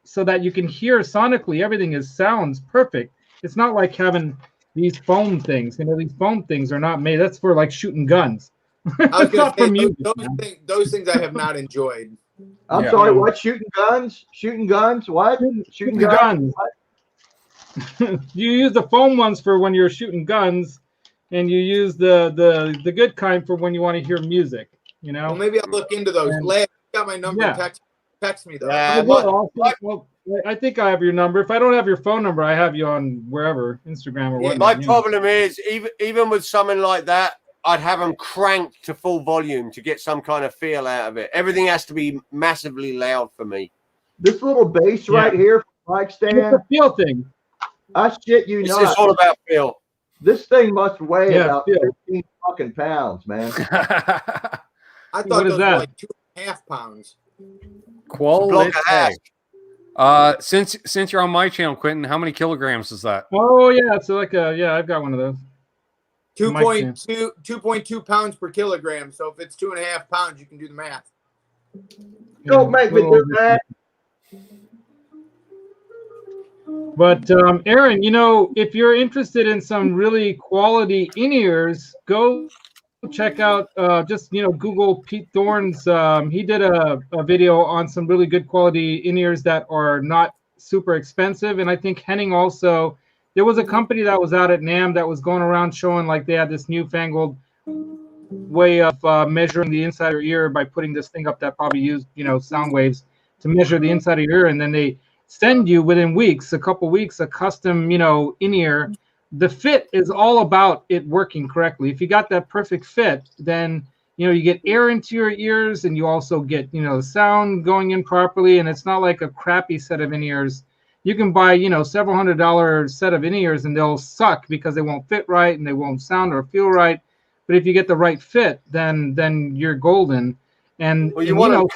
so that you can hear sonically, everything sounds perfect. It's not like having these foam things. You know, these foam things are not made. That's for like shooting guns. I was Not for say, music, those things I have not enjoyed. I'm sorry, what? Shooting guns? Shooting guns? What? Shooting guns? What? You use the foam ones for when you're shooting guns, and you use the good kind for when you want to hear music. You know. Well, maybe I'll look into those. And, you got my number. Yeah. Text me though. I think I have your number. If I don't have your phone number, I have you on wherever, Instagram or whatnot. My problem is, even with something like that, I'd have them cranked to full volume to get some kind of feel out of it. Everything has to be massively loud for me. This little bass right here, mic stand. It's a feel thing. I shit you It's not. just all about feel. This thing must weigh about feel. 15 fucking pounds, man. I thought What is those that? were like 2.5 pounds. Block Quality. of hash. Since you're on my channel, Quentin, how many kilograms is that? Oh yeah, it's like I've got one of those. 2.2 pounds per kilogram. So if it's 2.5 pounds, you can do the math. Don't make me do that. But Aaron, you know, if you're interested in some really quality in-ears, go check out just, you know, Google Petethorne's. He did a video on some really good quality in-ears that are not super expensive. And I think Henning also, there was a company that was out at NAMM that was going around showing like they had this newfangled way of measuring the inside of your ear by putting this thing up that probably used, you know, sound waves to measure the inside of your ear. And then they send you within weeks, a couple weeks, a custom, you know, in-ear. The fit is all about it working correctly. If you got that perfect fit, then, you know, you get air into your ears and you also get, you know, the sound going in properly. And it's not like a crappy set of in-ears. You can buy, you know, several $100 set of in-ears and they'll suck because they won't fit right and they won't sound or feel right. But if you get the right fit, then you're golden. And well, you want them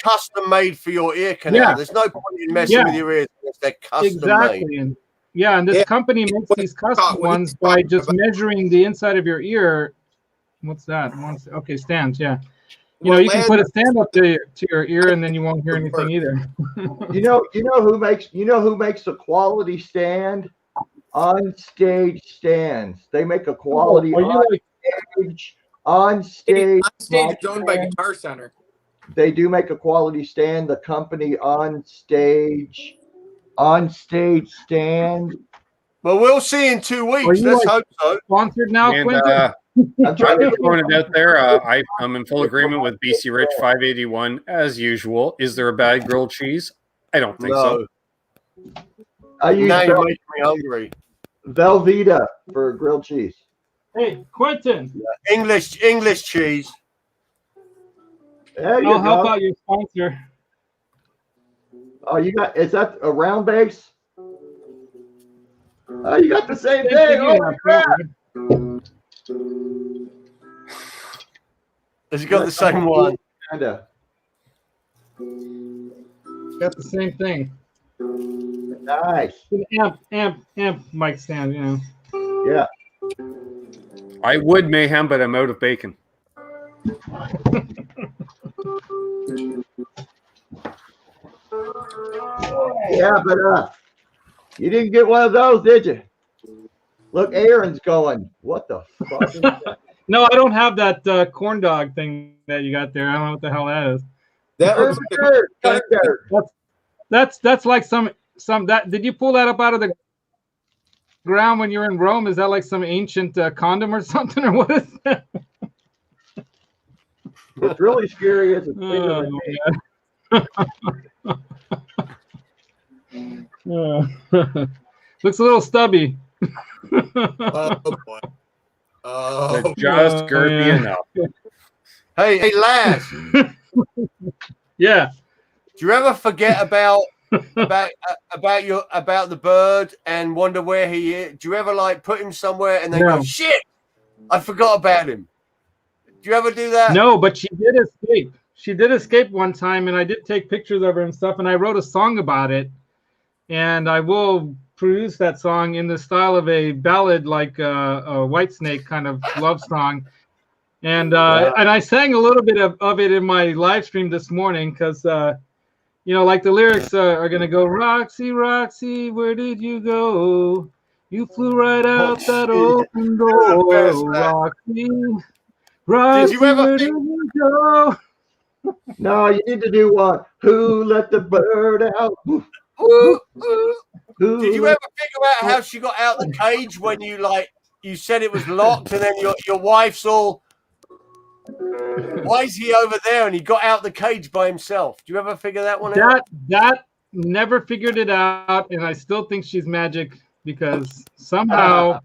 custom made for your ear canal. Yeah. There's no point in messing with your ears unless they're custom made. And and this company makes these custom ones by just measuring the inside of your ear. What's that? Okay, stands. Yeah, you know, you can put a stand up to your ear, and then you won't hear anything either. You know who makes a quality stand? On stage stands. They make a quality on stage. It's owned by Guitar Center. They do make a quality stand. The company on stage stand. Well, we'll see in 2 weeks. Let's hope so. Sponsored now, And, Quentin? I'm trying to throwing it out there. I'm in full agreement with BC Rich 581 as usual. Is there a bad grilled cheese? I don't think so. I use now you're making me hungry. Velveeta for grilled cheese. Hey, Quentin. English cheese. There you I'll go. help out your sponsor. Oh, is that a round base? Oh, you got the same thing. Oh, crap. Has he got the same one? Kinda. Got the same thing. Nice. Amp mic stand, you know. Yeah. I would mayhem, but I'm out of bacon. Yeah, but You didn't get one of those, did you? Look, Aaron's going, what the fuck is that? No, I don't have that corn dog thing that you got there. I don't know what the hell that is. That was That's like some that. Did you pull that up out of the ground when you were in Rome? Is that like some ancient condom or something, or what is that? What's really scary is it's looks a little stubby. oh boy. Oh, They're just girthy enough. Hey, Laz, Yeah. do you ever forget about the bird and wonder where he is? Do you ever like put him somewhere and then No. go, shit, I forgot about him? Do you ever do that? No, but she did escape. She did escape one time, and I did take pictures of her and stuff, and I wrote a song about it. And I will produce that song in the style of a ballad, like a Whitesnake kind of love song. And I sang a little bit of it in my live stream this morning because, like the lyrics are going to go, Roxy, Roxy, where did you go? You flew right out that open door, Roxy. Roxy, Did you ever where did you go? No, you need to do one. Who let the bird out? Ooh, ooh. Who Did you let- ever figure out how she got out the cage when you said it was locked and then your wife's all, why is he over there? And he got out the cage by himself. Do you ever figure that one out? That never figured it out, and I still think she's magic because somehow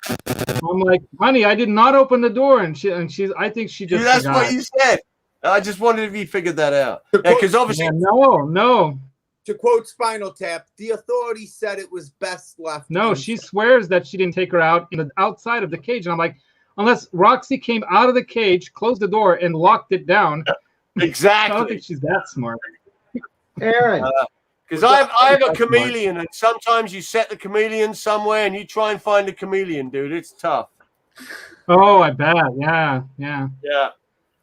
I'm like, honey, I did not open the door, and she's. I think she just. That's forgot. what you said. I just wondered if you figured that out. Because obviously, Yeah, no. To quote Spinal Tap, the authorities said it was best left. No, she swears that she didn't take her out in the outside of the cage, and I'm like, unless Roxy came out of the cage, closed the door, and locked it down. I don't exactly. think she's that smart. Aaron, Because I have a chameleon, and sometimes you set the chameleon somewhere, and you try and find the chameleon, dude. It's tough. Oh, I bet. Yeah. Yeah.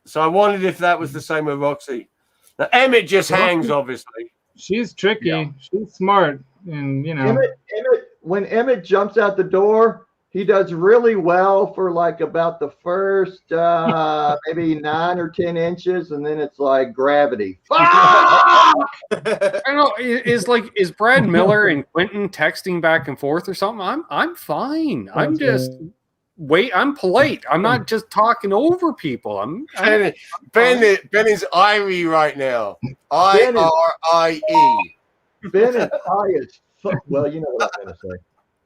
So I wondered if that was the same with Roxy. Now, Emmett just hangs, obviously. She's tricky. Yeah. She's smart, and Emmett, when Emmett jumps out the door, he does really well for like about the first maybe 9 or 10 inches, and then it's like gravity. I don't know. Is Brad Miller and Quentin texting back and forth or something? I'm fine. I'm just I'm polite. I'm not just talking over people. Ben is Irie right now. IRIE. Ben is high as fuck. Well, you know what I'm gonna say.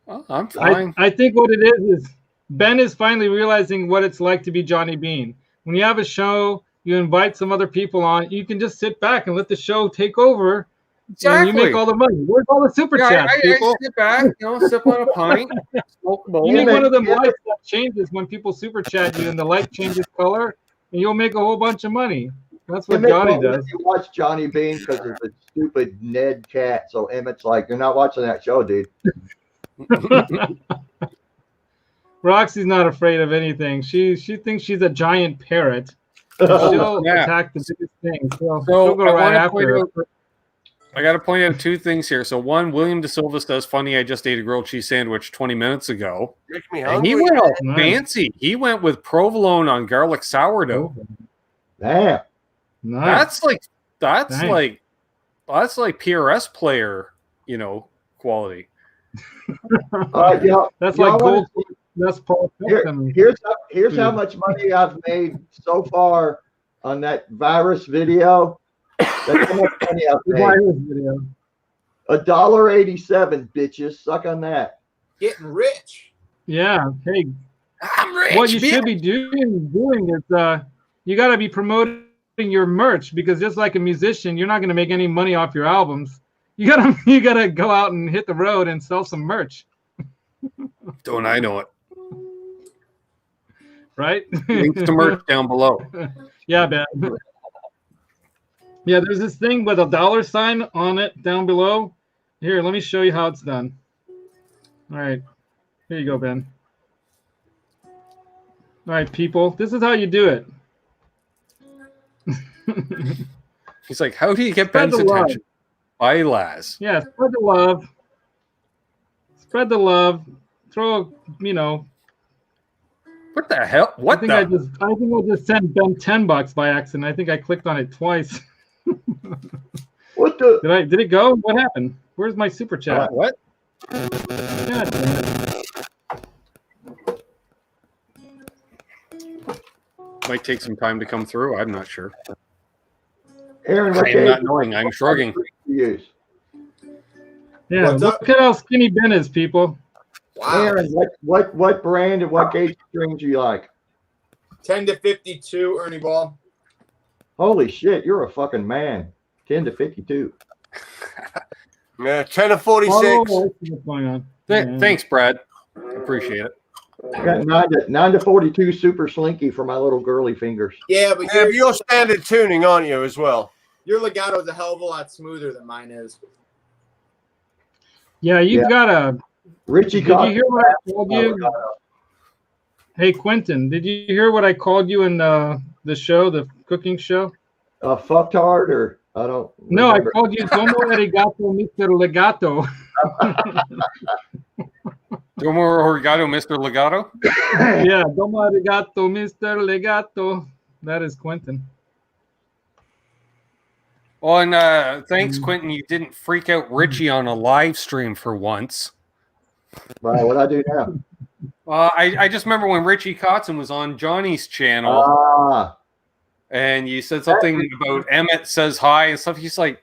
Oh, I'm fine. I think what it is Ben is finally realizing what it's like to be Johnny Bean. When you have a show, you invite some other people on, you can just sit back and let the show take over. And you make all the money. Where's all the super chats, people? I sit back, sip on a pint, smoke a bowl. You need one of them lights that changes when people super chat you, and the light changes color, and you'll make a whole bunch of money. That's what Johnny does. You watch Johnny Bean because of the stupid Ned cat. So Emmett's like, you're not watching that show, dude. Roxy's not afraid of anything. She thinks she's a giant parrot. She'll attack the biggest thing. She'll go right after her. I got to point out 2 things here. So one, William DeSilva says, funny, I just ate a grilled cheese sandwich 20 minutes ago. And he went all fancy. He went with provolone on garlic sourdough. Damn. Nice. That's like PRS player, quality. That's like gold. That's Paul. Here's how much money I've made so far on that virus video. That's how much money I've made. $1.87, bitches. Suck on that. Getting rich. Yeah. Hey, I'm rich. what you should be doing is you got to be promoting your merch, because just like a musician, you're not going to make any money off your albums. You gotta go out and hit the road and sell some merch. Don't I know it? Right? Links to merch down below. Yeah, Ben. Yeah, there's this thing with a $sign on it down below. Here, let me show you how it's done. All right. Here you go, Ben. All right, people. This is how you do it. He's like, how do you get Ben's attention? By Laz. Yeah, spread the love. spread the love. Throw, you know. What the hell? What I think I just sent Ben $10 by accident. I think I clicked on it twice. What the? Did it go? What happened? Where's my super chat? What? God damn it. Might take some time to come through. I'm not sure. Aaron, I am not knowing. I'm shrugging. Use? Yeah, look at how skinny Ben is, people. Wow. Aaron, what brand and what gauge strings do you like? 10 to 52, Ernie Ball. Holy shit, you're a fucking man. 10 to 52. Yeah, 10 to 46. Oh, what's going on? Thanks, Brad. Appreciate it. I got 9 to 42 super slinky for my little girly fingers. Yeah, but Yeah, you're standard tuning, aren't you, as well? your legato is a hell of a lot smoother than mine is. Yeah, you've got a. Richie, Did you hear what I told you? Hey, Quentin, did you hear what I called you in the show, the cooking show? Fucktard, or I don't. No, I remember. called you Domo Arigato, Mr. Legato. Domo Arigato, Mr. Legato. Yeah, Domo Arigato, Mr. Legato. That is Quentin. Oh, and thanks, Quentin. You didn't freak out Richie on a live stream for once. Wow, what I do now? I just remember when Richie Kotzen was on Johnny's channel, and you said something about Emmett says hi and stuff. He's like,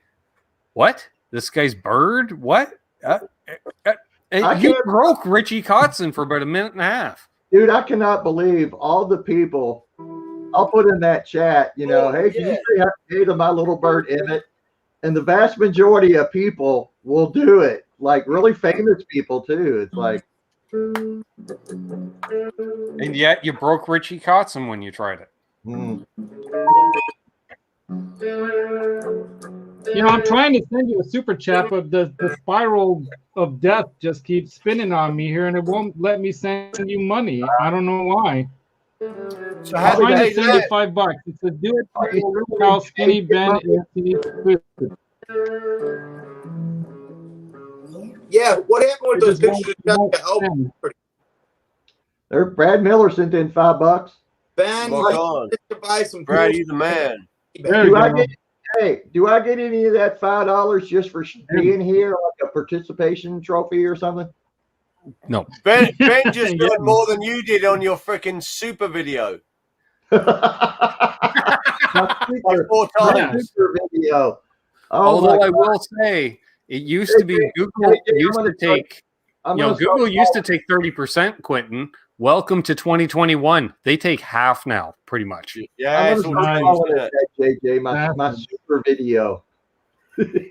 "What? This guy's Bird? What?" And you broke Richie Kotzen for about a minute and a half. Dude, I cannot believe all the people. I'll put in that chat, you know, hey, can you say hey to my little bird Emmett? And the vast majority of people will do it. Like really famous people too. It's like, and yet you broke Richie Kotzen when you tried it. You know, I'm trying to send you a super chat, but the spiral of death just keeps spinning on me here, and it won't let me send you money. I don't know why. So I'm how trying did to send you $5. It says, do it for how skinny Ben is. He needs food. Yeah, what happened with those pictures? Brad Miller sent in $5. Ben, Well like, to buy some Brad, cool you the man. Do I get any of that $5 just for being here, like a participation trophy or something? No. Ben just did more than you did on your freaking super video. My Like 4 times. super video. Although I will say, it used to be Google used to take, Google used to take 30%, Quentin. Welcome to 2021. They take half now, pretty much. Yeah, it's all changed. JJ, my super video.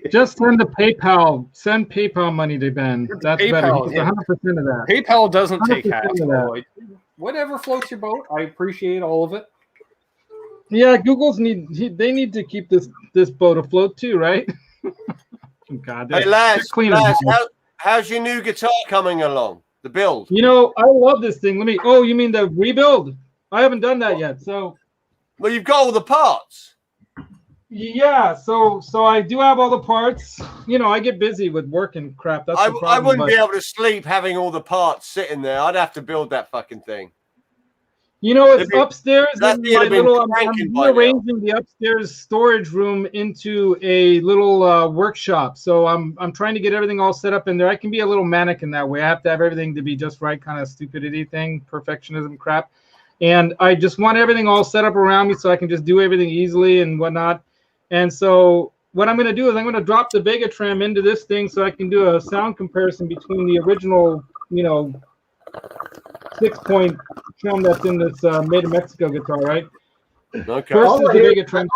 Just send the PayPal. Send PayPal money to Ben. That's better. He gets 100% of that. PayPal doesn't take half. Whatever floats your boat. I appreciate all of it. Yeah, Google's they need to keep this boat afloat too, right? God, hey, Laz, how's your new guitar coming along? The build. You know, I love this thing. Oh, you mean the rebuild? I haven't done that yet. So, well, you've got all the parts. Yeah, so I do have all the parts. You know, I get busy with work and crap. That's the problem. I wouldn't be able to sleep having all the parts sitting there. I'd have to build that fucking thing. You know, it's upstairs in my little. I'm rearranging the upstairs storage room into a little workshop. So I'm trying to get everything all set up in there. I can be a little manic in that way. I have to have everything to be just right, kind of stupidity thing, perfectionism crap. And I just want everything all set up around me so I can just do everything easily and whatnot. And so what I'm going to do is I'm going to drop the Vega trim into this thing so I can do a sound comparison between the original, 6-point trim that's in this Made in Mexico guitar, right? Okay. Versus the Vega trim,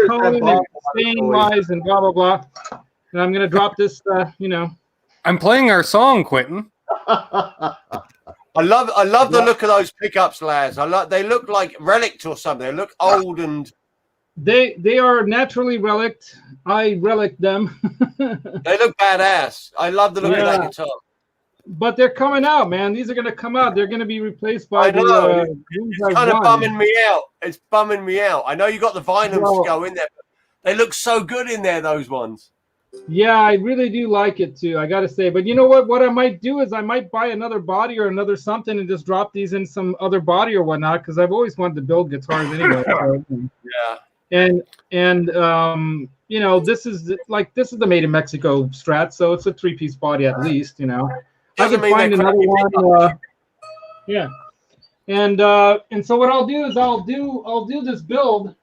tone and stain wise and blah, blah, blah. And I'm going to drop this, I'm playing our song, Quentin. I love the look of those pickups, Laz. They look like relict or something. They look old and they are naturally relict. I relic them. They look badass. I love the look of that guitar. But they're coming out, man. These are going to come out. They're going to be replaced by it's kind of bumming me out. It's bumming me out. I know you got the vinyls to go in there, but they look so good in there, those ones. Yeah, I really do like it too. I got to say, but you know what? What I might do is I might buy another body or another something and just drop these in some other body or whatnot, because I've always wanted to build guitars anyway. So. Yeah. And you know, this is the Made in Mexico Strat, so it's a 3-piece body at least. You know, I Doesn't could mean find they're another crappy one. Yeah, and so what I'll do is I'll do this build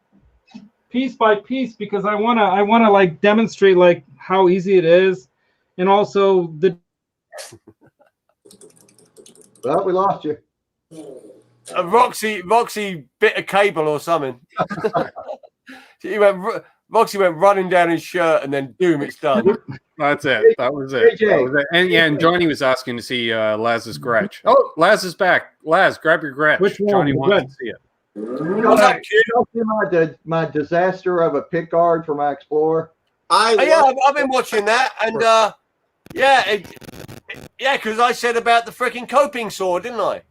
piece by piece, because I wanna like demonstrate like how easy it is, and also the. Well, we lost you. Roxy bit a cable or something. Roxy went running down his shirt, and then boom, it's done. That's it. That was it. JJ. That was it. And yeah, and Johnny was asking to see Laz's Gretsch. Oh, Laz is back. Laz, grab your Gretsch. Which one? Johnny wants Good. to see it. What's that, kid? My disaster of a pick guard for my Explorer. I've been watching that, and because I said about the freaking coping saw, didn't I?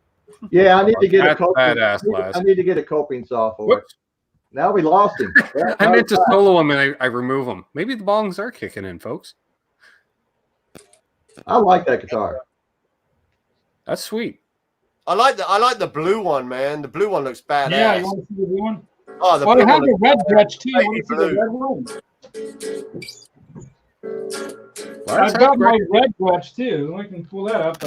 Yeah, I need to get That's a coping. badass, Laz. I need to get a coping saw for it. Whoops. Now we lost him. I meant to solo him and I remove him. Maybe the bongs are kicking in, folks. I like that guitar. That's sweet. I like the blue one, man. The blue one looks badass. Yeah, you want to see the blue one? Oh, the Oh, blue they have one the looks red Gretsch too. You baby want to see the blue. red one? Laz I've got has my Gretsch. red Gretsch too. I can pull that up,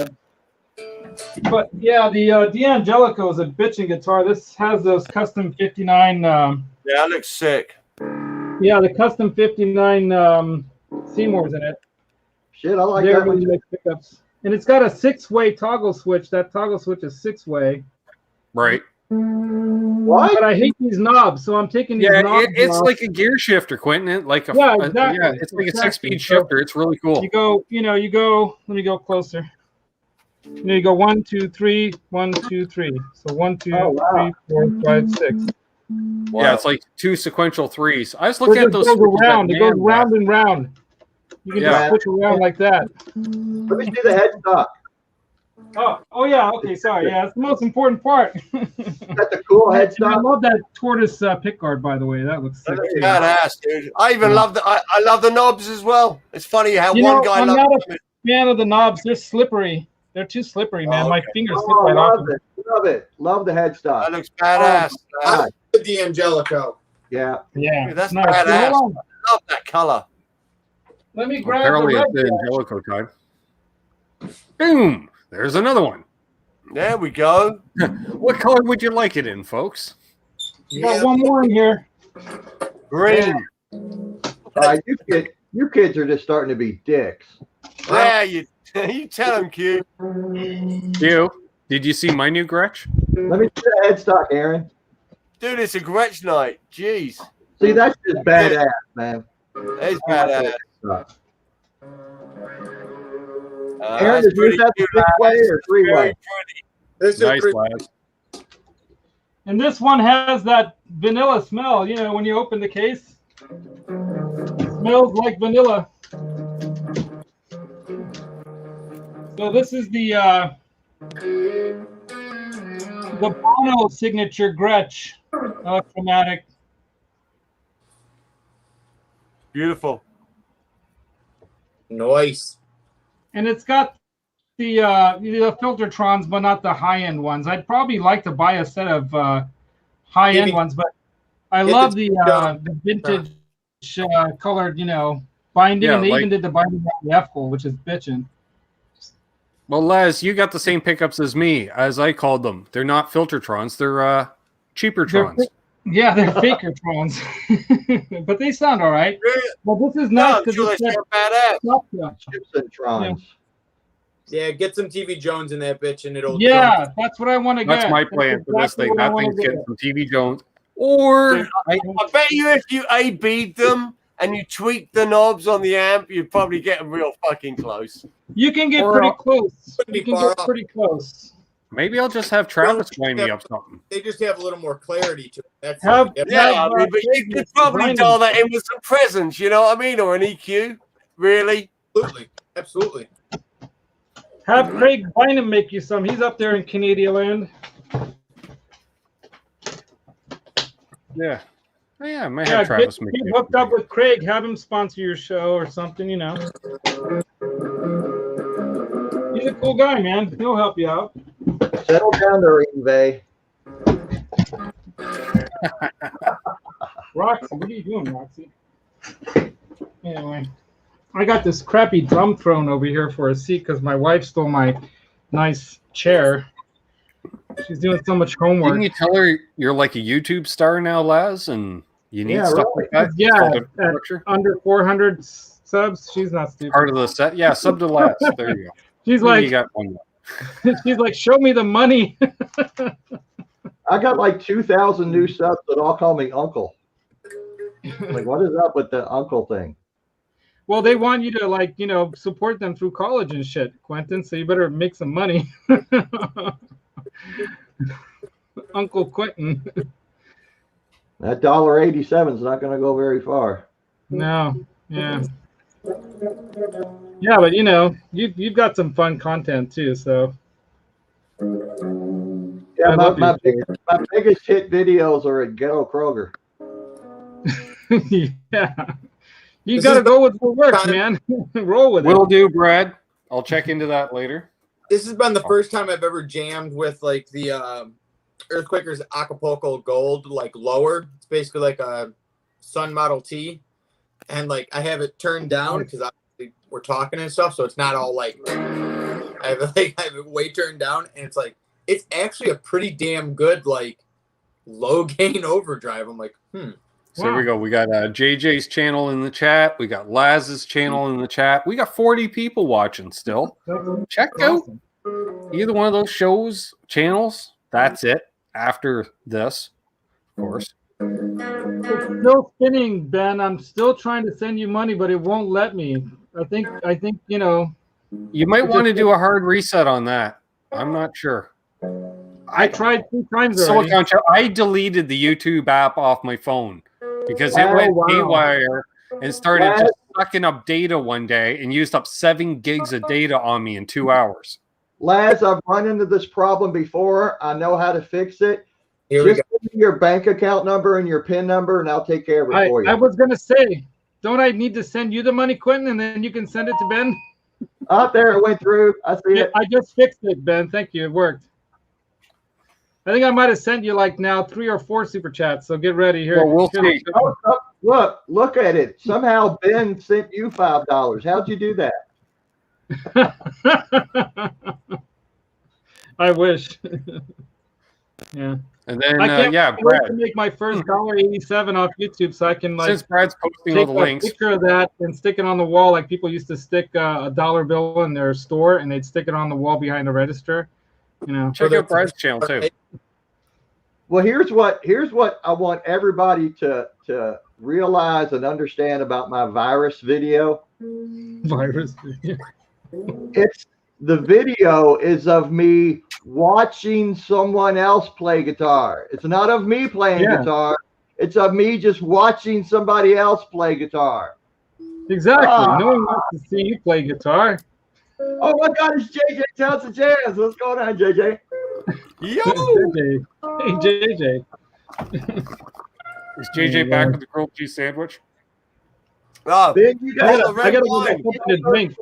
but yeah, the D'Angelico is a bitchin' guitar. This has those custom 59. Yeah, that looks sick. Yeah, the custom 59 Seymours in it. Shit, I like They're that one. really nice pickups, and it's got a 6-way toggle switch. That toggle switch is 6-way. Right. What? But I hate these knobs, so I'm taking these Yeah, knobs it's off. like a gear shifter, Quentin. Like Yeah, exactly. Yeah, it's like a Exactly. 6-speed shifter. It's really cool. You go. Let me go closer. You go 1, 2, 3, 1, 2, 3. So 1, 2, Oh, wow. 3, 4, 5, 6. Yeah, it's like 2 sequential 3s. I was looking at those. It goes switches around. at It goes Man round and round. You can Yeah. just switch around like that. Let me see the headstock. Oh yeah. Okay, sorry. Yeah, it's the most important part. That's a cool And I headstock. love that tortoise pickguard, by the way. That looks sick. That looks too. badass, dude. I even love I love the knobs as well. It's funny how You one know, guy I'm loves not them. a fan of the knobs. They're slippery. They're too slippery, man. Oh, My okay. fingers slip Oh, right off. love it. Love it. Love the headstock. That looks badass. Oh, man. The D'Angelico. Yeah. Yeah, Dude, that's nice. badass. Hold on. I love that color. Let me grab Apparently, the it's red. the Angelico time. Boom! There's another one. There we go. What color would you like it in, folks? Got one more in here. Green. All right, you kids are just starting to be dicks. Yeah, you tell him, Q. You? Did you see my new Gretsch? Let me see the headstock, Aaron. Dude, it's a Gretsch night. Jeez. See, that's just badass, man. It's badass. Aaron, That's is yours that pretty 6-way or 3-way? Very pretty. This is Nice, pretty- Laz. And this one has that vanilla smell. You know, when you open the case, it smells like vanilla. So this is the Bono signature Gretsch chromatic. Beautiful. Nice. And it's got the Filtertrons, but not the high-end ones. I'd probably like to buy a set of high-end ones, but I Get love the- the vintage colored, binding, Yeah, and they like- even did the binding on the F-hole, which is bitching. Well, Les, you got the same pickups as me, as I called them. They're not Filtertrons. They're cheaper trons. Yeah, they're Fakertrons, but they sound all right. Really? Well, this is No, nice I'm because sure it's they that sound badass. stuff, yeah. Chips and Trons. Yeah, get some TV Jones in that bitch and it'll Yeah, that's what I want to get. That's my plan for this exactly thing. what I That wanna thing's get. getting some TV Jones. Or Dude, I bet you if you A-bead them and you tweak the knobs on the amp, you'd probably get them real fucking close. You can get Or pretty I'll- close. Couldn't be You can far get off. pretty close. maybe I'll just have Travis wind me up something. They just have a little more clarity to it. That's Have- it. Yeah, Yeah, I mean, but you could probably behind dial them. that in with some presence, you know what I mean? Or an EQ. Really? Absolutely. Absolutely. Have Craig Bynum make you some. He's up there in Canadian land. Yeah. Oh, yeah, I might have Travis make get hooked up with Craig. Have him sponsor your show or something. You know. He's a cool guy, man. He'll help you out. Settle down there, Ingve. Roxy, what are you doing, Roxy? Anyway, I got this crappy drum throne over here for a seat because my wife stole my nice chair. She's doing so much homework. Didn't you tell her you're like a YouTube star now, Laz, and you need stuff like that? Yeah, under 400 subs. She's not stupid. Part of the set. Yeah, sub to Laz. There you go. She's Maybe like, you got one. She's like, show me the money. I got like 2,000 new subs that all call me Uncle. Like, what is up with the uncle thing? Well, they want you to, like, you know, support them through college and shit, Quentin. So you better make some money. Uncle Quentin. That $1.87 is not going to go very far. No. Yeah. Yeah, but you know, you've got some fun content too, so. Yeah, my biggest hit videos are at Ghetto Kroger. Yeah. You got to go with what works, man. Roll with it. Will do, Brad. I'll check into that later. This has been the first time I've ever jammed with like the Earthquakers Acapulco Gold, like lower. It's basically like a Sun Model T. And like I have it turned down because we're talking and stuff, so it's not all like I have it way turned down, and it's actually a pretty damn good like low gain overdrive. I'm like, So here we go. We got JJ's channel in the chat. We got Laz's channel in the chat. We got 40 people watching still. Check out either one of those channels. That's it. After this, of course. It's still spinning, Ben. I'm still trying to send you money, but it won't let me. I think you know. You might want to do a hard reset on that. I'm not sure. I tried 2 times already. I deleted the YouTube app off my phone because it went haywire and started just sucking up data one day and used up 7 gigs of data on me in 2 hours. Laz, I've run into this problem before. I know how to fix it. Just give me your bank account number and your PIN number, and I'll take care of it for you. I was going to say, don't I need to send you the money, Quentin, and then you can send it to Ben? Out there, it went through. I see it. I just fixed it, Ben. Thank you. It worked. I think I might have sent you like now 3 or 4 super chats, so get ready here. Well, we'll see. Look at it. Somehow Ben sent you $5. How'd you do that? I wish. Yeah. And then, Brad. Brad. To make my first $1.87 off YouTube, so I can like since Brad's posting all the links, picture of that and stick it on the wall, like people used to stick a dollar bill in their store, and they'd stick it on the wall behind the register. You know, check out Brad's channel too. Well, here's what I want everybody to realize and understand about my virus video. It's the video is of me watching someone else play guitar. It's not of me playing guitar. It's of me just watching somebody else play guitar. Exactly. No one wants to see you play guitar. Oh my God, it's JJ Townsend Jazz. What's going on, JJ? Yo! JJ. Hey, JJ. Is JJ back with the grilled cheese sandwich? Oh, Ben, you I gotta go get something to drink.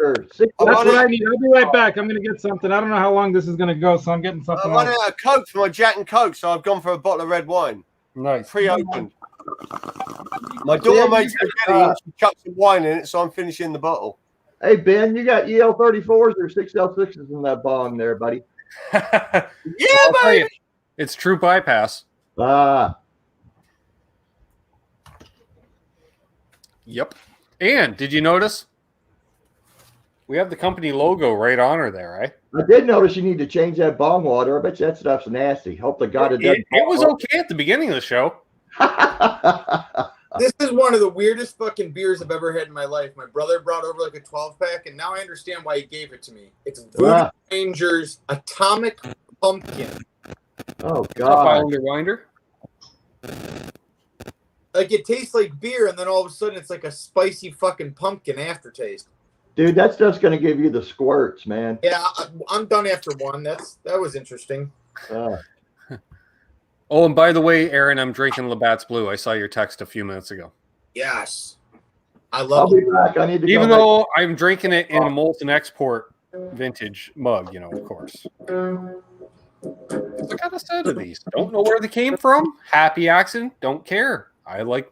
That's what I need. I'll be right back. I'm gonna get something. I don't know how long this is gonna go, so I'm getting something. I'm running out of Coke for my Jack and Coke, so I've gone for a bottle of red wine. Nice. Pre-opened. My daughter made spaghetti and she chucked some wine in it, so I'm finishing the bottle. Hey, Ben, you got EL34s or 6L6s in that bong there, buddy? Yeah, baby! It's true bypass. Yep. And did you notice? We have the company logo right on her there, right? I did notice you need to change that bong water. I bet you that stuff's nasty. Hope to God it doesn't. It was okay at the beginning of the show. This is one of the weirdest fucking beers I've ever had in my life. My brother brought over like a 12-pack, and now I understand why he gave it to me. It's Voodoo Rangers Atomic Pumpkin. Oh, God. Winder. Like, it tastes like beer, and then all of a sudden it's like a spicy fucking pumpkin aftertaste. Dude, that stuff's going to give you the squirts, man. Yeah, I'm done after one. That was interesting. Oh, and by the way, Aaron, I'm drinking Labatt's Blue. I saw your text a few minutes ago. Yes. I I'll love be it. back. I need to Even go. though I'm drinking it in a Molson Export vintage mug, of course. Look at the set of these. Don't know where they came from. Happy accident. Don't care. I like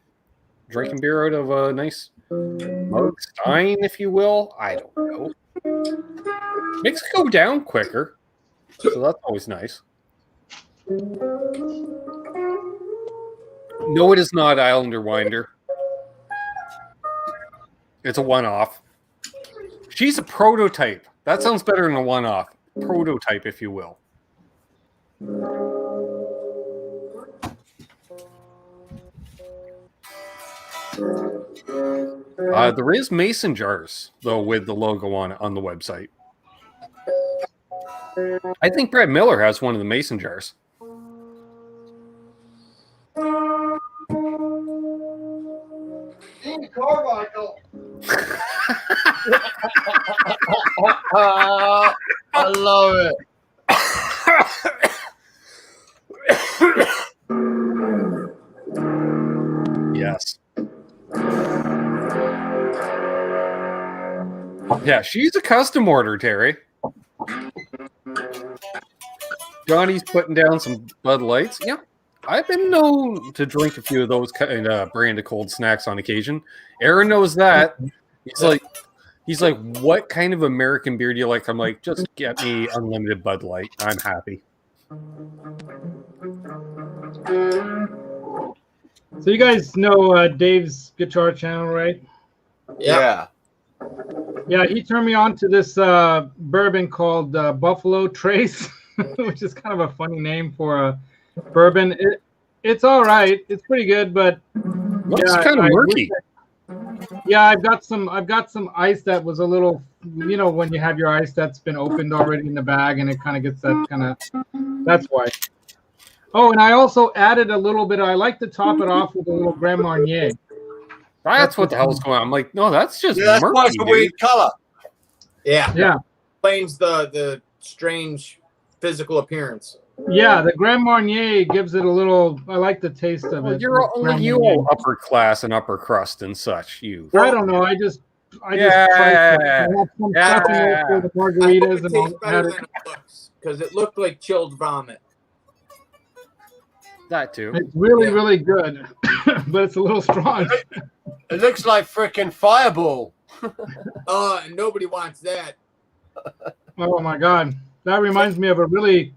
drinking beer out of a nice mug, stein, if you will. I don't know. Makes it go down quicker. So that's always nice. No, it is not Islander Winder. It's a one-off. She's a prototype. That sounds better than a one-off. Prototype, if you will. There is mason jars, though, with the logo on the website. I think Brett Miller has one of the mason jars. Carmichael. I love it. Yes. Yeah, she's a custom order, Terry. Johnny's putting down some Bud Lights. Yeah, I've been known to drink a few of those kind of branded cold snacks on occasion. Aaron knows that. He's like, what kind of American beer do you like? I'm like, just get me unlimited Bud Light. I'm happy. So you guys know Dave's guitar channel, right? Yeah. Yeah, he turned me on to this bourbon called Buffalo Trace, which is kind of a funny name for a bourbon. It's all right. It's pretty good, but Looks kind of murky. Yeah, I've got some ice that was a little, when you have your ice that's been opened already in the bag, and it kind of gets that kind of. That's why. Oh, and I also added a little bit. I like to top it off with a little Grand Marnier. That's what the hell's going on. I'm like, no, that's just That's murky, quite a weird color. Yeah. Yeah. Explains the strange physical appearance. Yeah, the Grand Marnier gives it a little. I like the taste of Well, it. you're only Grand you Marnier. all upper class and upper crust and such. You. I don't know. I just Yeah. priced it. I had some Yeah. stuff in there for the I hope margaritas it and tastes all better that. than it looks, because it looked like chilled vomit. That too. It's really, really good, but it's a little strong. It looks like freaking Fireball. Oh, and nobody wants that. Oh my God, that reminds me of a really,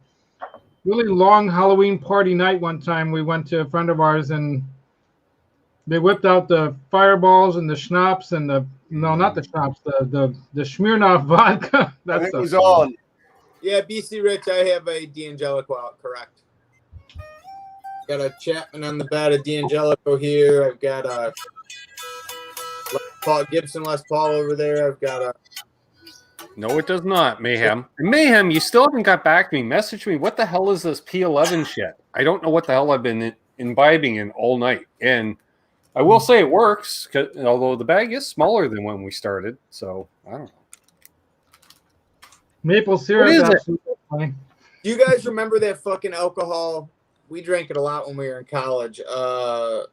really long Halloween party night. One time we went to a friend of ours, and they whipped out the fireballs and the schnapps and not the schnapps, the Smirnoff vodka. And it That's was on. Yeah, BC Rich, I have a D'Angelico out, correct. Got a Chapman on the bat of D'Angelico here. I've got a Gibson Les Paul over there. I've got a. No, it does not, Mayhem. Mayhem, you still haven't got back to me. Message me. What the hell is this P11 shit? I don't know what the hell I've been imbibing in all night. And I will say it works, although the bag is smaller than when we started. So, I don't know. maple syrup. What is it? Absolutely funny. Do you guys remember that fucking alcohol? We drank it a lot when we were in college, or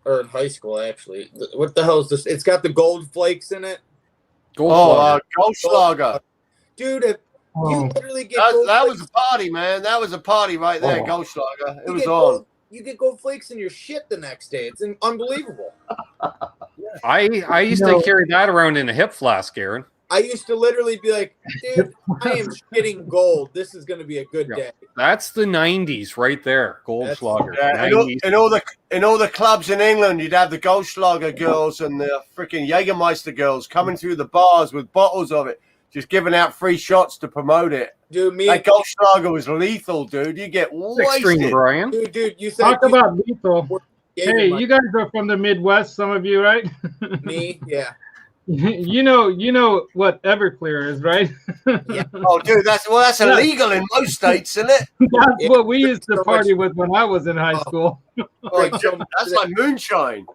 in high school, actually. What the hell is this? It's got the gold flakes in it. Goldschlager. Dude, you literally get That was a party, man. That was a party right there, Goldschlager. It was on. You get gold flakes in your shit the next day. It's unbelievable. I used to carry that around in a hip flask, Aaron. I used to literally be like, dude, I am shitting gold. This is going to be a good day. That's the 90s right there. Goldschlager. Yeah, in all the clubs in England, you'd have the Goldschlager girls and the freaking Jägermeister girls coming through the bars with bottles of it, just giving out free shots to promote it. Dude, that Goldschlager was lethal, dude. You get wasted. Extreme, Brian. Dude, you said Talk about lethal. Hey, you guys are from the Midwest, some of you, right? Me, yeah. You know what Everclear is, right? Yeah. Oh, dude, that's illegal in most states, isn't it? That's what we used to party with when I was in high school. Oh, that's like moonshine.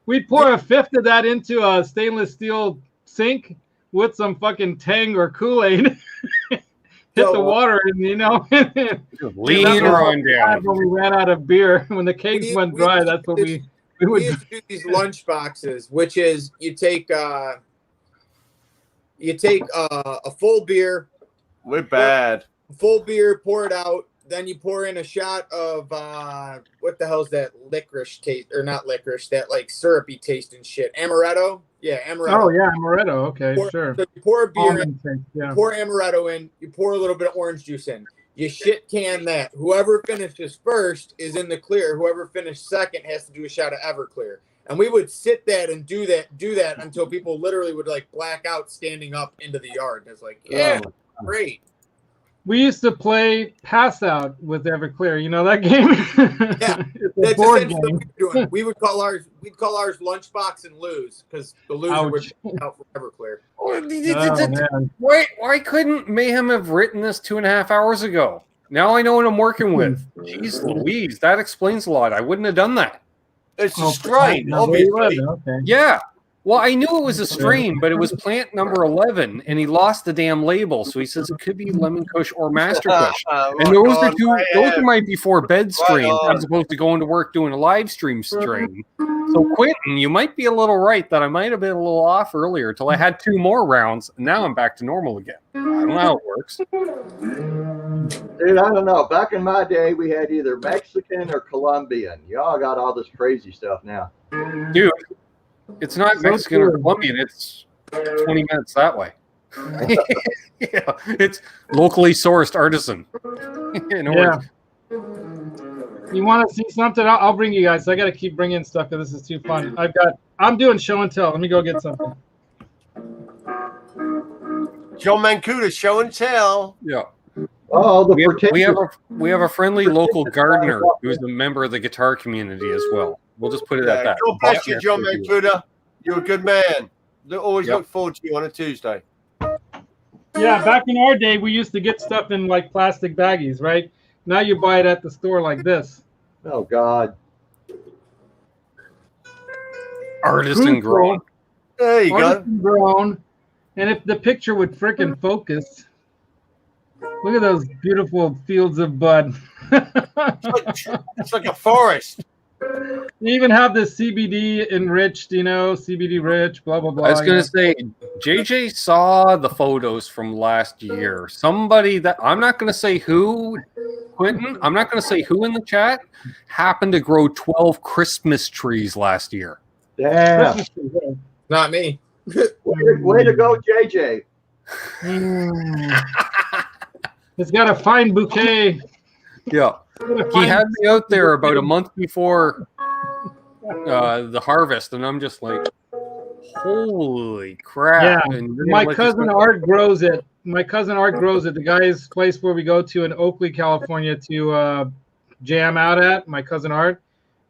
We'd pour a fifth of that into a stainless steel sink with some fucking Tang or Kool-Aid hit the water, and you know, lean her on down. when we ran out of beer, when the kegs went dry, that's what we would used to do these lunch boxes, which is you take a full beer. We're bad. Full beer, pour it out. Then you pour in a shot of what the hell's that licorice taste, or not licorice, that like syrupy taste and shit. Amaretto, yeah, amaretto. Oh yeah, amaretto. Okay, sure. So you pour a beer in, yeah. you pour amaretto in, you pour a little bit of orange juice in. You shit can that. Whoever finishes first is in the clear. Whoever finished second has to do a shot of Everclear. And we would sit that and do that until people literally would like black out standing up into the yard. It's like, yeah, great. We used to play Pass Out with Everclear. You know that game? Yeah, it's a board game. We would call ours Lunchbox and Lose, because the loser would be out for Everclear. Why couldn't Mayhem have written this 2.5 hours ago? Now I know what I'm working with. Jeez Louise, that explains a lot. I wouldn't have done that. It's a strain, obviously. Okay. Yeah. Well, I knew it was a strain, but it was plant number 11, and he lost the damn label. So he says it could be Lemon Kush or Master Kush. And those are my before bed strains, as opposed to going to work doing a live stream strain. So Quentin, you might be a little right that I might have been a little off earlier till I had 2 more rounds, and now I'm back to normal again. I don't know how it works. Dude, I don't know. Back in my day, we had either Mexican or Colombian. Y'all got all this crazy stuff now. Dude. It's not Mexican or Colombian. It's 20 minutes that way. Yeah, it's locally sourced artisan. Yeah. You want to see something? I'll bring you guys. I got to keep bringing stuff because this is too fun. I'm doing show and tell. Let me go get something. John Mancuda, show and tell. Yeah. Oh, we have a friendly local gardener who's a member of the guitar community as well. We'll just put it at that. God bless you, John Mancuda. You're a good man. Always look forward to you on a Tuesday. Yeah, back in our day, we used to get stuff in like plastic baggies, right? Now you buy it at the store like this. Oh, God. Artisan grown. There you Artisan grown. And if the picture would frickin' focus, look at those beautiful fields of bud. It's like a forest. You even have the CBD enriched, CBD rich, blah, blah, blah. I was going to say, JJ saw the photos from last year. Somebody that, I'm not going to say who, Quentin, I'm not going to say who in the chat, happened to grow 12 Christmas trees last year. Damn. Not me. Way to go, JJ. It's got a fine bouquet. Yeah. He had me out there about a month before the harvest, and I'm just like, holy crap. Yeah, and my cousin Art grows it. The guy's place where we go to in Oakley, California to jam out at, my cousin Art.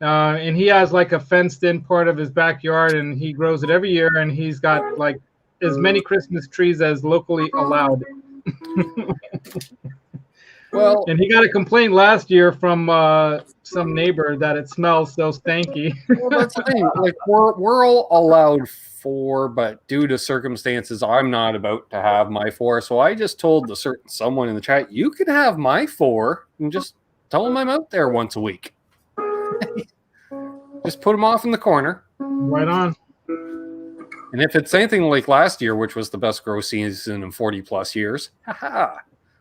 And he has like a fenced in part of his backyard, and he grows it every year, and he's got like as many Christmas trees as locally allowed. Well, and he got a complaint last year from some neighbor that it smells so stanky. Well, that's the thing. Like we're all allowed 4, but due to circumstances, I'm not about to have my 4. So I just told someone in the chat, you can have my 4, and just tell them I'm out there once a week. Just put them off in the corner. Right on. And if it's anything like last year, which was the best grow season in 40 plus years,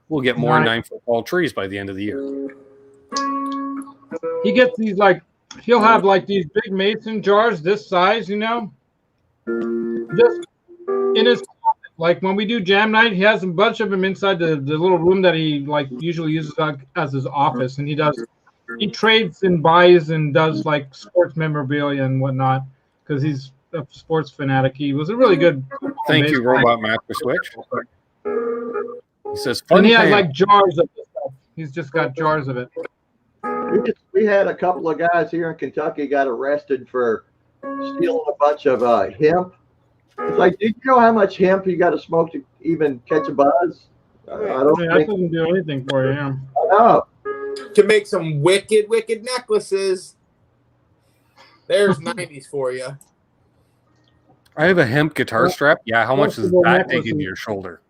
we'll get more 9-foot tall trees by the end of the year. He gets these he'll have like these big mason jars this size, just in his closet. Like when we do jam night, he has a bunch of them inside the little room that he usually uses as his office, and he trades and buys and does like sports memorabilia and whatnot because he's a sports fanatic. He was a really good. Thank you, Robot Master Switch. He says, and he has like jars of this stuff. He's just got jars of it. We had a couple of guys here in Kentucky got arrested for stealing a bunch of hemp. It's like, did you know how much hemp you got to smoke to even catch a buzz? I don't think that doesn't do anything for you. Yeah. I know. To make some wicked necklaces. There's 90s for you. I have a hemp guitar strap. Yeah, how much does that dig into your shoulder?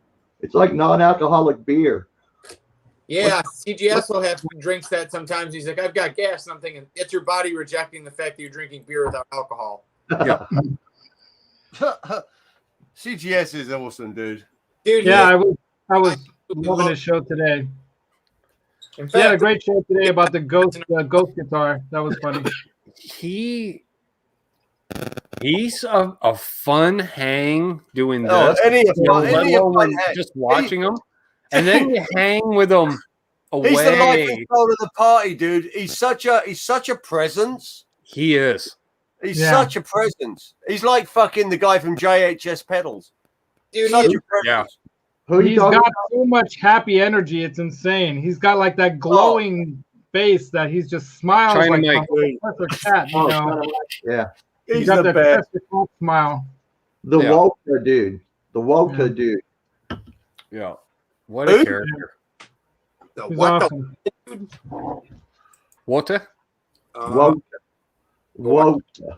It's like non-alcoholic beer. Yeah, CGS will have drinks that sometimes. He's like, I've got gas. And I'm thinking, it's your body rejecting the fact that you're drinking beer without alcohol. Yeah. CGS is awesome, dude. Dude, Yeah, I was loving his show today. In He had a fact, great show today about the ghost guitar. That was funny. He's a fun hang doing this. Oh, let alone just watching him, and then you hang with him away. He's the life and soul of the party, dude. He's such a presence. He is. He's such a presence. He's like fucking the guy from JHS Pedals. dude, Such a presence. Yeah. He's got so much happy energy. It's insane. He's got like that glowing face that he's just smiles Trying to like make- a cat. You know? Yeah. He's got the that best. Professor smile. The Yeah. Walter dude. The Walter dude. Yeah. What a character. He's What awesome. Walter? Walter. Walter.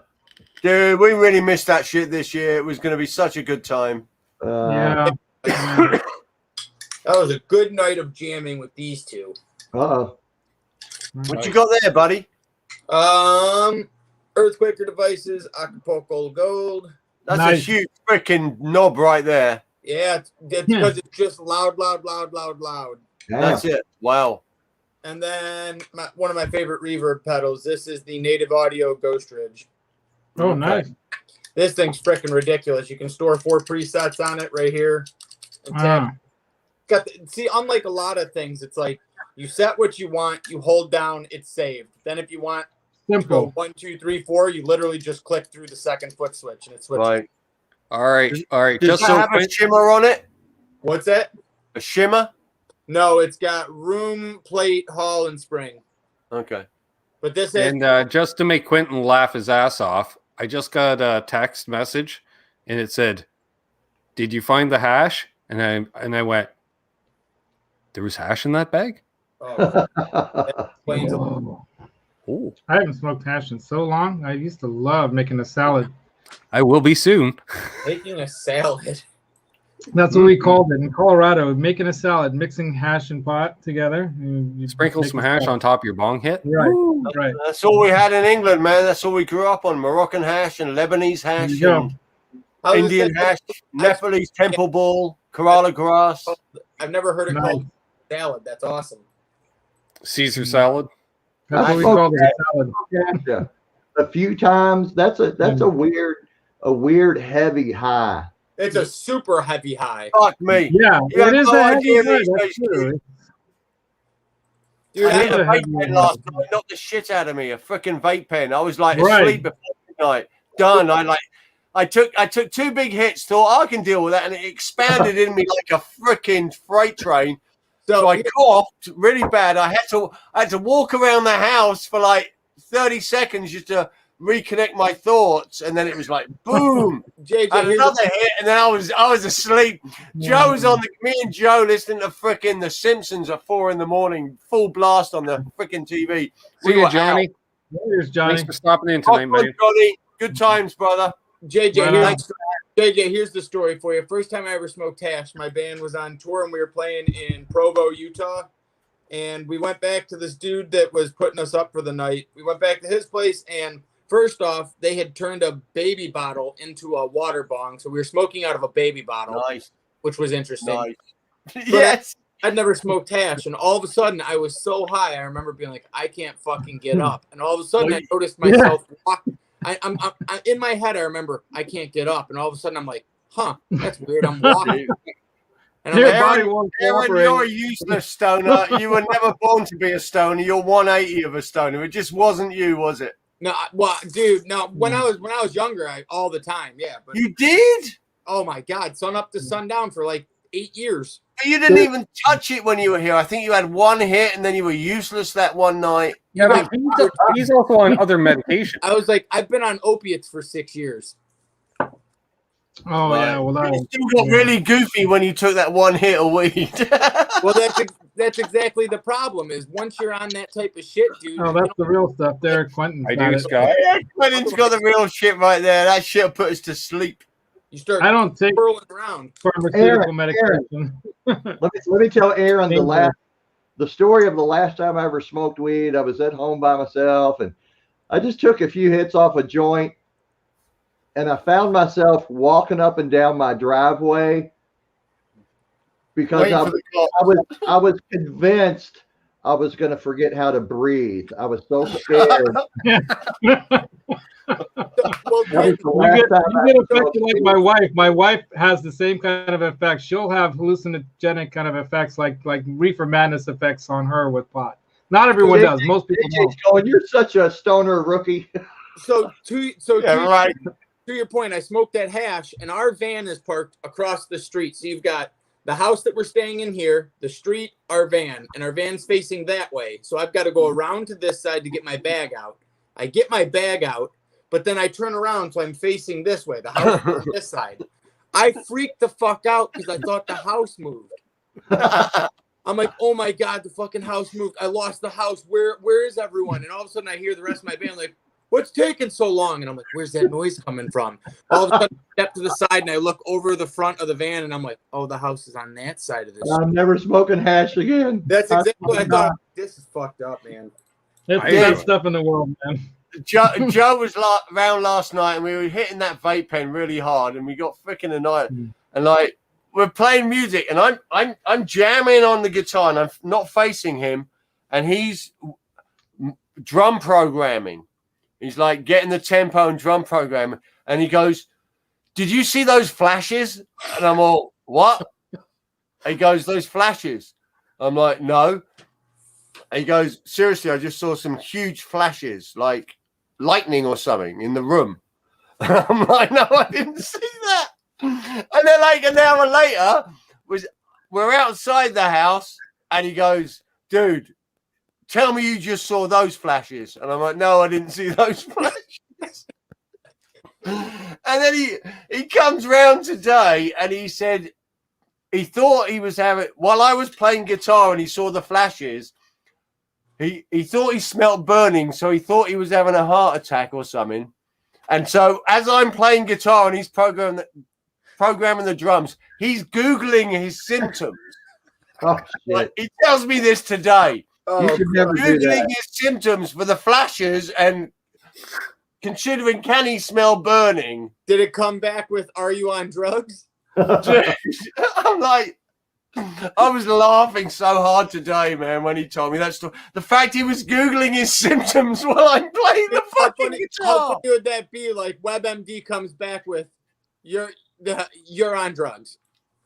Dude, we really missed that shit this year. It was going to be such a good time. Yeah. that was a good night of jamming with these two. Uh-oh. What you got there, buddy? Earthquaker Devices, Acapulco Gold. That's Nice. a huge freaking knob right there. Yeah, it's because it's just loud, loud, loud, loud, loud. Yeah. That's it. Wow. And then one of my favorite reverb pedals. This is the Native Audio Ghost Ridge. Oh, nice. This thing's freaking ridiculous. You can store 4 presets on it right here. And see, unlike a lot of things, it's like you set what you want, you hold down, it's saved. Then if you want to go Simple. 1, 2, 3, 4, you literally just click through the second foot switch and it switches. Right. All right. All right. Does Just that so have a shimmer on it? What's that? A shimmer? No, it's got room, plate, hall, and spring. Okay. But this is And just to make Quentin laugh his ass off, I just got a text message, and it said, "Did you find the hash?" And I went, "There was hash in that bag." explains a lot. Oh, I haven't smoked hash in so long. I used to love making a salad. I will be soon. Making a salad. That's what we called it in Colorado. Making a salad, mixing hash and pot together. You Sprinkle make some a hash salad. on top of your bong hit. Right, right. That's all we had in England, man. That's all we grew up on. Moroccan hash and Lebanese hash There you go. and I was Indian gonna hash, say, Nepalese temple ball, Kerala grass. I've never heard it Nice. called salad. That's awesome. Caesar salad. That's what we I called it, smoked a salad. Yeah. A few times. That's a weird heavy high. It's a super heavy high. Fuck me. Yeah, You have it is no a heavy idea high, these that's days, true. Dude, I hit That's a a vape heavy pen one. last night, knocked the shit out of me. A freaking vape pen. I was like Right. asleep before midnight. Done. I took 2 big hits, thought I can deal with that, and it expanded in me like a freaking freight train. So I coughed really bad. I had to walk around the house for like 30 seconds just to reconnect my thoughts, and then it was like boom. JJ, Another hit, and then I was asleep. Joe's on me and Joe listening to frickin' The Simpsons at 4 a.m, full blast on the frickin' TV. See you, were Johnny. Here's Johnny. Thanks for stopping in out. tonight, man. Johnny. Good times, brother. JJ, here's the story for you. First time I ever smoked hash, my band was on tour and we were playing in Provo, Utah. And we went back to this dude that was putting us up for the night. We went back to his place, and first off, they had turned a baby bottle into a water bong. So we were smoking out of a baby bottle, Nice. which was interesting. Nice. Yes. I'd never smoked hash, and all of a sudden I was so high. I remember being like, I can't fucking get up. And all of a sudden I noticed myself walk. I'm in my head. I remember I can't get up, and all of a sudden I'm like, huh, that's weird. I'm walking. And I'm Your like, body won't Aaron, cooperate. you're a useless stoner. You were never born to be a stoner. You're 180 of a stoner. It just wasn't you, was it? no, well, dude, no. When I was younger, all the time, yeah. But You did? oh my god, sun up to sundown for like 8 years. You didn't even touch it when you were here. I think you had 1 hit, and then you were useless that one night. Yeah, but he's also on other medication. I was like, I've been on opiates for 6 years. Oh yeah, well that You still got really goofy when you took that 1 hit of weed. Well, that's exactly the problem. Is once you're on that type of shit, dude. Oh, that's the real stuff there, Quentin. I do, Scott. Yeah, Quentin's got the real shit right there. That shit will put us to sleep. You start I don't take whirling around. pharmaceutical Aaron, medication. Let me tell Aaron the the story of the last time I ever smoked weed. I was at home by myself, and I just took a few hits off a joint, and I found myself walking up and down my driveway because I was convinced I was going to forget how to breathe. I was so scared. You get affected like my wife. My wife has the same kind of effects. She'll have hallucinogenic kind of effects, like reefer madness effects on her with pot. Not everyone does. Most people don't. You're such a stoner rookie. To your point, I smoked that hash, and our van is parked across the street. So you've got the house that we're staying in here, the street, our van, and our van's facing that way. So I've got to go around to this side to get my bag out. I get my bag out, but then I turn around, so I'm facing this way. The house is on this side. I freaked the fuck out because I thought the house moved. I'm like, oh my God, the fucking house moved. I lost the house. Where is everyone? And all of a sudden I hear the rest of my band like, what's taking so long? And I'm like, where's that noise coming from? All of a sudden I step to the side and I look over the front of the van and I'm like, oh, the house is on that side of this. I'm never smoking hash again. That's exactly what I thought. This is fucked up, man. It's the best stuff in the world, man. Joe was round last night, and we were hitting that vape pen really hard, and we got freaking annoyed. And like we're playing music, and I'm jamming on the guitar, and I'm not facing him, and he's drum programming. He's like getting the tempo and drum programming, and he goes, "Did you see those flashes?" And I'm all, "What?" He goes, "Those flashes." I'm like, "No." And he goes, "Seriously, I just saw some huge flashes, like lightning or something in the room." I'm like, "No, I didn't see that." And then like an hour later, we're outside the house, and he goes, "Dude, tell me you just saw those flashes." And I'm like, "No, I didn't see those flashes." And then he comes round today, and he said he thought he was having, while I was playing guitar and he saw the flashes, He thought he smelt burning, so he thought he was having a heart attack or something. And so as I'm playing guitar and he's programming the drums, he's Googling his symptoms. Oh, shit. He tells me this today. You should never do Googling that. his symptoms for the flashes and considering can he smell burning. Did it come back with, are you on drugs? I'm like, I was laughing so hard today, man, when he told me that story. The fact he was Googling his symptoms while I'm playing the fucking guitar. How funny would that be? Like WebMD comes back with, you're on drugs.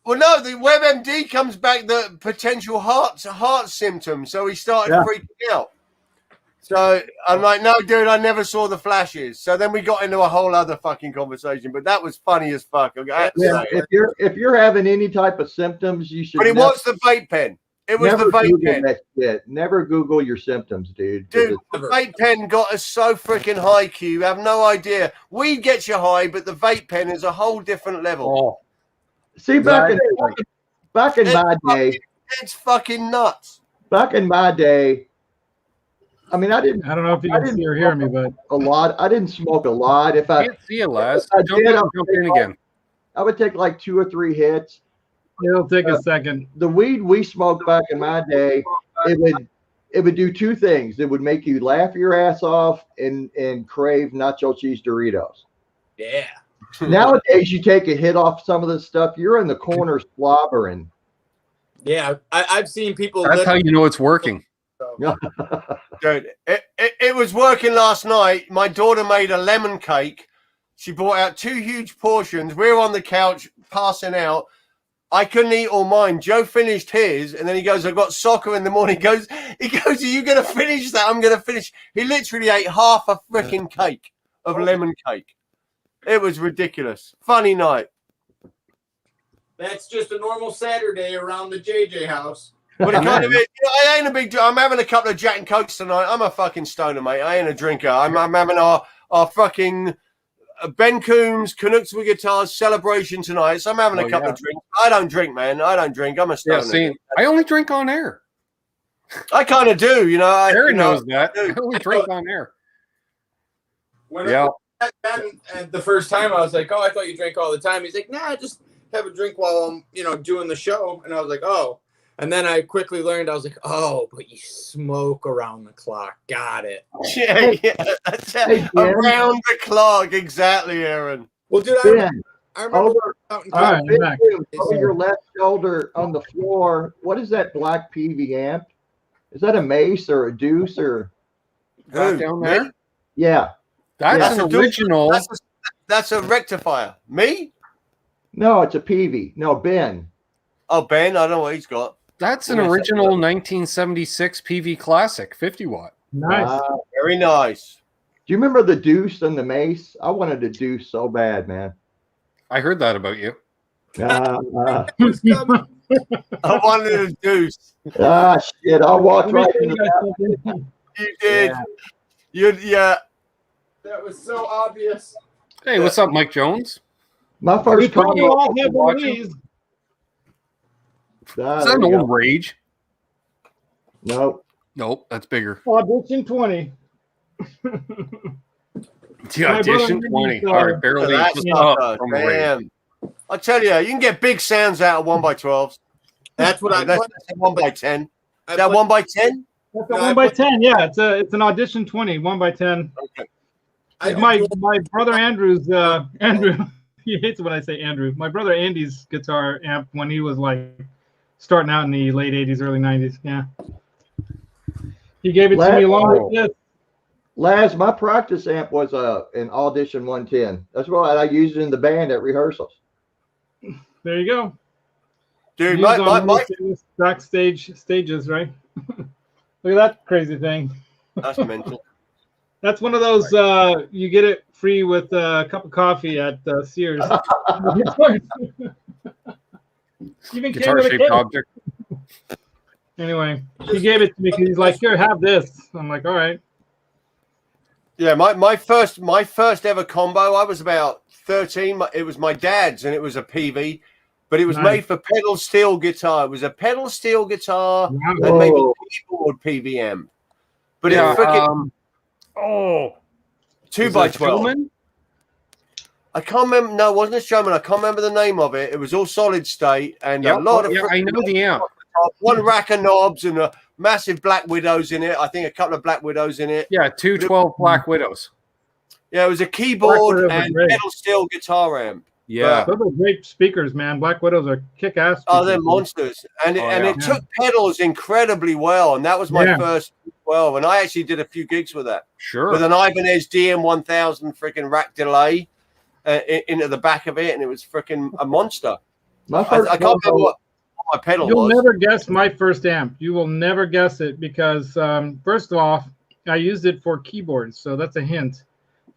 Well, no, the WebMD comes back the potential heart symptoms. So he started freaking out. So I'm like, no, dude, I never saw the flashes. So then we got into a whole other fucking conversation, but that was funny as fuck. If you're having any type of symptoms, you should. But it was the vape pen. It was the vape pen. That shit. Never Google your symptoms, dude. Dude, the vape pen got us so freaking high, Q. You have no idea. Weed gets you high, but the vape pen is a whole different level. Oh. See, back in my day, it's fucking nuts. Back in my day, I mean, I don't know if you can see or hear me, but a lot. I didn't smoke a lot. If I can't see it, Les. Jump in again. I would take like 2 or 3 hits. It'll take a second. The weed we smoked back in my day, it would do 2 things. It would make you laugh your ass off and crave nacho cheese Doritos. Yeah. Nowadays, you take a hit off some of this stuff, you're in the corner slobbering. Yeah, I've seen people. That's how you know it's working. Dude, it was working last night. My daughter made a lemon cake. She brought out 2 huge portions. We were on the couch passing out. I couldn't eat all mine. Joe finished his, and then he goes, "I've got soccer in the morning." He goes, "Are you going to finish that?" "I'm going to finish." He literally ate half a freaking cake of lemon cake. It was ridiculous. Funny night. That's just a normal Saturday around the JJ house. But it kind of is. I ain't a big. I'm having a couple of Jack and Cokes tonight. I'm a fucking stoner, mate. I ain't a drinker. I'm having our fucking Ben Coombs Canucks with Guitars celebration tonight. So I'm having a couple of drinks. I don't drink, man. I don't drink. I'm a stoner. Yeah, see, I only drink on air. I kind of do, you know. Aaron knows that. I only drink on air. And the first time I was like, "Oh, I thought you drank all the time." He's like, "Nah, I just have a drink while I'm, doing the show." And I was like, "Oh." And then I quickly learned, I was like, oh, but you smoke around the clock. Got it. Yeah. That's Hey, around the clock, exactly, Aaron. Well, dude, Ben, I remember over, out in All right, Ben, back. over your left shoulder on the floor. What is that black PV amp? Is that a Mace or a Deuce or? Right Who, down me? there. Yeah. That's Yeah. an original. That's a rectifier. Me? No, it's a PV. No, Ben. Oh, Ben, I don't know what he's got. That's an original 1976 PV Classic 50 watt. Nice. Very nice. Do you remember the Deuce and the Mace? I wanted a Deuce so bad, man. I heard that about you. Who's coming? I wanted a Deuce. Shit! I walked right into that. You did. Yeah. That was so obvious. Hey, what's up, Mike Jones? My We first probably combo. all have one of these. Is that an old Rage? Nope. Nope, that's bigger. Audition 20. The Audition 20. All right, barely That's just not up from Rage. damn. I tell you, you can get big sounds out of 1x12s. That's what I That's put. 1x10. Is that 1x10? That's a 1x10. Yeah, it's an Audition 20, 1x10. Okay. My brother Andrew's Andrew. He hates it when I say Andrew. My brother Andy's guitar amp when he was like starting out in the late 80s, early 90s. Yeah. He gave it to me along with this. Laz, my practice amp was an Audition 110. That's why I used it in the band at rehearsals. There you go. Dude, Used on my one of those backstage stages, right? Look at that crazy thing. that's mental. That's one of those you get it free with a cup of coffee at Sears. Even came with a Guitar-shaped case. object. Anyway, he gave it to me because he's like, "Here, have this." I'm like, "All right." Yeah, my first ever combo, I was about 13. It was my dad's and it was a PV, but it was Nice. made for pedal steel guitar. It was a pedal steel guitar Wow. and maybe keyboard PVM. But Yeah, it freaking oh, 2x12. Strowman? I can't remember. No, it wasn't a Strowman. I can't remember the name of it. It was all solid state and a lot of. Yeah, I know the amp. One rack of knobs and a massive Black Widows in it. I think a couple of Black Widows in it. Yeah, 212 Black Widows. Yeah, it was a Black keyboard Widows are and great. pedal steel guitar amp. Yeah. Those are great speakers, man. Black Widows are kick-ass. Oh, they're speakers. monsters. And it, Oh, and yeah. it took pedals incredibly well. And that was my Yeah. first 12. And I actually did a few gigs with that. Sure. With an Ibanez DM1000 freaking rack delay into the back of it. And it was freaking a monster. My I first can't remember combo, what my pedal You'll was. never guess my first amp. You will never guess it because, first off, I used it for keyboards. So that's a hint.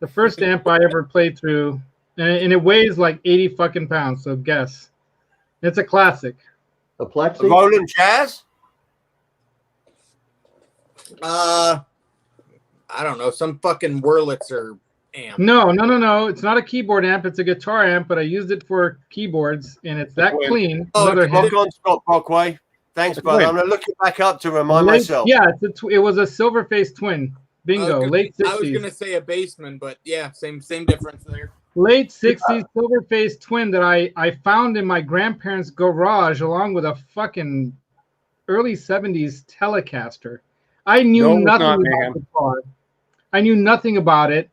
The first amp I ever played through, and it weighs like 80 fucking pounds. So guess. It's a classic. a A Plexi. Roland Jazz? I don't know, some fucking Wurlitzer amp. No. It's not a keyboard amp. It's a guitar amp, but I used it for keyboards, and it's that Twin. clean. Oh, Another rock hint. on, Scott Brockway. Thanks, brother. Twin. I'm going to look it back up to remind myself. Yeah, it was a silver face twin. Bingo. Late I was 60s. gonna say a Bassman, but yeah, same difference there. Late 60s silver face twin that I found in my grandparents' garage along with a fucking early 70s Telecaster. I knew No, it's nothing not, about man. the car. I knew nothing about it.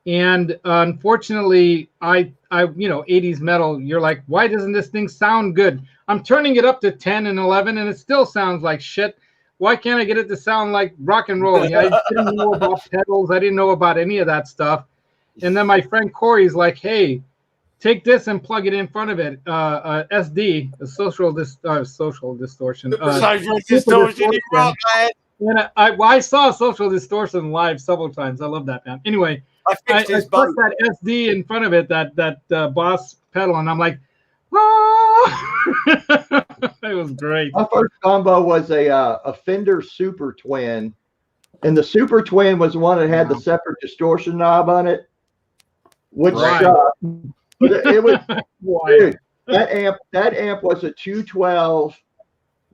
And unfortunately, I 80s metal, you're like, why doesn't this thing sound good? I'm turning it up to 10 and 11 and it still sounds like shit. Why can't I get it to sound like rock and roll? I didn't know about pedals. I didn't know about any of that stuff. And then my friend Corey's like, hey, take this and plug it in front of it. SD, a social distortion. Social distortion, you rock, man. And I saw Social Distortion live several times. I love that band. Anyway, I I fixed his put boat. that SD in front of it, that Boss pedal, and I'm like, ah! It was great. My first combo was a Fender Super Twin, and the Super Twin was the one that had the separate distortion knob on it, which Right. but it was Why? dude, that amp was a 212,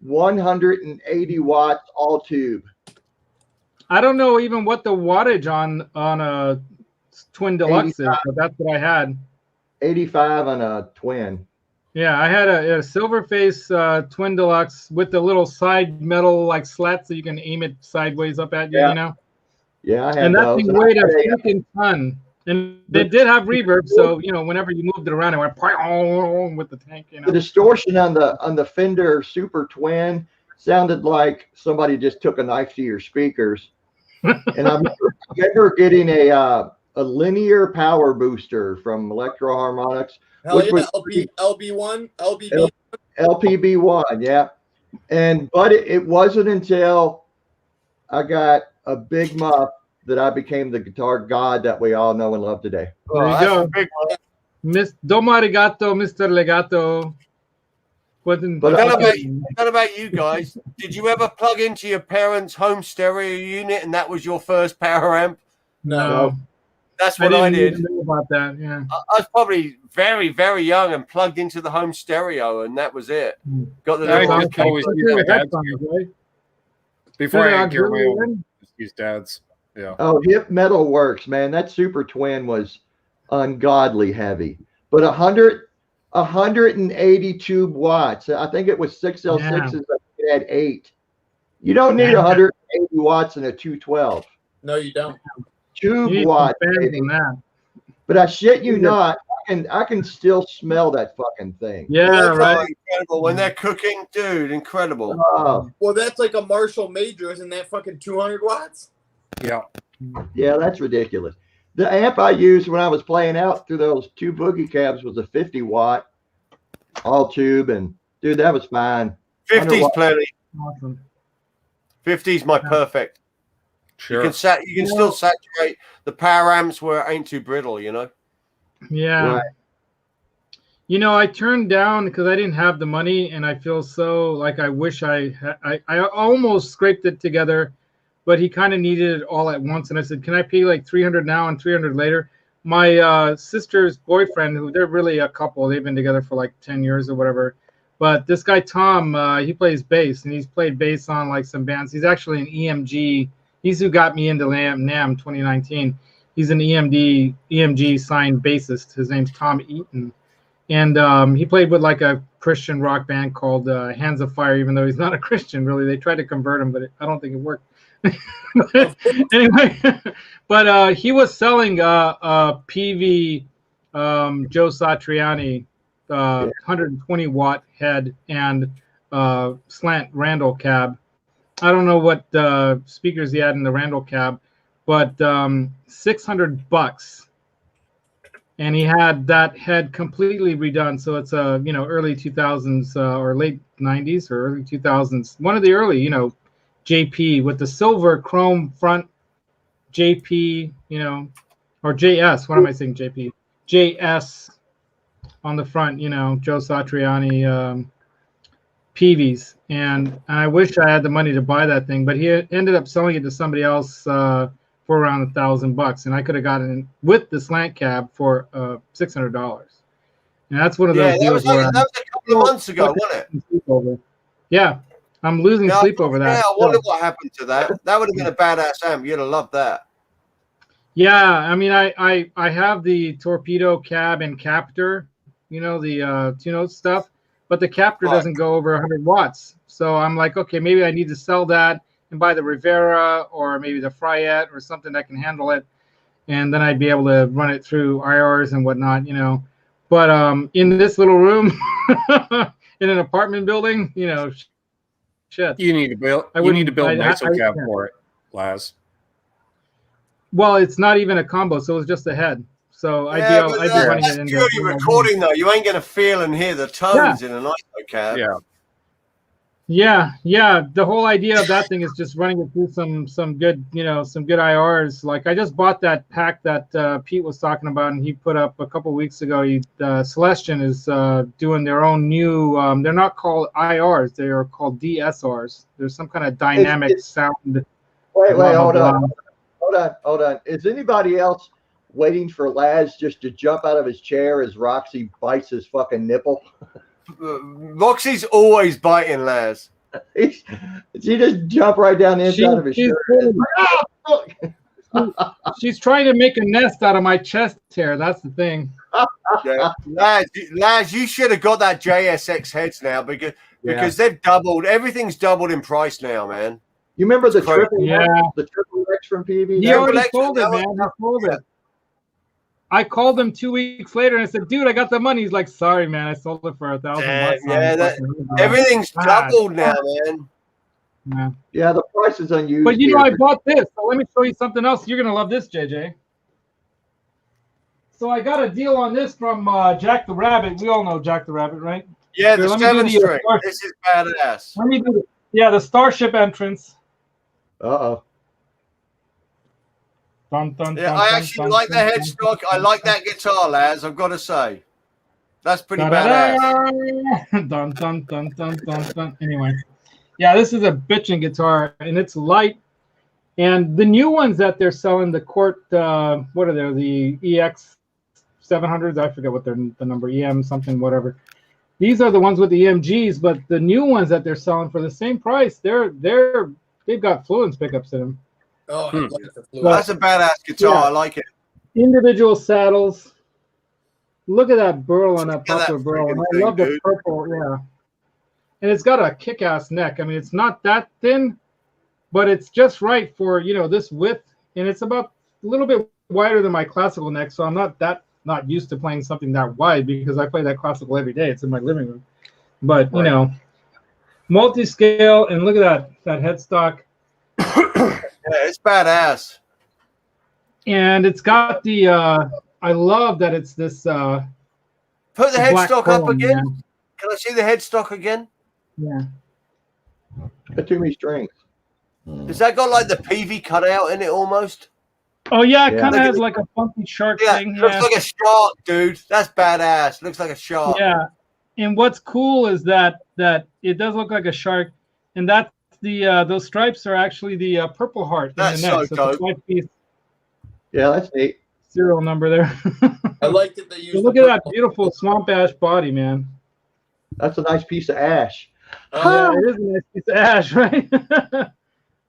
180 watts all tube. I don't know even what the wattage on a Twin Deluxe is, but that's what I had. 85 on a twin. Yeah, I had a silver face twin deluxe with the little side metal like slats so you can aim it sideways up at you, Yeah. you know. Yeah, I had And that those. thing And I weighed a had freaking ton. And it did have reverb, so you know, whenever you moved it around, it went with the tank, you the know. distortion on the Fender Super Twin sounded like somebody just took a knife to your speakers. And I remember getting a linear power booster from Electro Harmonics, Hell which yeah, was LB1, LBB. LPB1, yeah. But it wasn't until I got a big muff that I became the guitar god that we all know and love today. There you that's go. a big one. Miss Domo arigato, Mr. Legato. But I don't know about you guys. Did you ever plug into your parents' home stereo unit and that was your first power amp? No, That's I what I didn't did. even know about that. Yeah. I was probably very, very young and plugged into the home stereo, and that was it. Got the I little just always use my dad's Right? before Through the I gear my auxiliary own. Just use dad's. Yeah. oh, Hip Metal Works, man, that Super Twin was ungodly heavy. But 182 watts. I think it was 6L6s, but it had 8. You don't need Yeah. 180 watts in a 212. No, you don't. You Tube need some watts, fans baby. on that. But I shit you Yeah. not, I can still smell that fucking thing. Yeah, Those right. are incredible when they're cooking, dude. Incredible. Oh, Well, that's like a Marshall Major, isn't that fucking 200 watts? Yeah. yeah, that's ridiculous. The amp I used when I was playing out through those 2 boogie cabs was a 50 watt all tube, and dude, that was fine. 50's plenty. Awesome. 50's my perfect. Sure. You can still saturate the power amps where it ain't too brittle, you know. Yeah. Right. You know, I turned down because I didn't have the money, and I feel so like I wish I almost scraped it together, but he kind of needed it all at once, and I said, "Can I pay like 300 now and 300 later?" My sister's boyfriend, who they're really a couple, they've been together for like 10 years or whatever. But this guy Tom, he plays bass, and he's played bass on like some bands. He's actually an EMG. He's who got me into NAMM 2019. He's an EMG signed bassist. His name's Tom Eaton. And he played with like a Christian rock band called Hands of Fire, even though he's not a Christian, really. They tried to convert him, but I don't think it worked. Anyway, but he was selling a PV Joe Satriani 120 watt head and slant Randall cab. I don't know what speakers he had in the Randall cab, but $600. And he had that head completely redone. So it's a, early 2000s or late 90s or early 2000s. One of the early, JP with the silver chrome front JP, or JS. What am I saying? JP? JS on the front, Joe Satriani PVs. And I wish I had the money to buy that thing, but he ended up selling it to somebody else for around $1,000, and I could have gotten it with the slant cab for $600. And that's one of those deals where that was a couple of months ago, wasn't it? Yeah, I'm losing sleep over that. Yeah, I wonder what happened to that. That would have been a badass amp. You'd have loved that. Yeah, I mean, I have the torpedo cab and captor, the 2-note stuff, but the captor doesn't go over 100 watts. So I'm like, okay, maybe I need to sell that and buy the Rivera or maybe the Fryette or something that can handle it, and then I'd be able to run it through IRs and whatnot, But in this little room, in an apartment building, shit. You need to build. You need to build an ISO cab for it, Laz. Well, it's not even a combo, so it's just a head. So I'd be running it in. That's purely recording, though. You ain't gonna feel and hear the tones in an ISO cab. Yeah. The whole idea of that thing is just running it through some good, some good IRs. Like I just bought that pack that Pete was talking about, and he put up a couple weeks ago. Celestion is doing their own new. They're not called IRs; they are called DSRs. There's some kind of dynamic sound. Wait, hold on. Is anybody else waiting for Laz just to jump out of his chair as Roxy bites his fucking nipple? Roxy's always biting, Laz. She just jumped right down the inside of his shirt. She's trying to make a nest out of my chest hair. That's the thing. Yeah. Laz, you should have got that JSX heads now because they've doubled. Everything's doubled in price now, man. You remember the Crazy. triple X from PV? He already sold it, man. He sold it. I called him 2 weeks later and I said, "Dude, I got the money." He's like, "Sorry, man, I sold it for $1,000." Yeah, everything's doubled now, man. Yeah, the price is unused. But you know, I bought this. So let me show you something else. You're gonna love this, JJ. So I got a deal on this from Jack the Rabbit. We all know Jack the Rabbit, right? Yeah, Here, the 7-string. This is badass. Let me do the Starship entrance. Uh-oh. Dun, dun, Yeah, dun, I dun, actually dun, like the dun, headstock. I like that guitar, Laz. I've got to say, that's pretty Da-da-da. badass. Dun, dun, dun, dun, dun, dun. Anyway, yeah, this is a bitchin' guitar, and it's light. And the new ones that they're selling, the Court, what are they? The EX 700s. I forget what the number, EM something, whatever. These are the ones with the EMGs, but the new ones that they're selling for the same price, they've got Fluence pickups in them. Oh, I like the Fluence. That's a badass guitar. Yeah. I like it. Individual saddles. Look at that burl on that poplar that burl. And I freaking love thing, the dude. purple, yeah. And it's got a kick-ass neck. I mean, it's not that thin, but it's just right for, you know, this width. And it's about a little bit wider than my classical neck, so I'm not used to playing something that wide because I play that classical every day. It's in my living room. But, you know, multi-scale, and look at that headstock. Yeah, it's badass. And it's got the, I love that it's this. Put the black headstock up chrome, again. man. Can I see the headstock again? Yeah. Got too many strings. Has that got like the PV cutout in it almost? Oh, yeah, it Yeah. kind of has like a funky shark Yeah, thing. looks Yeah. like a shark, dude. That's badass. Looks like a shark. Yeah. And what's cool is that it does look like a shark, and that's the those stripes are actually the Purple Heart That's in the neck. so So it's a dope. 5-piece Yeah, that's neat. serial number there. I like that they use. So look at that beautiful swamp ash body, man. That's a nice piece of ash. Yeah, it is a nice piece of ash, right?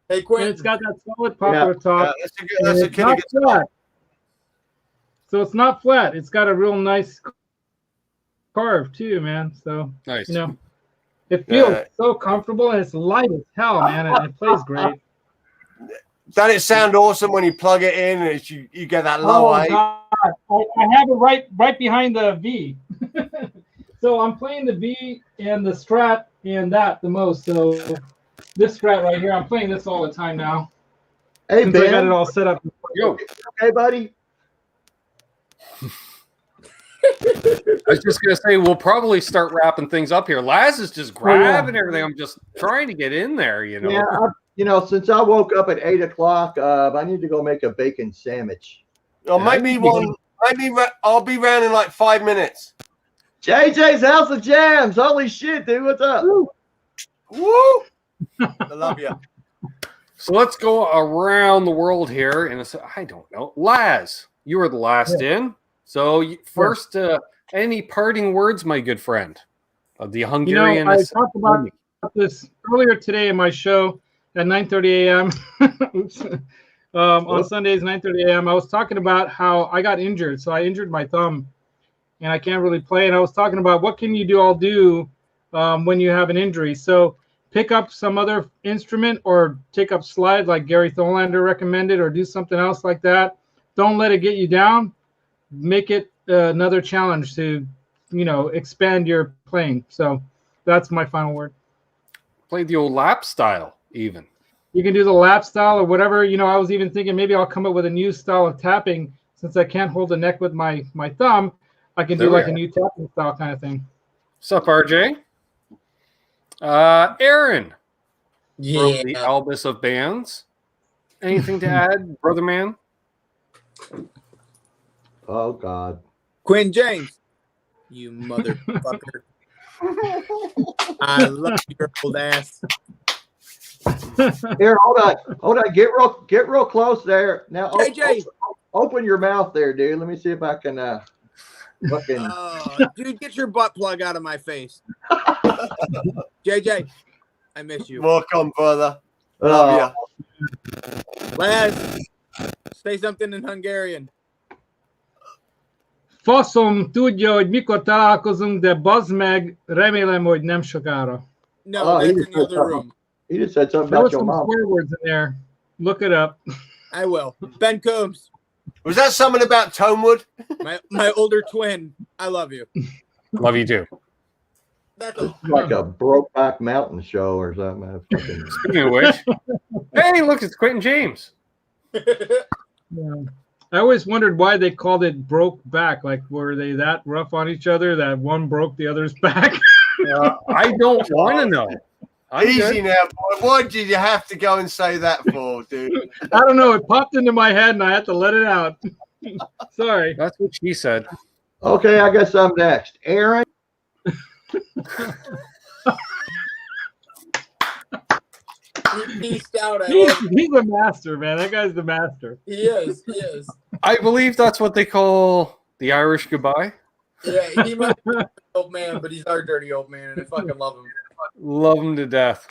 Hey, And Quinn. it's got that solid poplar top. That's a and that's a it's killer not guitar. flat. So it's not flat. It's got a real nice carve too, man. So Nice. you know, it feels Yeah. so comfortable and it's light as hell, man, and it plays great. Doesn't it sound awesome when you plug it in and you get that low Oh A? God, I have it right behind the V. So I'm playing the V and the Strat and that the most. So this Strat right here, I'm playing this all the time now. Hey, Since I got it Ben. all set up. Yo, Okay, buddy. I was just gonna say we'll probably start wrapping things up here. Laz is just grabbing everything. I'm just trying to get in there, you know. Yeah, since I woke up at 8 o'clock, I need to go make a bacon sandwich. Or maybe one. Maybe I'll be round in like 5 minutes. JJ's House of Jams. Holy shit, dude. What's up? Woo! I love you. So let's go around the world here, and I don't know, Laz, you were the last in. So first, any parting words, my good friend? The Hungarian. I talked about this earlier today in my show at 9:30 a.m. Oops. On Sundays, 9:30 a.m. I was talking about how I got injured. So I injured my thumb, and I can't really play. And I was talking about what can you do? I'll do when you have an injury. So pick up some other instrument or take up slide like Gary Tholander recommended, or do something else like that. Don't let it get you down. Make it another challenge to, expand your playing. So that's my final word. Play the old lap style, even. You can do the lap style or whatever. I was even thinking maybe I'll come up with a new style of tapping. Since I can't hold the neck with my thumb, I can do like a new tapping style kind of thing. What's up, RJ? Aaron. Yeah. From the Albus of Bands. Anything to add, brother man? Oh, God. Quinn James, you motherfucker. I love your old ass. Here, hold on. Get real close there. Now, JJ. open your mouth there, dude. Let me see if I can fucking. Dude, get your butt plug out of my face. JJ, I miss you. Welcome, brother. Love you. Laz, Say something in Hungarian. Faszom tudja, hogy mikor találkozunk, de bazd meg, remélem, hogy nem sokára. No, Oh, he that's just in the other said room. He just said something There about was your some mom. swear words in there. Look it up. I will. Ben Coombs, Was that something about Tonewood? my older twin. I love you. Love you too. That's all. Like a Brokeback Mountain show or something. Speaking of which, hey, look, it's Quentin James. Yeah. I always wondered why they called it broke back. Like, were they that rough on each other that one broke the other's back? I don't want to know. I'm Easy good. now, boy. Why did you have to go and say that for, dude? I don't know. It popped into my head and I had to let it out. Sorry. That's what she said. Okay, I guess I'm next. Aaron. Peaced out. He's a master, man. That guy's the master. He is. He is. I believe that's what they call the Irish goodbye. Yeah, he might be an old man, but he's our dirty old man, and I fucking love him. Love him to death.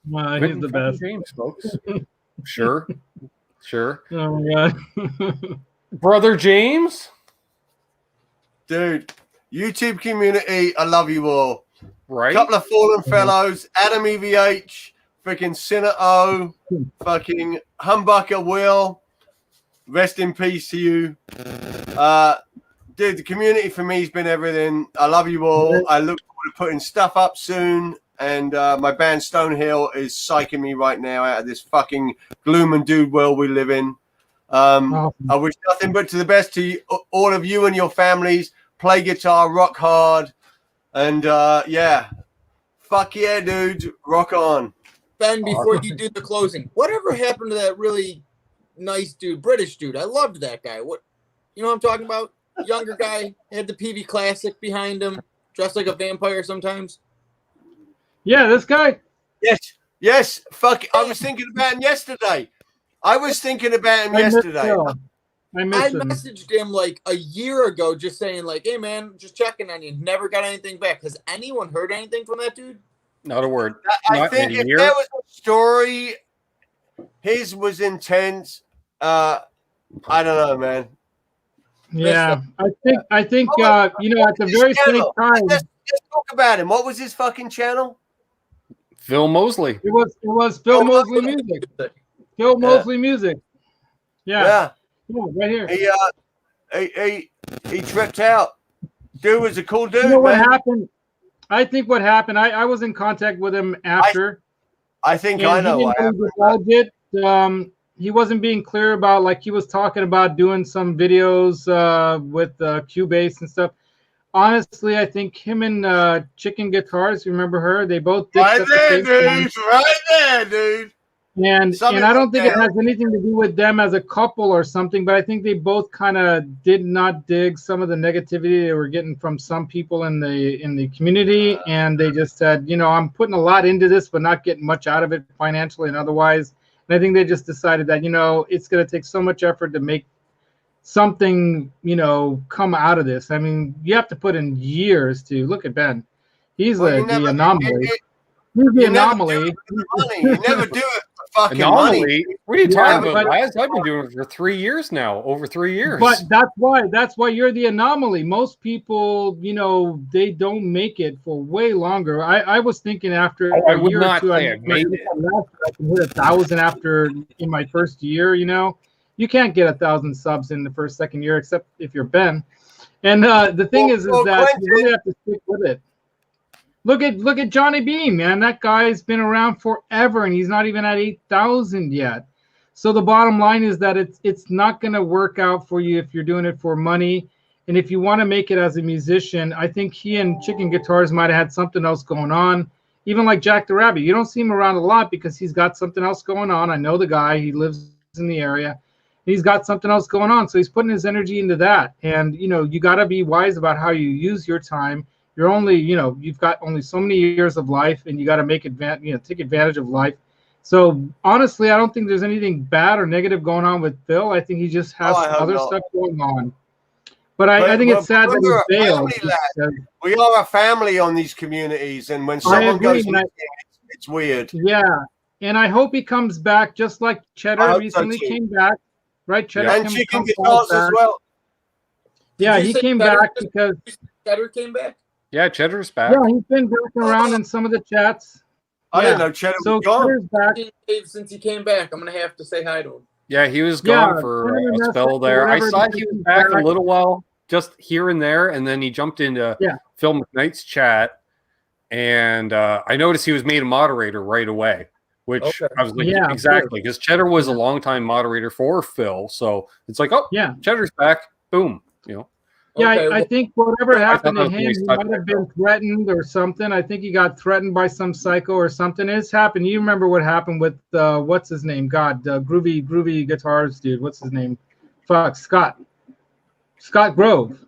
He's Quentin the fucking best. James, folks. Sure. Sure. Oh my god. Brother James? Dude, YouTube community, I love you all. Right? Couple of fallen fellows, Adam EVH, freaking Sinner O, fucking Humbucker Will. Rest in peace to you. Dude, the community for me has been everything. I love you all. I look forward to putting stuff up soon. And my band Stonehill is psyching me right now out of this fucking gloom and doom world we live in. I wish nothing but to the best to you, all of you and your families. Play guitar, rock hard. And yeah, fuck yeah, dudes. Rock on. Ben, before you do the closing, whatever happened to that really nice dude, British dude? I loved that guy. What, you know what I'm talking about? Younger guy, had the PV Classic behind him, dressed like a vampire sometimes. Yeah, this guy. Yes. Fuck. I was thinking about him yesterday. I messaged him like a year ago, just saying like, "Hey man, just checking on you." Never got anything back. Has anyone heard anything from that dude? Not a word. I think if there was a story, his was intense. I don't know, man. Yeah, I think you know, at the very same time, let's talk about him. What was his fucking channel? Phil Mosley. it was Phil Mosley Music. Phil Mosley Music. Yeah, right here. He tripped out. Dude was a cool dude. You know what man. happened? I think what happened. I was in contact with him after. I think I know what happened. He wasn't being clear about, like, he was talking about doing some videos with Cubase and stuff. Honestly, I think him and Chicken Guitars, you remember her? They both did right there, dude. And I don't think it has anything to do with them as a couple or something, but I think they both kind of did not dig some of the negativity they were getting from some people in the community, and they just said, you know, I'm putting a lot into this, but not getting much out of it financially and otherwise. And I think they just decided that, you know, it's going to take so much effort to make something, you know, come out of this. I mean, you have to put in years to look at Ben. He's the anomaly. He's the anomaly. You never do it for fucking anomaly? money. What are you talking about, guys? I've been doing it for 3 years now, over 3 years. But that's why you're the anomaly. most people, you know, they don't make it for way longer. I was thinking after a year or two, I can hit 1,000 after in my first year. You know, you can't get 1,000 subs in the second year, except if you're Ben. And the thing is that you really have to stick with it. Look at Johnny Bean, man. That guy's been around forever, and he's not even at 8,000 yet. So the bottom line is that it's not going to work out for you if you're doing it for money. And if you want to make it as a musician, I think he and Chicken Guitars might have had something else going on. Even like Jack the Rabbit, you don't see him around a lot because he's got something else going on. I know the guy; he lives in the area. He's got something else going on, so he's putting his energy into that. And you know, you got to be wise about how you use your time. You're only, you know, you've got only so many years of life, and you got to take advantage of life. So honestly, I don't think there's anything bad or negative going on with Phil. I think he just has other stuff going on. But I think it's sad that he failed. We are a family on these communities, and when someone goes missing, it's weird. Yeah, and I hope he comes back just like Cheddar recently came back. right? Cheddar And came- chicken comes guitars as back. well. Yeah, Did you he say came Cheddar back just- because Cheddar came back. Yeah, Cheddar's back. yeah, he's been joking around in some of the chats. I didn't Yeah. know Cheddar So was gone. Cheddar's back. Dave, since he came back, I'm gonna have to say hi to him. Yeah, he was Yeah, gone for send him a a message spell or there. I whatever, saw because he was he's back a back. little while, just here and there, and then he jumped into Yeah. Phil McKnight's chat, and I noticed he was made a moderator right away, which Okay. I was like, Yeah, exactly, because Cheddar was a longtime moderator for Phil, so it's like, oh, Yeah. Cheddar's back, boom, you know. Yeah, Okay, I well, think whatever happened that to was him, nice he touch might have there, been threatened or something. I think he got threatened by some psycho or something. It's happened. You remember what happened with what's his name? God, groovy guitars dude. What's his name? Fuck, Scott Grove.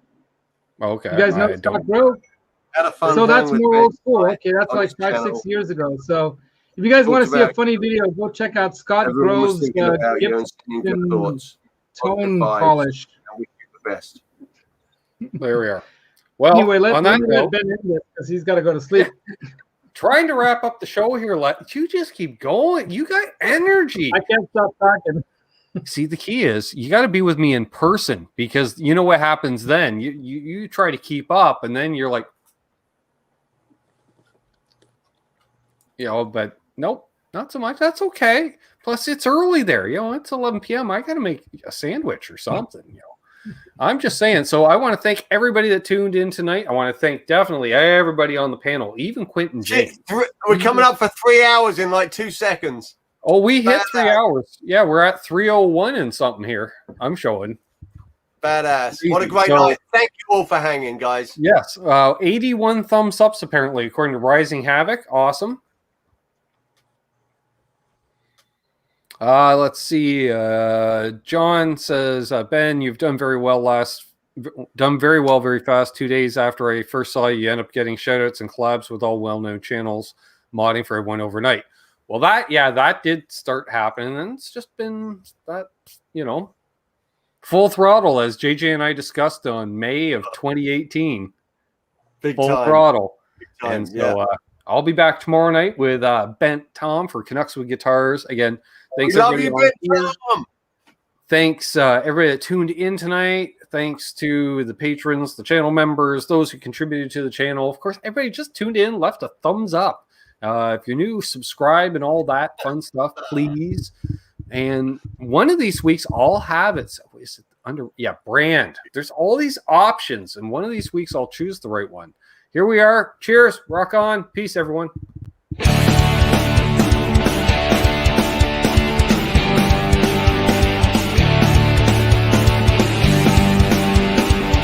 Okay, You guys know I Scott don't. Grove? Had a fun So hang that's with more Ben. old school. Okay, that's on like his 5-6 channel. years ago. So if you guys want to Talked see a about- funny video, go check out Scott Everyone was Grove's thinking about you and Gibson singing good thoughts. tone Positive vibes. polish. And we do the best. There we are. Well, Anyway, on that let note, Ben in this because he's got to go to sleep. trying to wrap up the show here. You just keep going. You got energy. I can't stop talking. See, the key is you got to be with me in person, because you know what happens then. You try to keep up, and then you're like, but nope, not so much. That's okay. Plus, it's early there. It's 11 p.m. I got to make a sandwich or something. I'm just saying. So I want to thank everybody that tuned in tonight. I want to thank definitely everybody on the panel, even Quentin James. We're coming up for 3 hours in like 2 seconds. Oh, we hit Badass. 3 hours. Yeah, we're at 3:01 and something here. I'm showing. Badass. What a great So- night. Thank you all for hanging, guys. Yes, 81 thumbs ups apparently, according to Rising Havoc. Awesome. Let's see. John says, Ben, you've done very well very fast. 2 days after I first saw you, end up getting shoutouts and collabs with all well-known channels, modding for everyone overnight. Well, that did start happening, and it's just been that, full throttle, as JJ and I discussed on May of 2018. Big Full time. throttle. Big time. And so I'll be back tomorrow night with Bent Tom for Canucks with Guitars. Again, thanks We love everybody you, on Ben here. Tom. Thanks everybody that tuned in tonight. Thanks to the patrons, the channel members, those who contributed to the channel. Of course, everybody just tuned in, left a thumbs up. If you're new, subscribe and all that fun stuff, please. And one of these weeks, I'll have it. Is it under? Yeah, brand. There's all these options, and one of these weeks, I'll choose the right one. Here we are. Cheers. Rock on. Peace, everyone.